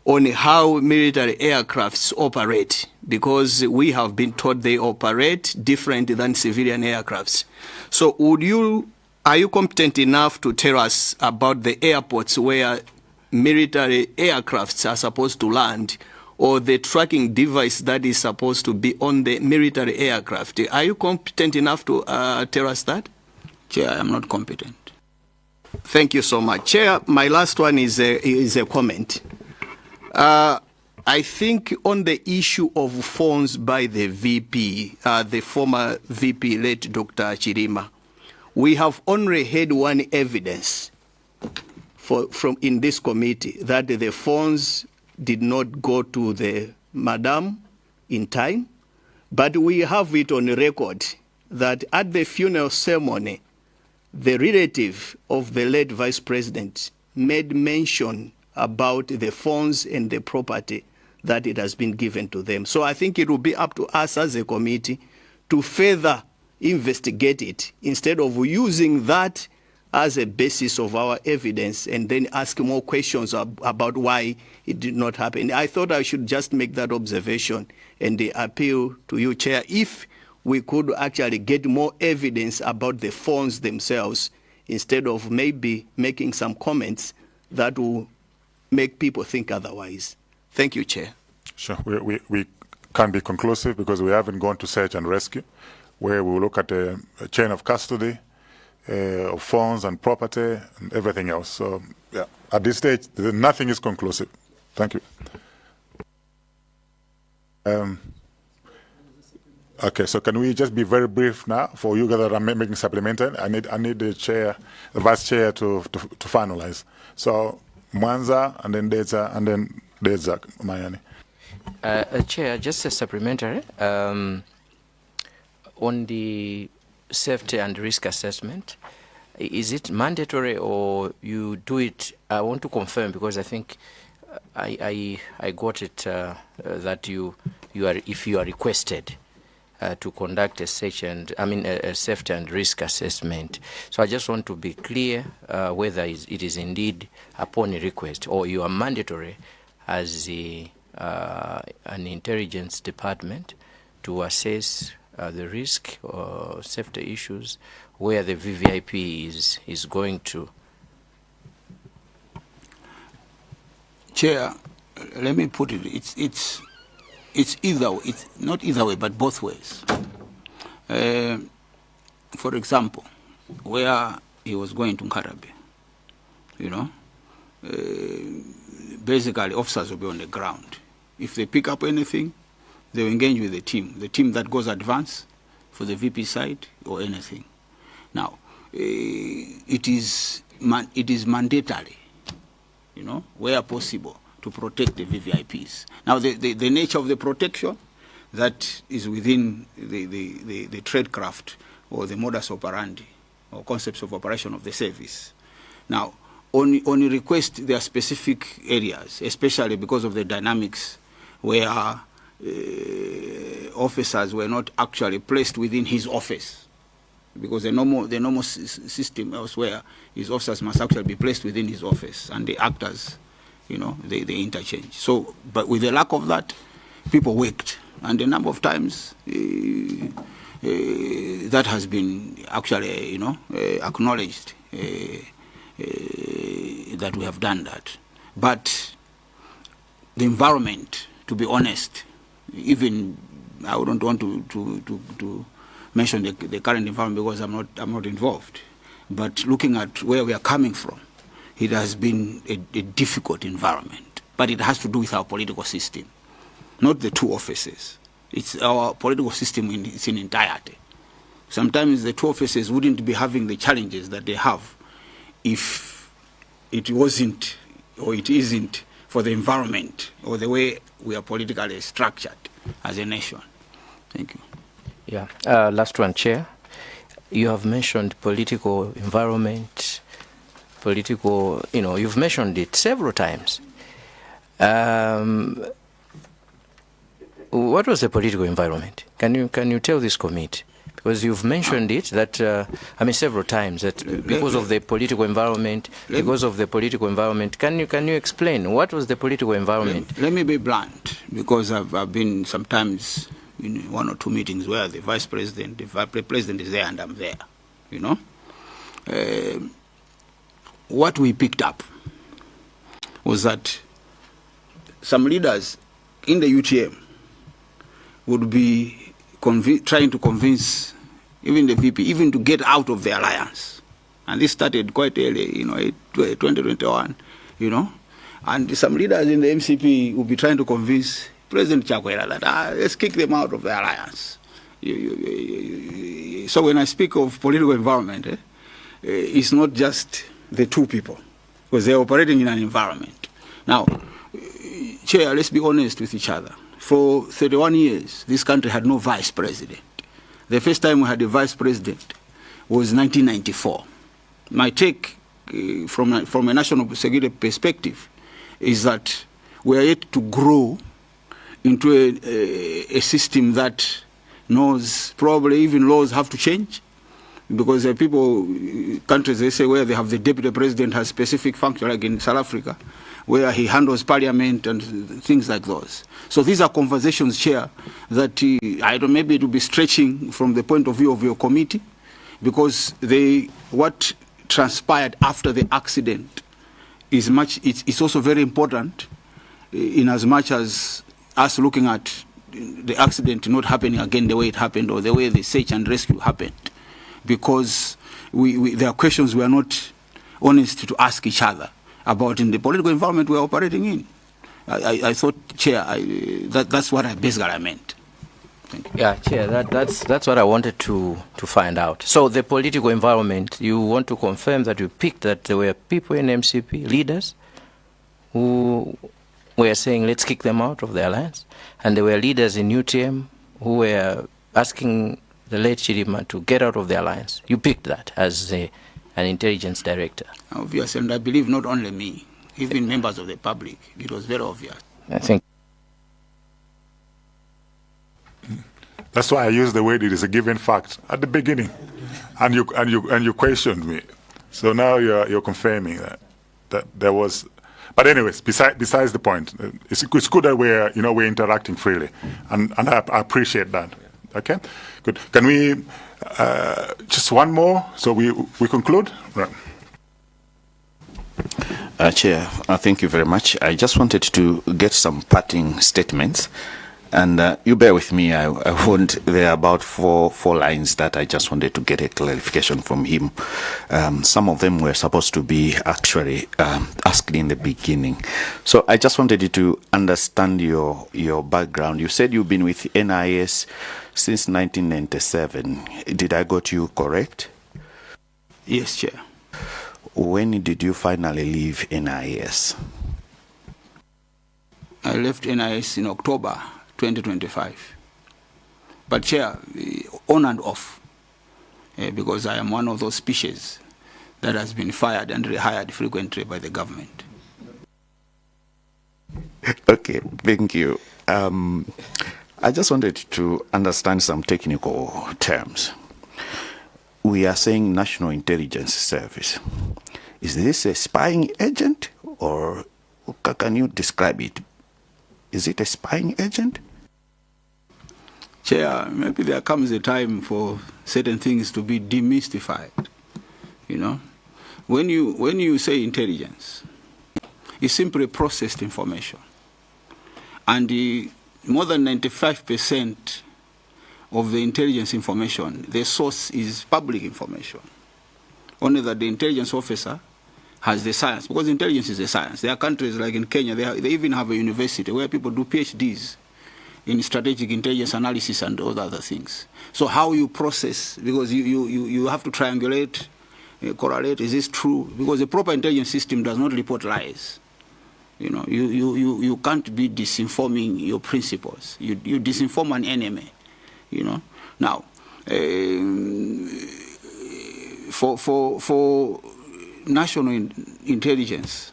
on how military aircrafts operate, because we have been taught they operate different than civilian aircrafts. So are you competent enough to tell us about the airports where military aircrafts are supposed to land, or the tracking device that is supposed to be on the military aircraft? Are you competent enough to tell us that? Chair, I am not competent. Thank you so much. Chair, my last one is a comment. I think on the issue of phones by the VP, the former VP, late Dr. Chirima, we have only had one evidence from in this committee that the phones did not go to the madam in time, but we have it on record that at the funeral ceremony, the relative of the late Vice President made mention about the funds and the property that it has been given to them. So I think it will be up to us as a committee to further investigate it instead of using that as a basis of our evidence and then ask more questions about why it did not happen. I thought I should just make that observation and appeal to you, Chair, if we could actually get more evidence about the funds themselves instead of maybe making some comments that will make people think otherwise. Thank you, Chair. Sure. We can't be conclusive because we haven't gone to search and rescue, where we will look at a chain of custody of funds and property and everything else. So, yeah, at this stage, nothing is conclusive. Thank you. Okay, so can we just be very brief now for you guys that are making supplementary? I need the chair, the vice chair to finalize. So Mwanza and then Deza and then Deza Mayani. Chair, just a supplementary on the safety and risk assessment. Is it mandatory or you do it? I want to confirm because I think I got it that you are, if you are requested to conduct a search and a safety and risk assessment. So I just want to be clear whether it is indeed upon a request or you are mandatory as an intelligence department to assess the risk or safety issues where the VVIP is going to. Chair, let me put it. It's either. It's not either way, but both ways. For example, where he was going to Nkarabe, basically officers will be on the ground. If they pick up anything, they will engage with the team that goes advance for the VP side or anything. Now, it is it is mandatory, you know, where possible, to protect the VVIPs. Now, the nature of the protection, that is within the tradecraft or the modus operandi or concepts of operation of the service. Now, on request, there are specific areas, especially because of the dynamics where officers were not actually placed within his office, because the normal system elsewhere is officers must actually be placed within his office, and the actors, you know, they interchange. So, but with the lack of that, people worked, and a number of times that has been actually, you know, acknowledged that we have done that. But the environment, to be honest, even I wouldn't want to mention the current environment because I'm not involved. But looking at where we are coming from, it has been a difficult environment. But it has to do with our political system, not the two offices. It's our political system in its entirety. Sometimes the two offices wouldn't be having the challenges that they have if it wasn't or it isn't for the environment or the way we are politically structured as a nation. Thank you. Yeah. Last one, Chair. You have mentioned political environment, political, you know, you've mentioned it several times. What was the political environment? Can you tell this committee? Because you've mentioned it that I mean several times that because of the political environment, Can you explain what was the political environment? Let me be blunt, because I've been sometimes in one or two meetings where the vice president, the president is there and I'm there. You know, what we picked up was that some leaders in the UTM would be trying to convince even the VP, even to get out of the alliance. And this started quite early, you know, 2021, you know. And some leaders in the MCP would be trying to convince President Chakwera that let's kick them out of the alliance. So when I speak of political environment, it's not just the two people, because they're operating in an environment. Now, Chair, let's be honest with each other. For 31 years, this country had no vice president. The first time we had a vice president was 1994. My take from a national security perspective is that we are yet to grow into a system that knows probably even laws have to change, because there are countries, they say, where they have the deputy president has specific function, like in South Africa, where he handles parliament and things like those. So these are conversations, Chair, that I don't, maybe it will be stretching from the point of view of your committee, because what transpired after the accident is it's also very important, in as much as us looking at the accident not happening again the way it happened or the way the search and rescue happened, because there are questions we are not honest to ask each other about in the political environment we are operating in. I thought, Chair, that's what I basically meant. Thank you. Yeah, Chair, that's what I wanted to find out. So the political environment, you want to confirm that you picked that there were people in MCP, leaders, who were saying let's kick them out of the alliance, and there were leaders in UTM who were asking the late Chirima to get out of the alliance. You picked that as an intelligence director. Obvious, and I believe not only me, even members of the public. It was very obvious. I think that's why I used the word it is a given fact at the beginning, and you questioned me. So now you're confirming that there was. But anyways, besides the point, it's good that we're interacting freely, and I appreciate that. Okay, good. Can we just one more so we conclude? Right. Chair, thank you very much. I just wanted to get some parting statements, and you bear with me. I want there are about four lines that I just wanted to get a clarification from him. Some of them were supposed to be actually asked in the beginning, so I just wanted you to understand your background. You said you've been with NIS since 1997. Did I got you correct? Yes, Chair. when did you finally leave NIS? I left NIS in October 2025. But Chair, on and off, because I am one of those species that has been fired and rehired frequently by the government. Okay, thank you. I just wanted to understand some technical terms. We are saying National Intelligence Service. Is this a spying agent, or can you describe it? Is it a spying agent? Chair, maybe there comes a time for certain things to be demystified. You know, when you say intelligence, it's simply processed information, and more than 95% of the intelligence information, the source is public information. Only that the intelligence officer has the science, because intelligence is a science. There are countries like in Kenya, they even have a university where people do PhDs in strategic intelligence analysis and all other things. So how you process, because you have to triangulate, correlate, is this true? Because a proper intelligence system does not report lies. You know, you can't be disinforming your principles. You disinform an enemy. You know. Now, for national intelligence,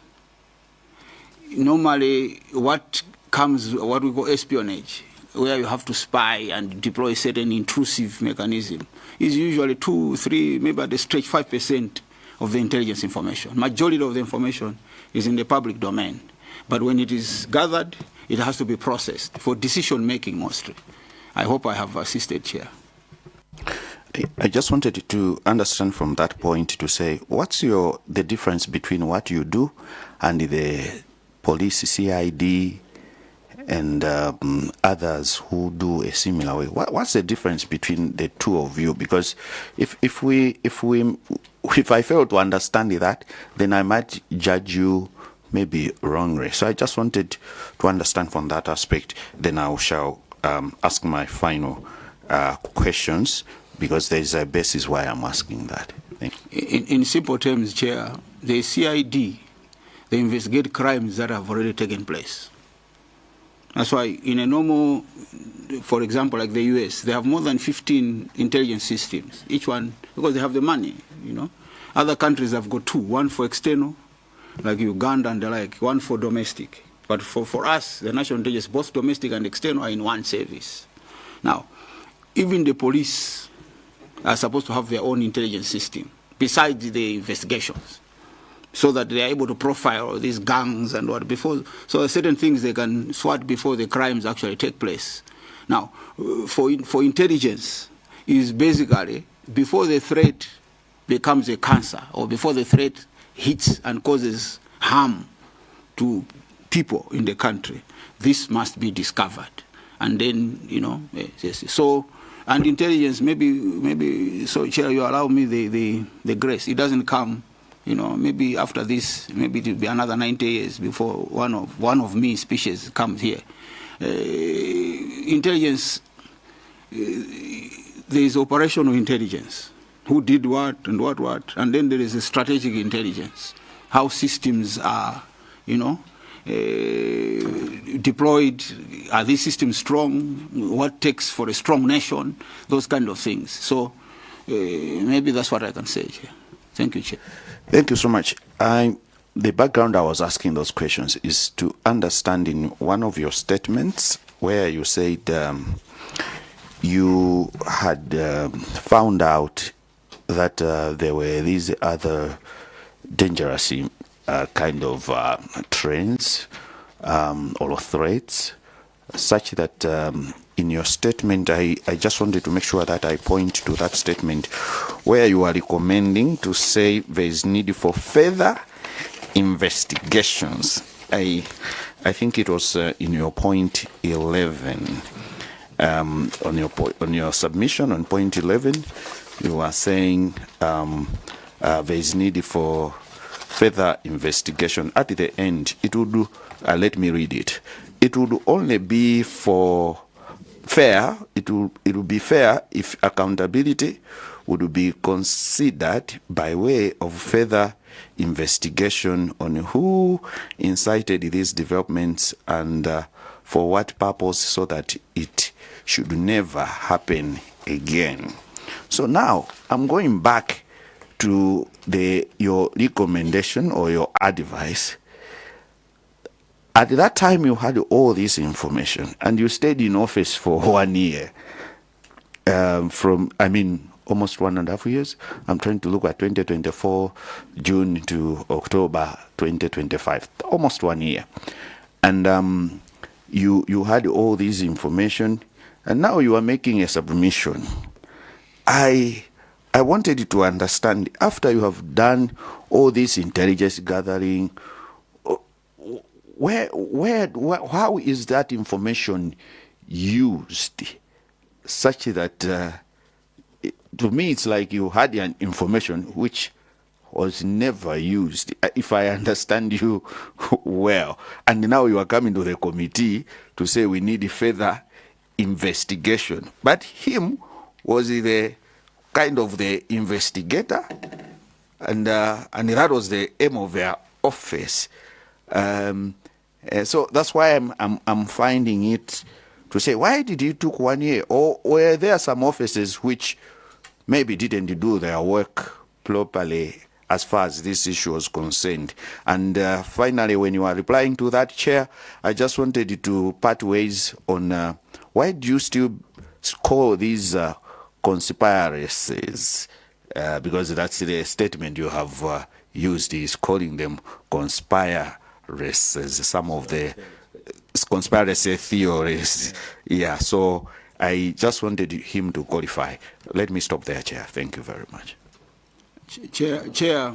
normally what we call espionage, where you have to spy and deploy certain intrusive mechanism, is usually 2, 3, maybe at the stretch 5% of the intelligence information. Majority of the information is in the public domain. But when it is gathered, it has to be processed for decision making mostly. I hope I have assisted, Chair. I just wanted to understand from that point to say, what's the difference between what you do and the police, CID, and others who do a similar way? What's the difference between the two of you? Because if I fail to understand that, then I might judge you maybe wrongly. So I just wanted to understand from that aspect. Then I shall ask my final questions, because there is a basis why I'm asking that. Thank you. In simple terms, Chair, the CID, they investigate crimes that have already taken place. That's why in a normal, for example, like the US, they have more than 15 intelligence systems, each one, because they have the money, you know. Other countries have got 2, one for external, like Uganda and the like, one for domestic. But for us, the national intelligence, both domestic and external are in one service. Now, even the police are supposed to have their own intelligence system, besides the investigations, so that they are able to profile these gangs and what before, so certain things they can swat before the crimes actually take place. Now, for intelligence, is basically before the threat becomes a cancer, or before the threat hits and causes harm to people in the country, this must be discovered. And then, you know, so, and intelligence, maybe, so Chair, you allow me the grace. It doesn't come, you know, maybe after this, maybe it will be another 90 years before one of me species comes here. Intelligence, there is operational intelligence. Who did what, and then there is a strategic intelligence. How systems are, you know, deployed, are these systems strong, what takes for a strong nation, those kind of things. So maybe that's what I can say, Chair. Thank you, Chair. Thank you so much. The background I was asking those questions is to understand in one of your statements where you said you had found out that there were these other dangerous kind of trends or threats, such that in your statement, I just wanted to make sure that I point to that statement where you are recommending to say there is need for further investigations. I think it was in your point 11, on your submission on point 11, you are saying there is need for further investigation. At the end, it would, let me read it. It would only be for fair, it would be fair if accountability would be considered by way of further investigation on who incited these developments and for what purpose, so that it should never happen again. So now I'm going back to your recommendation or your advice. At that time, you had all this information, and you stayed in office for 1 year. Almost 1.5 years. I'm trying to look at 2024, June to October 2025, almost 1 year. And you had all this information, and now you are making a submission. I wanted to understand, after you have done all this intelligence gathering, how is that information used such that, to me, it's like you had an information which was never used, if I understand you well. And now you are coming to the committee to say we need further investigation. But him was the kind of the investigator, and that was the aim of their office. So that's why I'm finding it to say, why did you took 1 year? Or were there some offices which maybe didn't do their work properly as far as this issue was concerned? And finally, when you are replying to that, Chair, I just wanted you to part ways on why do you still call these conspiracies? Because that's the statement you have used, is calling them conspiracies, some of the conspiracy theories. Yeah, so I just wanted him to qualify. Let me stop there, Chair. Thank you very much. Chair,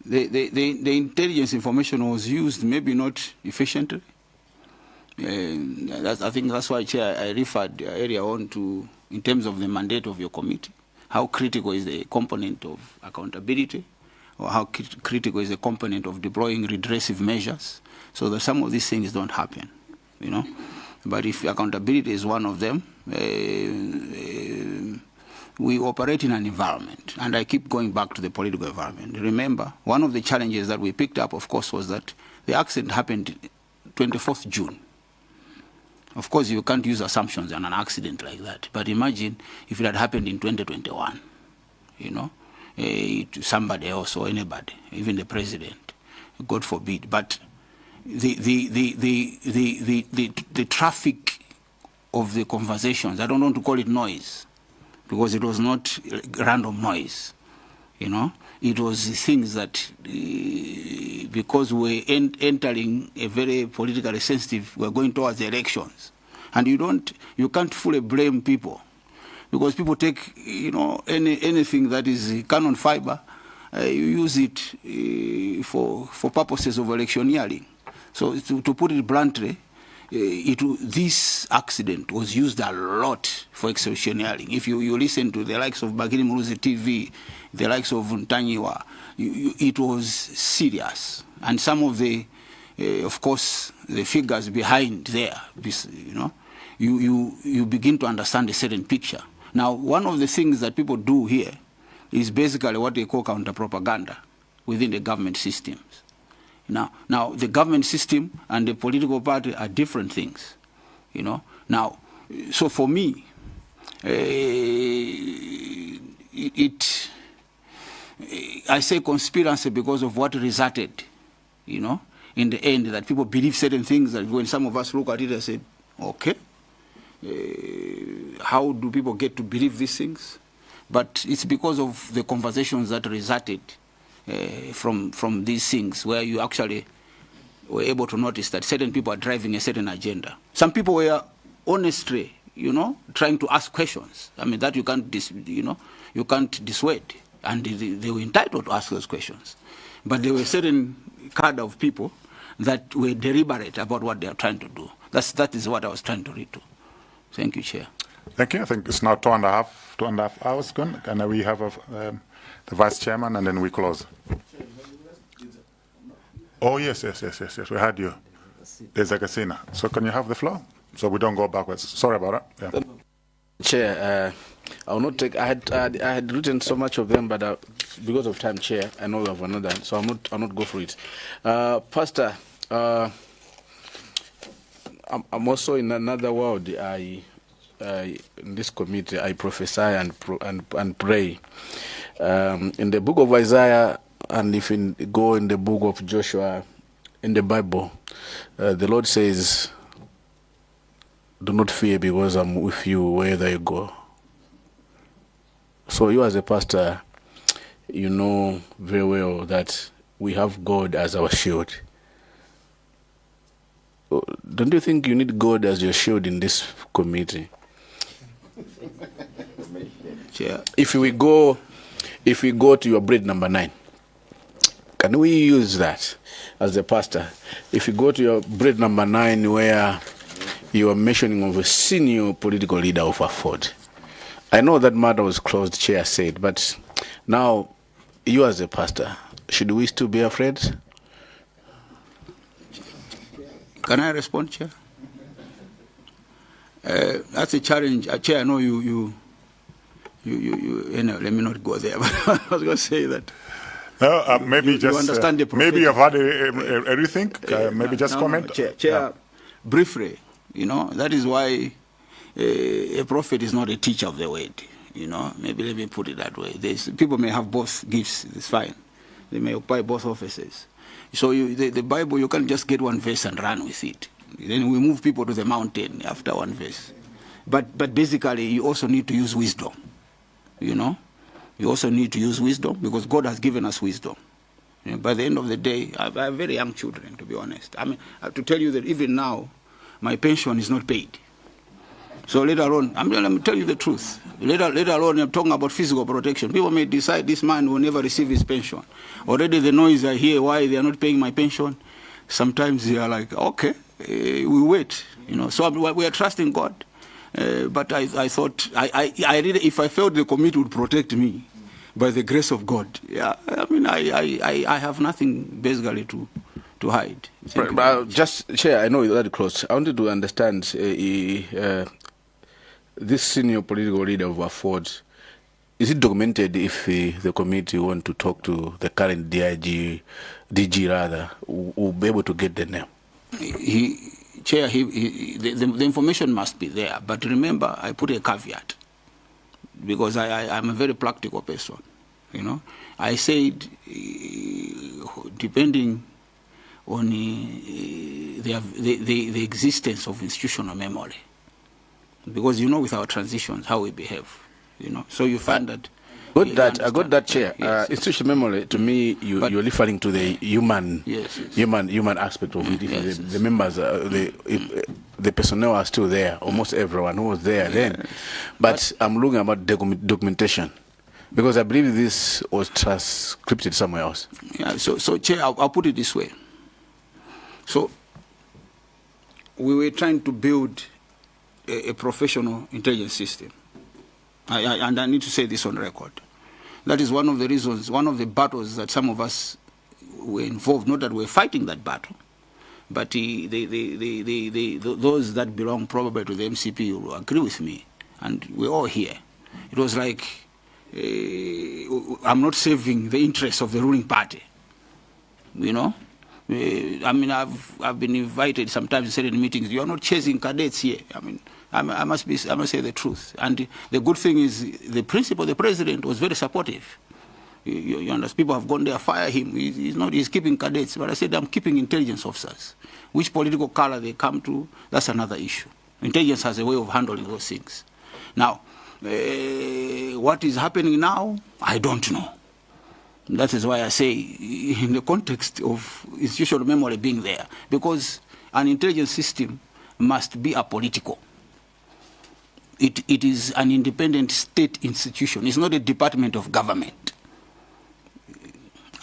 the intelligence information was used maybe not efficiently. I think that's why, Chair, I referred earlier on to, in terms of the mandate of your committee, how critical is the component of accountability, or how critical is the component of deploying redressive measures, so that some of these things don't happen, you know. But if accountability is one of them, we operate in an environment, and I keep going back to the political environment. Remember, one of the challenges that we picked up, of course, was that the accident happened 24th June. Of course, you can't use assumptions on an accident like that, but imagine if it had happened in 2021, you know, to somebody else or anybody, even the president, God forbid. But the traffic of the conversations, I don't want to call it noise, because it was not random noise, you know. It was things that, because we're entering a very politically sensitive, we're going towards the elections, and you can't fully blame people, because people take, you know, anything that is cannon fiber, you use it for purposes of electioneering. So to put it bluntly, this accident was used a lot for electioneering. If you listen to the likes of Bagini Muruzi TV, the likes of Ntanyiwa, it was serious. And some of the, of course, the figures behind there, you know, you begin to understand a certain picture. Now, one of the things that people do here is basically what they call counter-propaganda within the government systems. Now, the government system and the political party are different things, you know. Now, so for me, I say conspiracy because of what resulted, you know, in the end, that people believe certain things, that when some of us look at it and say, okay, how do people get to believe these things? But it's because of the conversations that resulted from these things, where you actually were able to notice that certain people are driving a certain agenda. Some people were honestly, you know, trying to ask questions. I mean, that you can't dissuade, and they were entitled to ask those questions. But there were certain kind of people that were deliberate about what they are trying to do. That is what I was trying to read to. Thank you, Chair. Thank you. I think it's now 2.5 hours gone, and we have the Vice Chairman, and then we close. Oh, yes. We had you. There's a casino. So can you have the floor? So we don't go backwards. Sorry about that. Yeah. Chair, I will not take. I had written so much of them, but because of time, Chair, I know we have another, so I'll not go through it. Pastor, I'm also in another world. In this committee, I prophesy and pray. In the book of Isaiah, and if you go in the book of Joshua, in the Bible, the Lord says, "Do not fear, because I'm with you wherever you go." So you as a pastor, you know very well that we have God as our shield. Don't you think you need God as your shield in this committee? Yeah. If we go to your bread number 9, can we use that as a pastor? If you go to your bread number 9, where you are mentioning of a senior political leader of Afford. I know that matter was closed, Chair said, but now you as a pastor, should we still be afraid? Can I respond, Chair? That's a challenge. Chair, I know you know, let me not go there, but I was going to say that. No, maybe you just understand the maybe you've had a rethink. Maybe just comment. Chair, briefly, you know, that is why a prophet is not a teacher of the word. You know, maybe let me put it that way. People may have both gifts. It's fine. They may occupy both offices. So the Bible, you can't just get one verse and run with it. Then we move people to the mountain after one verse. But basically, you also need to use wisdom. You know, you also need to use wisdom because God has given us wisdom. You know, by the end of the day, I have very young children, to be honest. I mean, I have to tell you that even now, my pension is not paid. So later on, let me tell you the truth. Later on, I'm talking about physical protection. People may decide this man will never receive his pension. Already the noise I hear why they are not paying my pension. Sometimes they are like, okay, we wait. You know, so we are trusting God. But I thought, I really, if I felt the committee would protect me by the grace of God, yeah, I mean, I have nothing basically to hide. Just, Chair, I know you're that close. I wanted to understand this senior political leader of Afford, is it documented if the committee want to talk to the current DG rather, will be able to get the name? Chair, the information must be there. But remember, I put a caveat because I'm a very practical person. You know, I said depending on the existence of institutional memory, because you know with our transitions how we behave. You know, so you find that. I got that, Chair. Yes. Institutional memory, to me, you're referring to the human aspect of it. Yes. The members, the personnel are still there, almost everyone who was there then. But I'm looking about documentation, because I believe this was transcribed somewhere else. Yeah. So Chair, I'll put it this way. So we were trying to build a professional intelligence system. And I need to say this on record. That is one of the reasons, one of the battles that some of us were involved, not that we're fighting that battle, but those that belong probably to the MCP will agree with me, and we're all here. It was like, I'm not saving the interests of the ruling party, you know? I mean, I've been invited sometimes in certain meetings. You are not chasing cadets here. I mean, I must say the truth. And the good thing is, the president was very supportive. You understand? People have gone there, fire him. He's keeping cadets. But I said, I'm keeping intelligence officers. Which political color they come to, that's another issue. Intelligence has a way of handling those things. Now, what is happening now, I don't know. That is why I say, in the context of institutional memory being there, because an intelligence system must be apolitical. It is an independent state institution. It's not a department of government.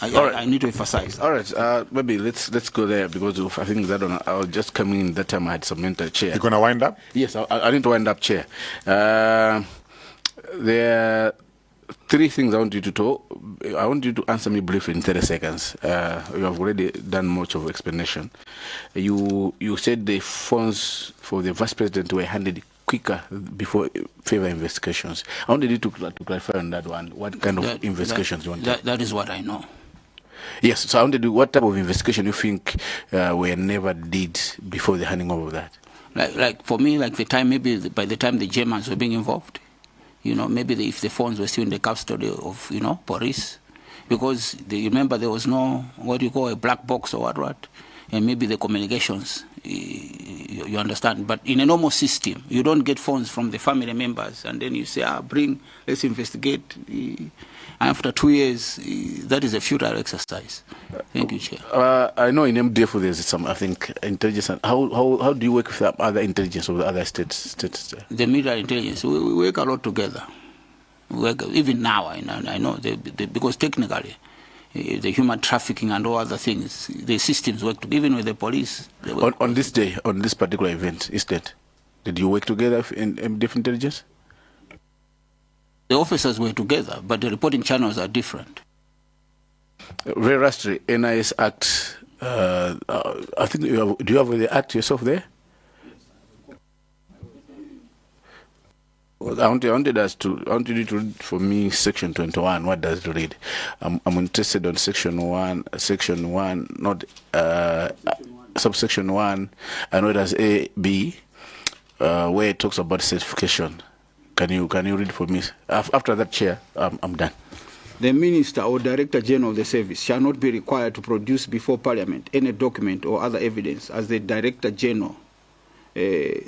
I need to emphasize. All right, maybe let's go there, because I think that I was just coming in that time. I had some mental chair. You're gonna wind up? Yes, I need to wind up, Chair. There are 3 things I want you to talk. I want you to answer me briefly in 30 seconds. You have already done much of explanation. You said the funds for the vice president were handed quicker before further investigations. I wanted you to clarify on that one. What kind of investigations you want? That is what I know. Yes, so I wanted to, what type of investigation you think were never did before the handing over of that? Like for me, like the time, maybe by the time the Germans were being involved, you know, maybe if the phones were still in the custody of, you know, police, because you remember there was no, what you call a black box or what, and maybe the communications, you understand. But in a normal system, you don't get phones from the family members, and then you say, let's investigate. After 2 years, that is a futile exercise. Thank you, Chair. I know in MDF there's some, I think, intelligence. How do you work with the other intelligence of the other states? The military intelligence, we work a lot together. Even now, I know, because technically, the human trafficking and all other things, the systems work together, even with the police. On this day, on this particular event, did you work together in MDF intelligence? The officers were together, but the reporting channels are different. Very lastly, NIS Act, I think, do you have the Act yourself there? Well, I wanted you to read for me Section 21. What does it read? I'm interested on Section 1, not subsection 1. I know it has A, B, where it talks about certification. Can you read for me? After that, Chair, I'm done. The Minister or Director General of the Service shall not be required to produce before Parliament any document or other evidence as the Director General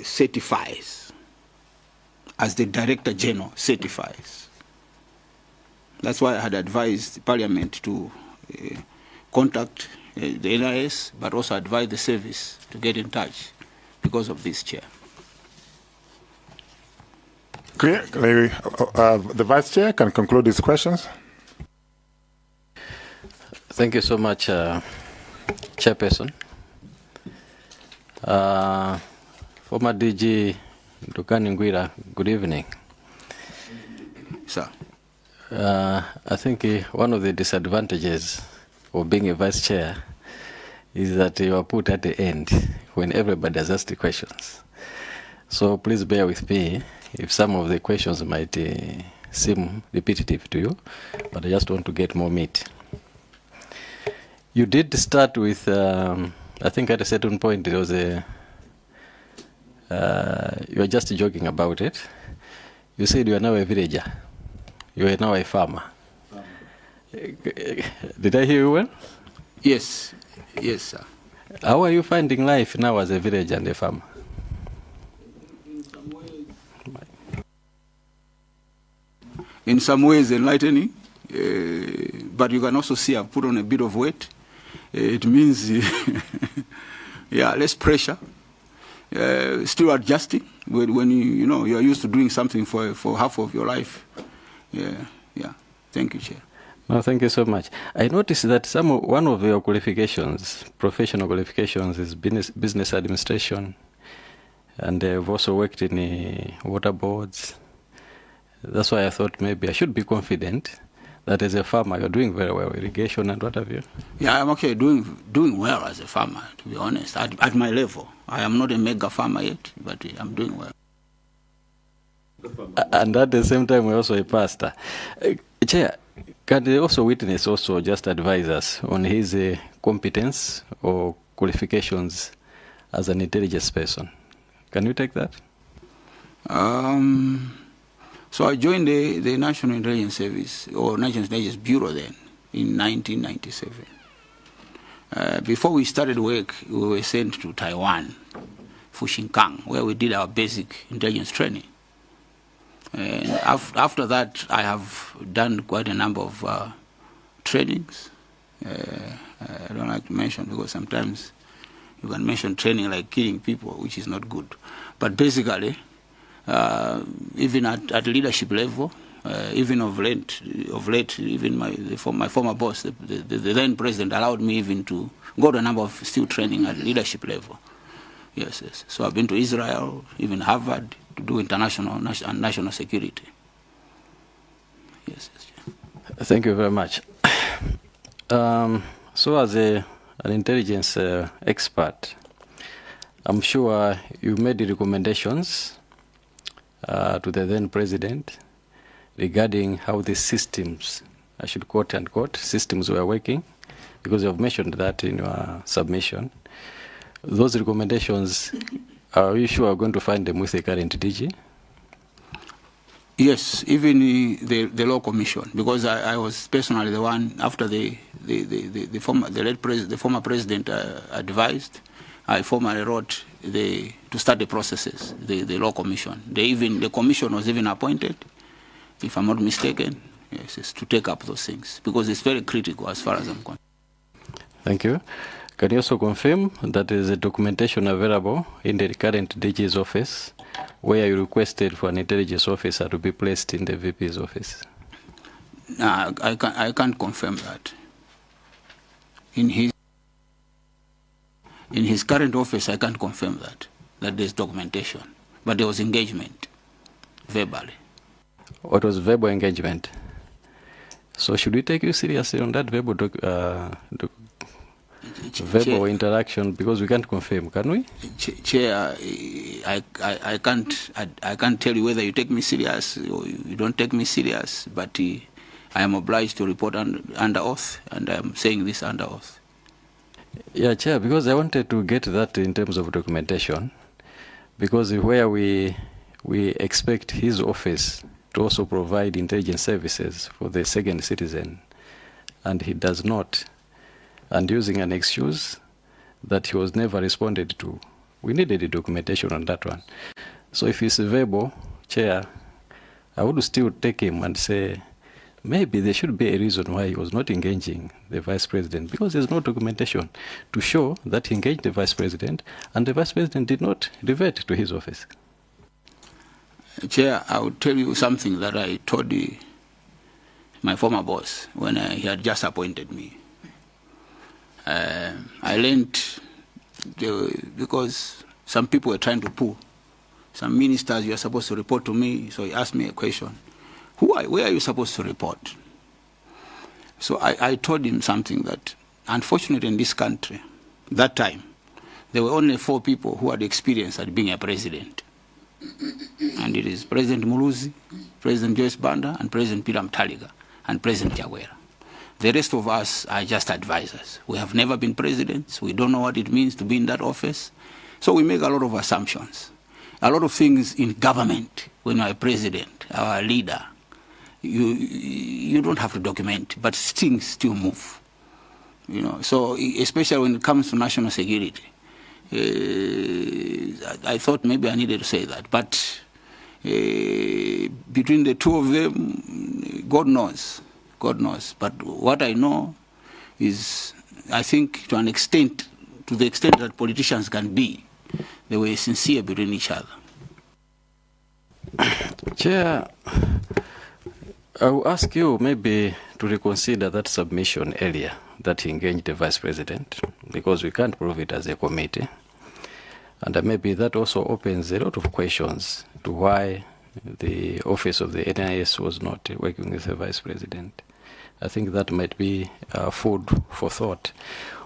certifies. As the Director General certifies. That's why I had advised Parliament to contact the NIS, but also advise the service to get in touch because of this, Chair. Clear? The Vice Chair can conclude his questions. Thank you so much, Chairperson. Former DG Ndukani, good evening. Sir. I think one of the disadvantages of being a Vice Chair is that you are put at the end when everybody has asked the questions. So please bear with me if some of the questions might seem repetitive to you, but I just want to get more meat. You did start with, I think at a certain point there was a, you were just joking about it. You said you are now a villager. You are now a farmer. Did I hear you well? Yes. Yes, sir. How are you finding life now as a villager and a farmer? In some ways enlightening, but you can also see I've put on a bit of weight. It means, yeah, less pressure. Still adjusting when you know you're used to doing something for half of your life. Yeah. Thank you, Chair. No, thank you so much. I noticed that one of your qualifications, professional qualifications, is business administration, and you've also worked in water boards. That's why I thought maybe I should be confident that as a farmer you're doing very well, irrigation and what have you. Yeah, I'm actually doing well as a farmer, to be honest, at my level. I am not a mega farmer yet, but I'm doing well. And at the same time, we're also a pastor. Chair, can they also witness also just advise us on his competence or qualifications as an intelligence person? Can you take that? So I joined the National Intelligence Service, or National Intelligence Bureau then, in 1997. Before we started work, we were sent to Taiwan, Fushinkang, where we did our basic intelligence training. And after that, I have done quite a number of trainings. I don't like to mention because sometimes you can mention training like killing people, which is not good. But basically, even at leadership level, even of late, even my former boss, the then president, allowed me even to go to a number of still training at leadership level. Yes. So I've been to Israel, even Harvard, to do international and national security. Yes. Thank you very much. So as an intelligence expert, I'm sure you made the recommendations to the then president regarding how the systems, I should quote unquote, systems were working, because you have mentioned that in your submission. Those recommendations, are you sure are going to find them with the current DG? Yes, even the law commission, because I was personally the one after the former president advised. I formally wrote to start the processes. The law commission. The commission was even appointed, if I'm not mistaken. Yes, it's to take up those things because it's very critical as far as I'm concerned. Thank you. Can you also confirm that there is a documentation available in the current DG's office where you requested for an intelligence officer to be placed in the VP's office? No, I can't confirm that. In his current office, I can't confirm that there's documentation. But there was engagement, verbally. What was verbal engagement? So should we take you seriously on that verbal verbal interaction, because we can't confirm, can we? Chair, I can't tell you whether you take me serious or you don't take me serious, but I am obliged to report under oath, and I am saying this under oath. Yeah, Chair, because I wanted to get that in terms of documentation, because where we expect his office to also provide intelligence services for the second citizen, and he does not, and using an excuse that he was never responded to. We needed a documentation on that one. So if it's verbal, Chair, I would still take him and say, maybe there should be a reason why he was not engaging the Vice President, because there's no documentation to show that he engaged the Vice President, and the Vice President did not revert to his office. Chair, I will tell you something that I told my former boss when he had just appointed me. I learned because some people were trying to pull. Some ministers, you are supposed to report to me, so he asked me a question. Where are you supposed to report? So I told him something that, unfortunately in this country, that time, there were only 4 people who had experience at being a president. And it is President Muluzi, President Joyce Banda, and President Peter Mutharika, and President Jagwera. The rest of us are just advisors. We have never been presidents. We don't know what it means to be in that office. So we make a lot of assumptions. A lot of things in government, when you're a president, or a leader, you don't have to document, but things still move. You know, so especially when it comes to national security, I thought maybe I needed to say that. But between the two of them, God knows. God knows. But what I know is, I think to the extent that politicians can be, they were sincere between each other. Chair, I will ask you maybe to reconsider that submission earlier that he engaged the Vice President, because we can't prove it as a committee. And maybe that also opens a lot of questions to why the office of the NIS was not working with the Vice President. I think that might be food for thought.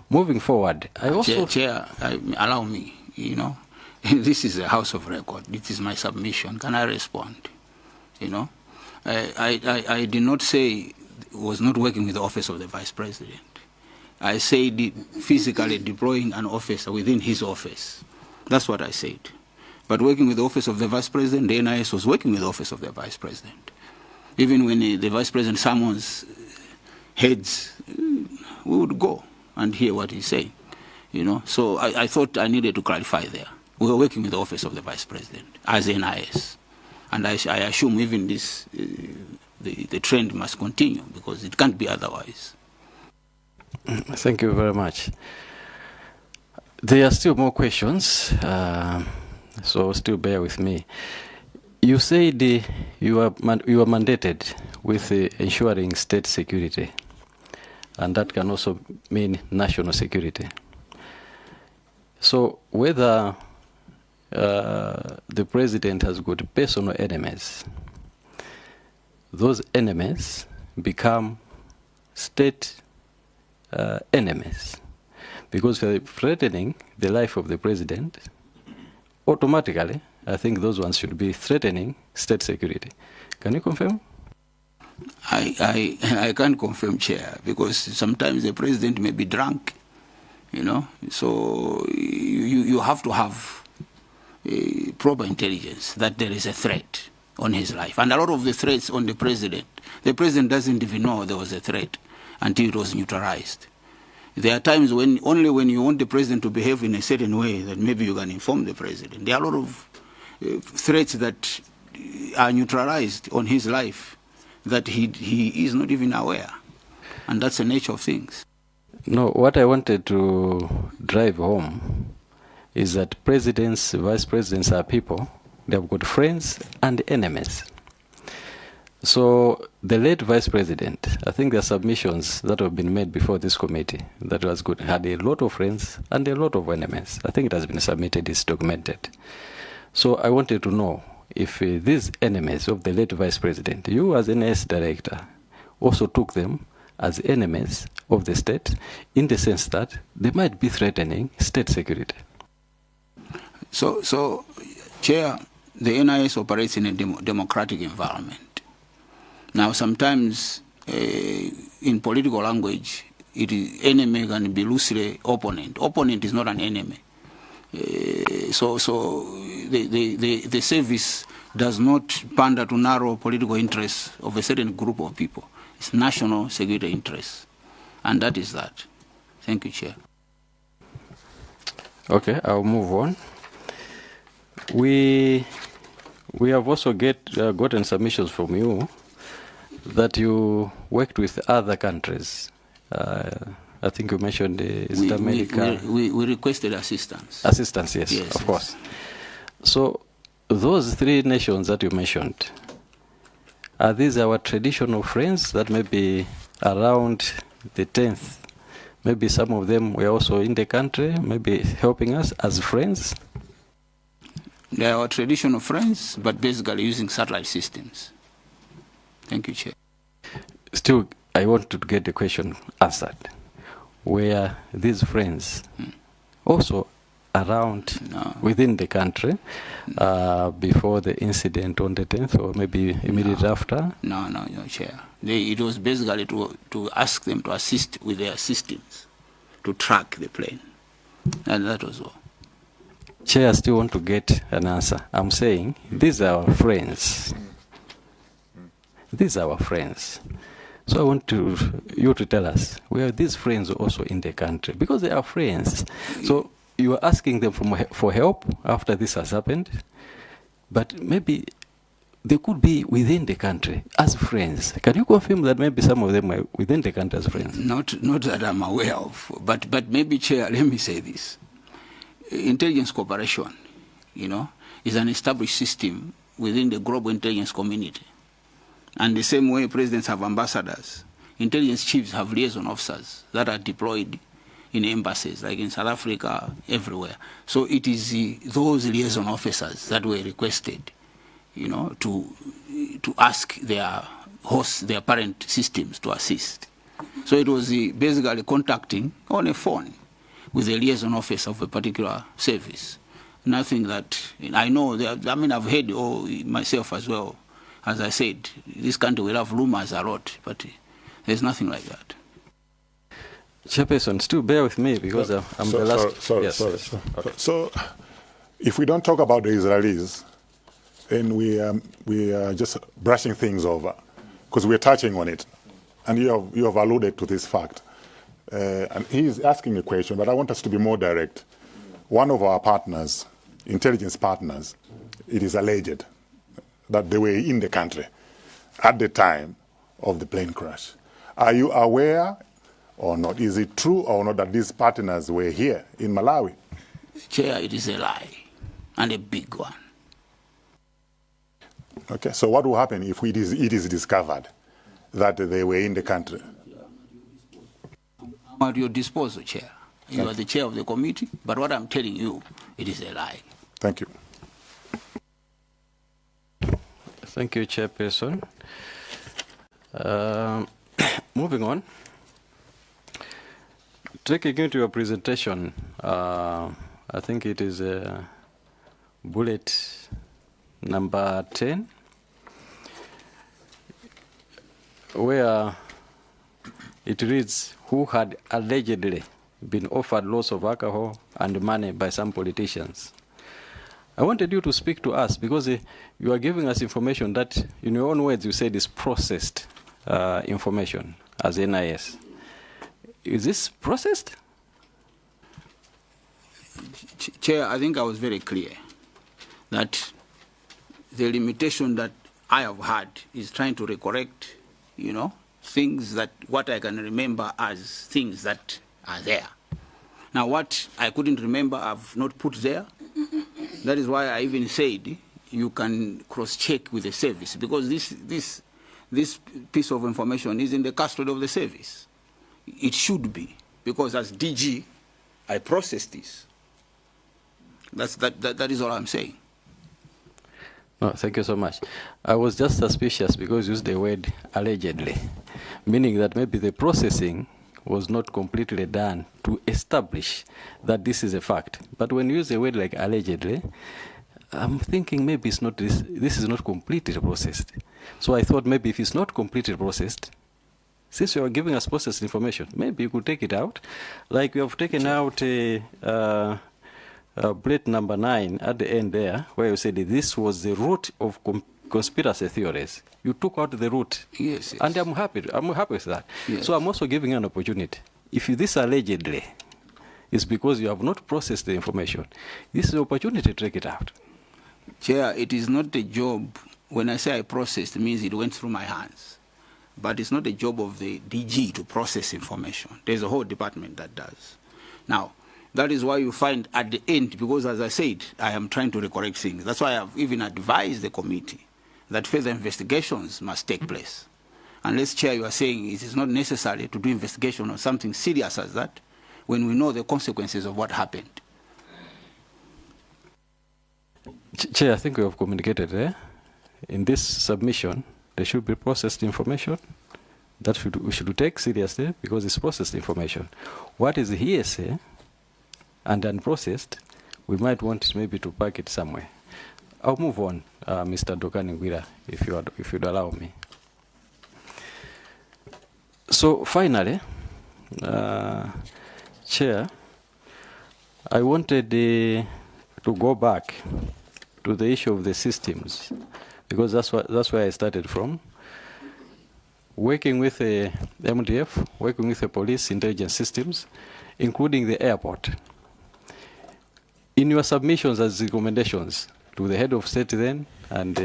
Moving forward, I also... Chair, allow me, you know. This is a house of record. This is my submission. Can I respond? You know, I did not say was not working with the office of the Vice President. I said physically deploying an officer within his office. That's what I said. But working with the office of the Vice President, the NIS was working with the office of the Vice President. Even when the Vice President summons heads, we would go and hear what he's saying. You know, so I thought I needed to clarify there. We were working with the office of the Vice President as NIS. And I assume even this, the trend must continue, because it can't be otherwise. Thank you very much. There are still more questions, so still bear with me. You said you are mandated with ensuring state security, and that can also mean national security. So whether the president has got personal enemies, those enemies become state enemies, because they're threatening the life of the president, automatically I think those ones should be threatening state security. Can you confirm? I can't confirm, Chair, because sometimes the president may be drunk, you know. So you have to have proper intelligence that there is a threat on his life. And a lot of the threats on the president doesn't even know there was a threat until it was neutralized. There are times when only when you want the president to behave in a certain way that maybe you can inform the president. There are a lot of threats that are neutralized on his life that he is not even aware. And that's the nature of things. No, what I wanted to drive home is that presidents, vice presidents are people. They've got friends and enemies. So the late vice president, I think there are submissions that have been made before this committee that was good. Had a lot of friends and a lot of enemies. I think it has been submitted, it's documented. So I wanted to know if these enemies of the late vice president, you as an NS director, also took them as enemies of the state in the sense that they might be threatening state security. So Chair, the NIS operates in a democratic environment. Now, sometimes in political language, enemy can be loosely opponent. Opponent is not an enemy. So the service does not pander to narrow political interests of a certain group of people. It's national security interests. And that is that. Thank you, Chair. Okay, I'll move on. We have also gotten submissions from you that you worked with other countries. I think you mentioned East America. We requested assistance. Assistance, yes, of course. So those three nations that you mentioned, are these our traditional friends that may be around the 10th? Maybe some of them were also in the country, maybe helping us as friends? They are our traditional friends, but basically using satellite systems. Thank you, Chair. Still, I want to get the question answered. Were these friends also around within the country before the incident on the 10th or maybe immediately after? No, Chair. It was basically to ask them to assist with their systems to track the plane. And that was all. Chair, I still want to get an answer. I'm saying these are our friends. These are our friends. So I want you to tell us, were these friends also in the country? Because they are friends. So you are asking them for help after this has happened, but maybe they could be within the country as friends. Can you confirm that maybe some of them were within the country as friends? Not that I'm aware of, but maybe, Chair, let me say this. Intelligence cooperation, is an established system within the global intelligence community. And the same way presidents have ambassadors, intelligence chiefs have liaison officers that are deployed in embassies, like in South Africa, everywhere. So it is those liaison officers that were requested, to ask their hosts, their parent systems to assist. So it was basically contacting on a phone with a liaison officer of a particular service. Nothing that, I know, I've heard myself as well. As I said, this country will have rumors a lot, but there's nothing like that. Chairperson, still bear with me because I'm the last. Sorry. Okay. So, if we don't talk about the Israelis, then we are just brushing things over, because we're touching on it, and you have alluded to this fact. And he's asking a question, but I want us to be more direct. One of our partners, intelligence partners, it is alleged that they were in the country at the time of the plane crash. Are you aware or not? Is it true or not that these partners were here in Malawi? Chair, it is a lie, and a big one. Okay, so what will happen if it is discovered that they were in the country? I'm at your disposal, Chair. You are the chair of the committee, but what I'm telling you, it is a lie. Thank you. Thank you, Chairperson. Moving on. Taking into your presentation, I think it is bullet number 10, where it reads, who had allegedly been offered lots of alcohol and money by some politicians. I wanted you to speak to us because you are giving us information that, in your own words, you said is processed information as NIS. Is this processed? Chair, I think I was very clear that the limitation that I have had is trying to recollect, things that what I can remember as things that are there. Now, what I couldn't remember, I've not put there. That is why I even said you can cross-check with the service, because this piece of information is in the custody of the service. It should be, because as DG, I processed this. That is all I'm saying. No, thank you so much. I was just suspicious because you used the word allegedly, meaning that maybe the processing was not completely done to establish that this is a fact. But when you use a word like allegedly, I'm thinking maybe it's not this is not completely processed. So I thought maybe if it's not completely processed, since you are giving us processed information, maybe you could take it out. Like you have taken out bullet number 9 at the end there, where you said this was the root of conspiracy theories. You took out the root. Yes. And I'm happy with that. Yes. So I'm also giving you an opportunity. If this allegedly is because you have not processed the information, this is an opportunity to take it out. Chair, it is not the job, when I say I processed, it means it went through my hands. But it's not the job of the DG to process information. There's a whole department that does. Now, that is why you find at the end, because as I said, I am trying to correct things. That's why I've even advised the committee that further investigations must take place. Unless, Chair, you are saying it is not necessary to do investigation on something serious as that, when we know the consequences of what happened. Chair, I think we have communicated there. In this submission, there should be processed information that we should take seriously because it's processed information. What is hearsay and unprocessed, we might want maybe to pack it somewhere. I'll move on, Mr. Dokaningwira, if you'd allow me. So finally, Chair, I wanted to go back to the issue of the systems, because that's where I started from. Working with the MDF, working with the police intelligence systems, including the airport. In your submissions as recommendations to the head of state then and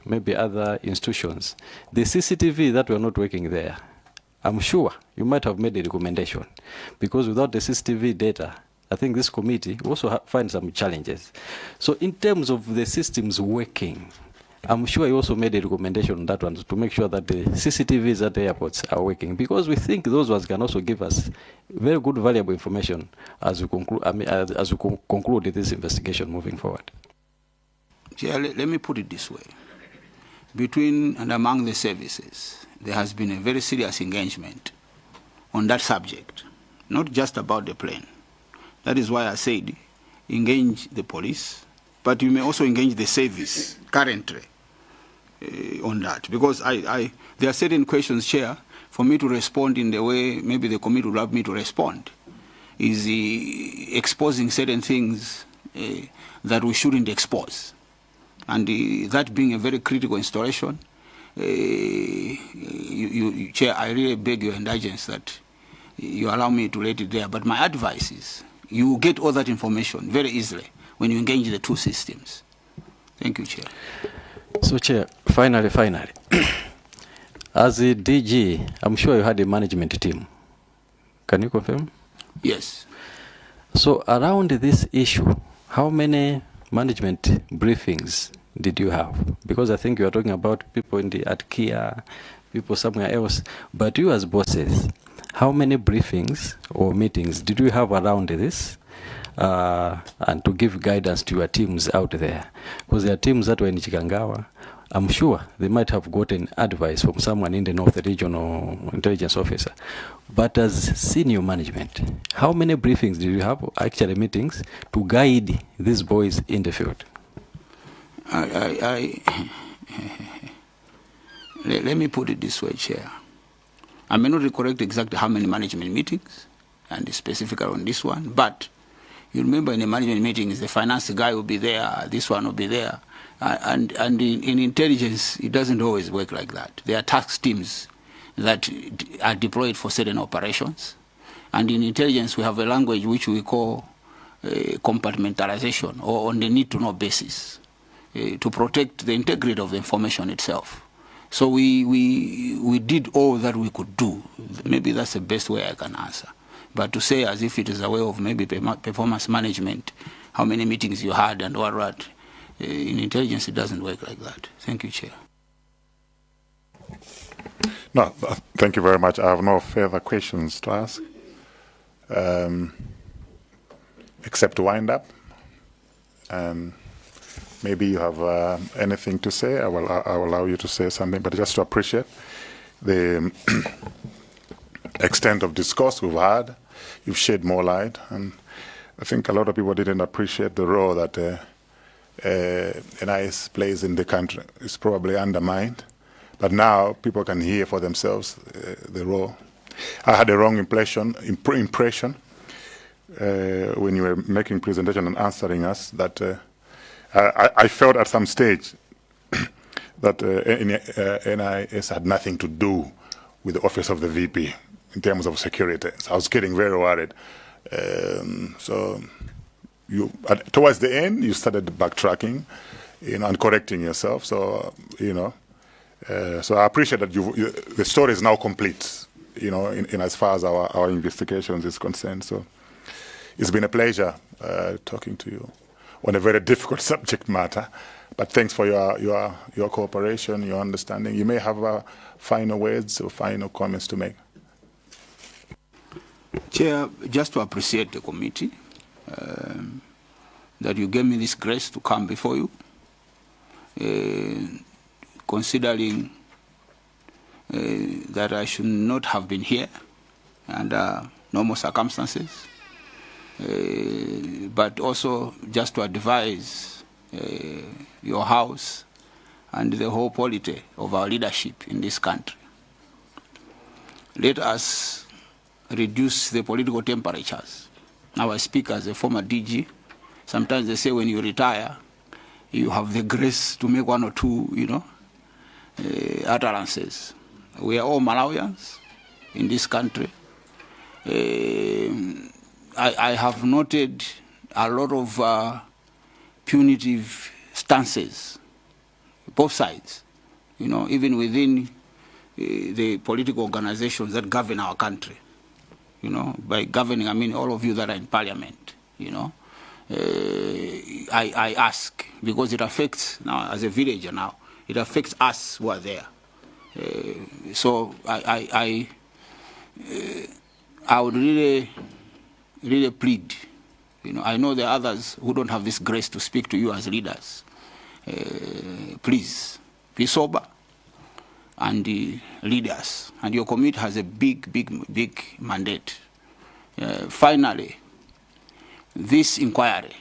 maybe other institutions, the CCTV that were not working there, I'm sure you might have made a recommendation, because without the CCTV data, I think this committee also finds some challenges. So in terms of the systems working, I'm sure you also made a recommendation on that one to make sure that the CCTVs at the airports are working, because we think those ones can also give us very good, valuable information as we conclude this investigation moving forward. Chair, let me put it this way. Between and among the services, there has been a very serious engagement on that subject, not just about the plane. That is why I said engage the police, but you may also engage the service currently on that, because there are certain questions, Chair, for me to respond in the way maybe the committee would have me to respond, is exposing certain things that we shouldn't expose. And that being a very critical installation, Chair, I really beg your indulgence that you allow me to let it there. But my advice is you get all that information very easily when you engage the two systems. Thank you, Chair. So, Chair, finally, as a DG, I'm sure you had a management team. Can you confirm? Yes. So, around this issue, how many management briefings did you have? Because I think you are talking about people at Kia, people somewhere else. But you as bosses, how many briefings or meetings did you have around this? And to give guidance to your teams out there. Because there are teams that were in Chikangawa. I'm sure they might have gotten advice from someone in the North Regional Intelligence Officer. But as senior management, how many briefings did you have, actually meetings, to guide these boys in the field? Let me put it this way, Chair. I may not recollect exactly how many management meetings, and specifically on this one, but you remember in the management meetings, the finance guy will be there, this one will be there, and in intelligence, it doesn't always work like that. There are task teams that are deployed for certain operations, and in intelligence, we have a language which we call compartmentalization, or on the need-to-know basis, to protect the integrity of the information itself. So we did all that we could do. Maybe that's the best way I can answer. But to say as if it is a way of maybe performance management, how many meetings you had and what, in intelligence it doesn't work like that. Thank you, Chair. No, thank you very much. I have no further questions to ask, except to wind up. Maybe you have anything to say. I will allow you to say something, but just to appreciate the extent of discourse we've had. You've shed more light, and I think a lot of people didn't appreciate the role that NIS plays in the country. It's probably undermined, but now people can hear for themselves the role. I had a wrong impression when you were making presentation and answering us that I felt at some stage that NIS had nothing to do with the office of the VP in terms of security. So I was getting very worried. So you, towards the end, you started backtracking, and correcting yourself. So so I appreciate that the story is now complete, in as far as our investigations is concerned. So it's been a pleasure talking to you on a very difficult subject matter. But thanks for your cooperation, your understanding. You may have final words or final comments to make. Chair, just to appreciate the committee, that you gave me this grace to come before you, considering that I should not have been here under normal circumstances, but also just to advise your House and the whole polity of our leadership in this country. Let us reduce the political temperatures. Now I speak as a former DG. Sometimes they say when you retire, you have the grace to make one or two, utterances. We are all Malawians in this country. I have noted a lot of punitive stances, both sides, even within the political organizations that govern our country. By governing, I mean all of you that are in parliament, I ask, because it affects, now as a villager now, it affects us who are there. So I would really plead, I know there are others who don't have this grace to speak to you as leaders. Please, be sober and lead us. And your committee has a big mandate. Finally, this inquiry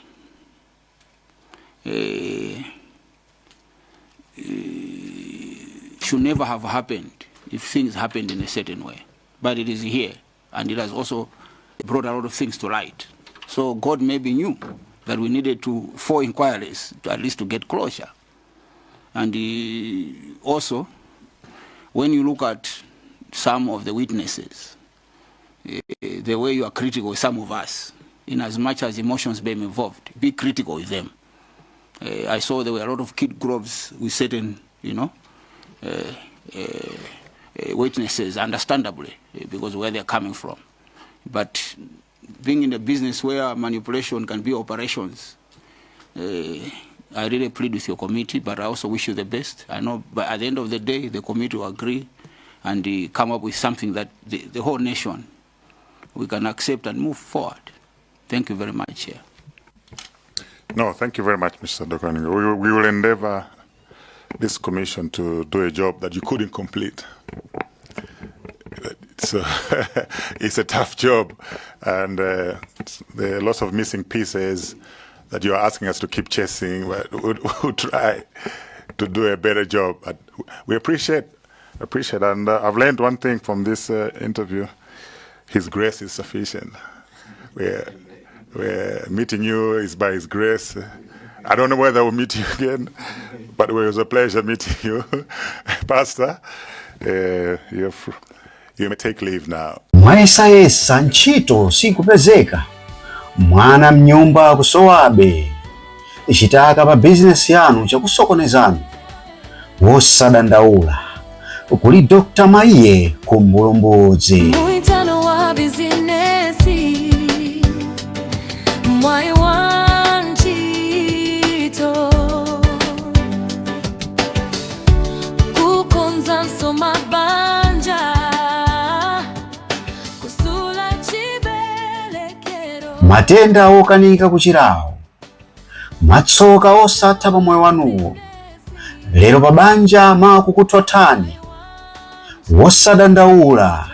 should never have happened if things happened in a certain way. But it is here, and it has also brought a lot of things to light. So God maybe knew that we needed 4 inquiries at least to get closure. And also, when you look at some of the witnesses, the way you are critical with some of us, in as much as emotions being involved, be critical with them. I saw there were a lot of kid gloves with certain, witnesses, understandably, because where they're coming from. But being in a business where manipulation can be operations, I really plead with your committee, but I also wish you the best. I know, but at the end of the day, the committee will agree and come up with something that the whole nation, we can accept and move forward. Thank you very much, Chair. No, thank you very much, Mr. Dokani. We will endeavor this commission to do a job that you couldn't complete. It's a tough job, and there are lots of missing pieces that you are asking us to keep chasing. We'll try to do a better job. But we appreciate, and I've learned one thing from this interview: His grace is sufficient. We're meeting you is by His grace. I don't know whether we'll meet you again, but it was a pleasure meeting you, Pastor. You may take leave now. Mwaesayesa ntchito sikupezeka, mwana mnyumba kusowabe, ichitaka pa bizinesi yanu chakusokonezanu, wosadandaula, kuli Dr. Maiye ku Mbulombodzi. Muitano wa bizinesi, mwai wa ntchito, kukonza nsoma banja, kusula chibelekero. Matenda okanika kuchirawo, matsoka osatha pa moyo wanuwo, lero pabanja makukuthothani, wosadandaula,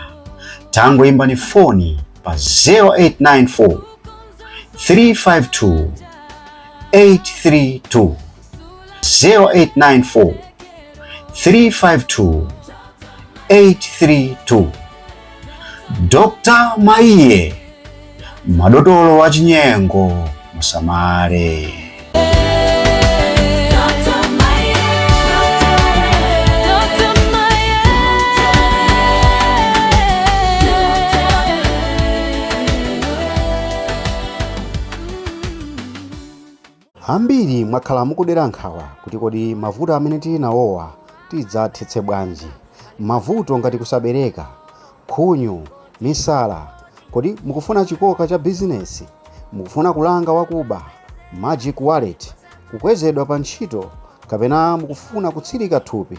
tangoimbani foni pa 0894 352 832 0894 352 832. Dr. Maiye, madotolo wa chinyengo musamale. Ambiri mwakhala mukudera nkhawa kuti kodi mavuto amene tili nawowa tidzathetse bwanji. Mavuto ngati kusabereka, khunyu, misala, kodi mukufuna chikoka cha bizinesi, mukufuna kulanga wakuba, magic wallet, kukwezedwa pa ntchito, kapena mukufuna kutsirika thupi,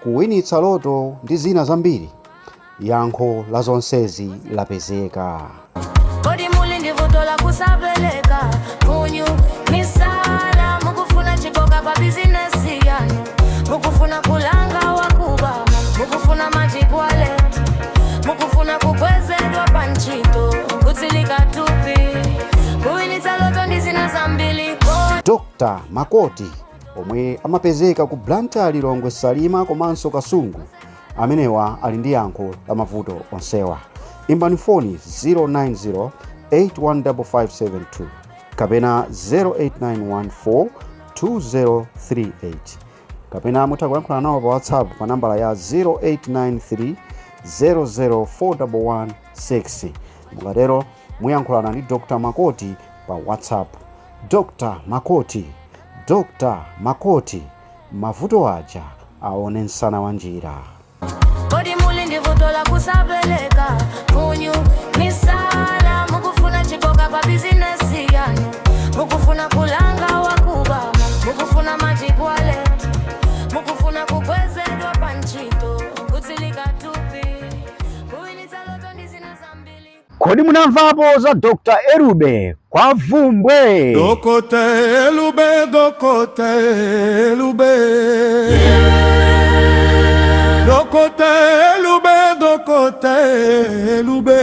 kuwinitsa loto ndi zina zambiri. Yankho la zonsezi lapezeka. Kodi muli ndi vuto la kusabeleka, khunyu, misala, mukufuna chikoka pa bizinesi yanu, mukufuna kulanga wakuba, mukufuna magic wallet, mukufuna kukwezedwa pa ntchito, kutsirika thupi, kuwinitsa loto ndi zina zambiri. Dr. Makoti, omwe amapezeka ku Blantyre, Lilongwe, Salima komanso Kasungu, amenewa ali ndi yankho la mavuto onsewa. Imbani foni 090 815572 kapena 08914 2038, kapena mutha kuyankhula nawo pa WhatsApp pa nambala ya 0893 0041116. Mukatero muyankhulana ndi Dr. Makoti pa WhatsApp. Dr. Makoti, Dr. Makoti, mavuto aja aone msana wa njira. Kodi muli ndi vuto la kusabeleka, khunyu, misala, mukufuna chikoka pa bizinesi yanu, mukufuna kulanga wakuba, mukufuna magic wallet, mukufuna kukwezedwa pa ntchito, kutsirika thupi, kuwinitsa loto ndi zina zambiri. Kodi munamvapo za Dr. Erube kwa Vumbwe? Dokota Erube, Dokota Erube. Dokota Erube, Dokota Erube.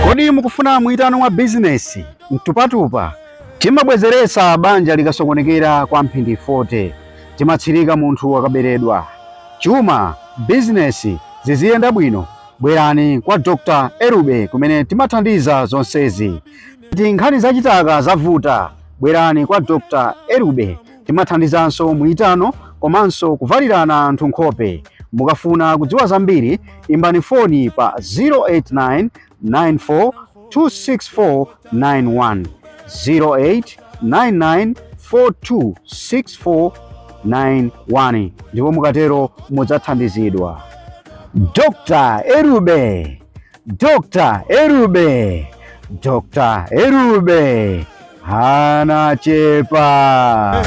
Kodi mukufuna mwitano wa bizinesi mtupatupa, timabwezeretsa banja likasokonekera kwa mphindi 40, timatsirika munthu akaberedwa, chuma, bizinesi ziziyenda bwino, bwerani kwa Dr. Erube kumene timathandiza zonsezi. Nkhani zachitaka zavuta, bwerani kwa Dr. Erube, timathandizanso mwitano komanso kuvalirana anthu nkhope. Mukafuna kudziwa zambiri, imbani foni pa 089 94 26491 0899426491, ndipo mukatero mudzathandizidwa. Dr. Erube, Dr. Erube, Dr. Erube, hana chepa.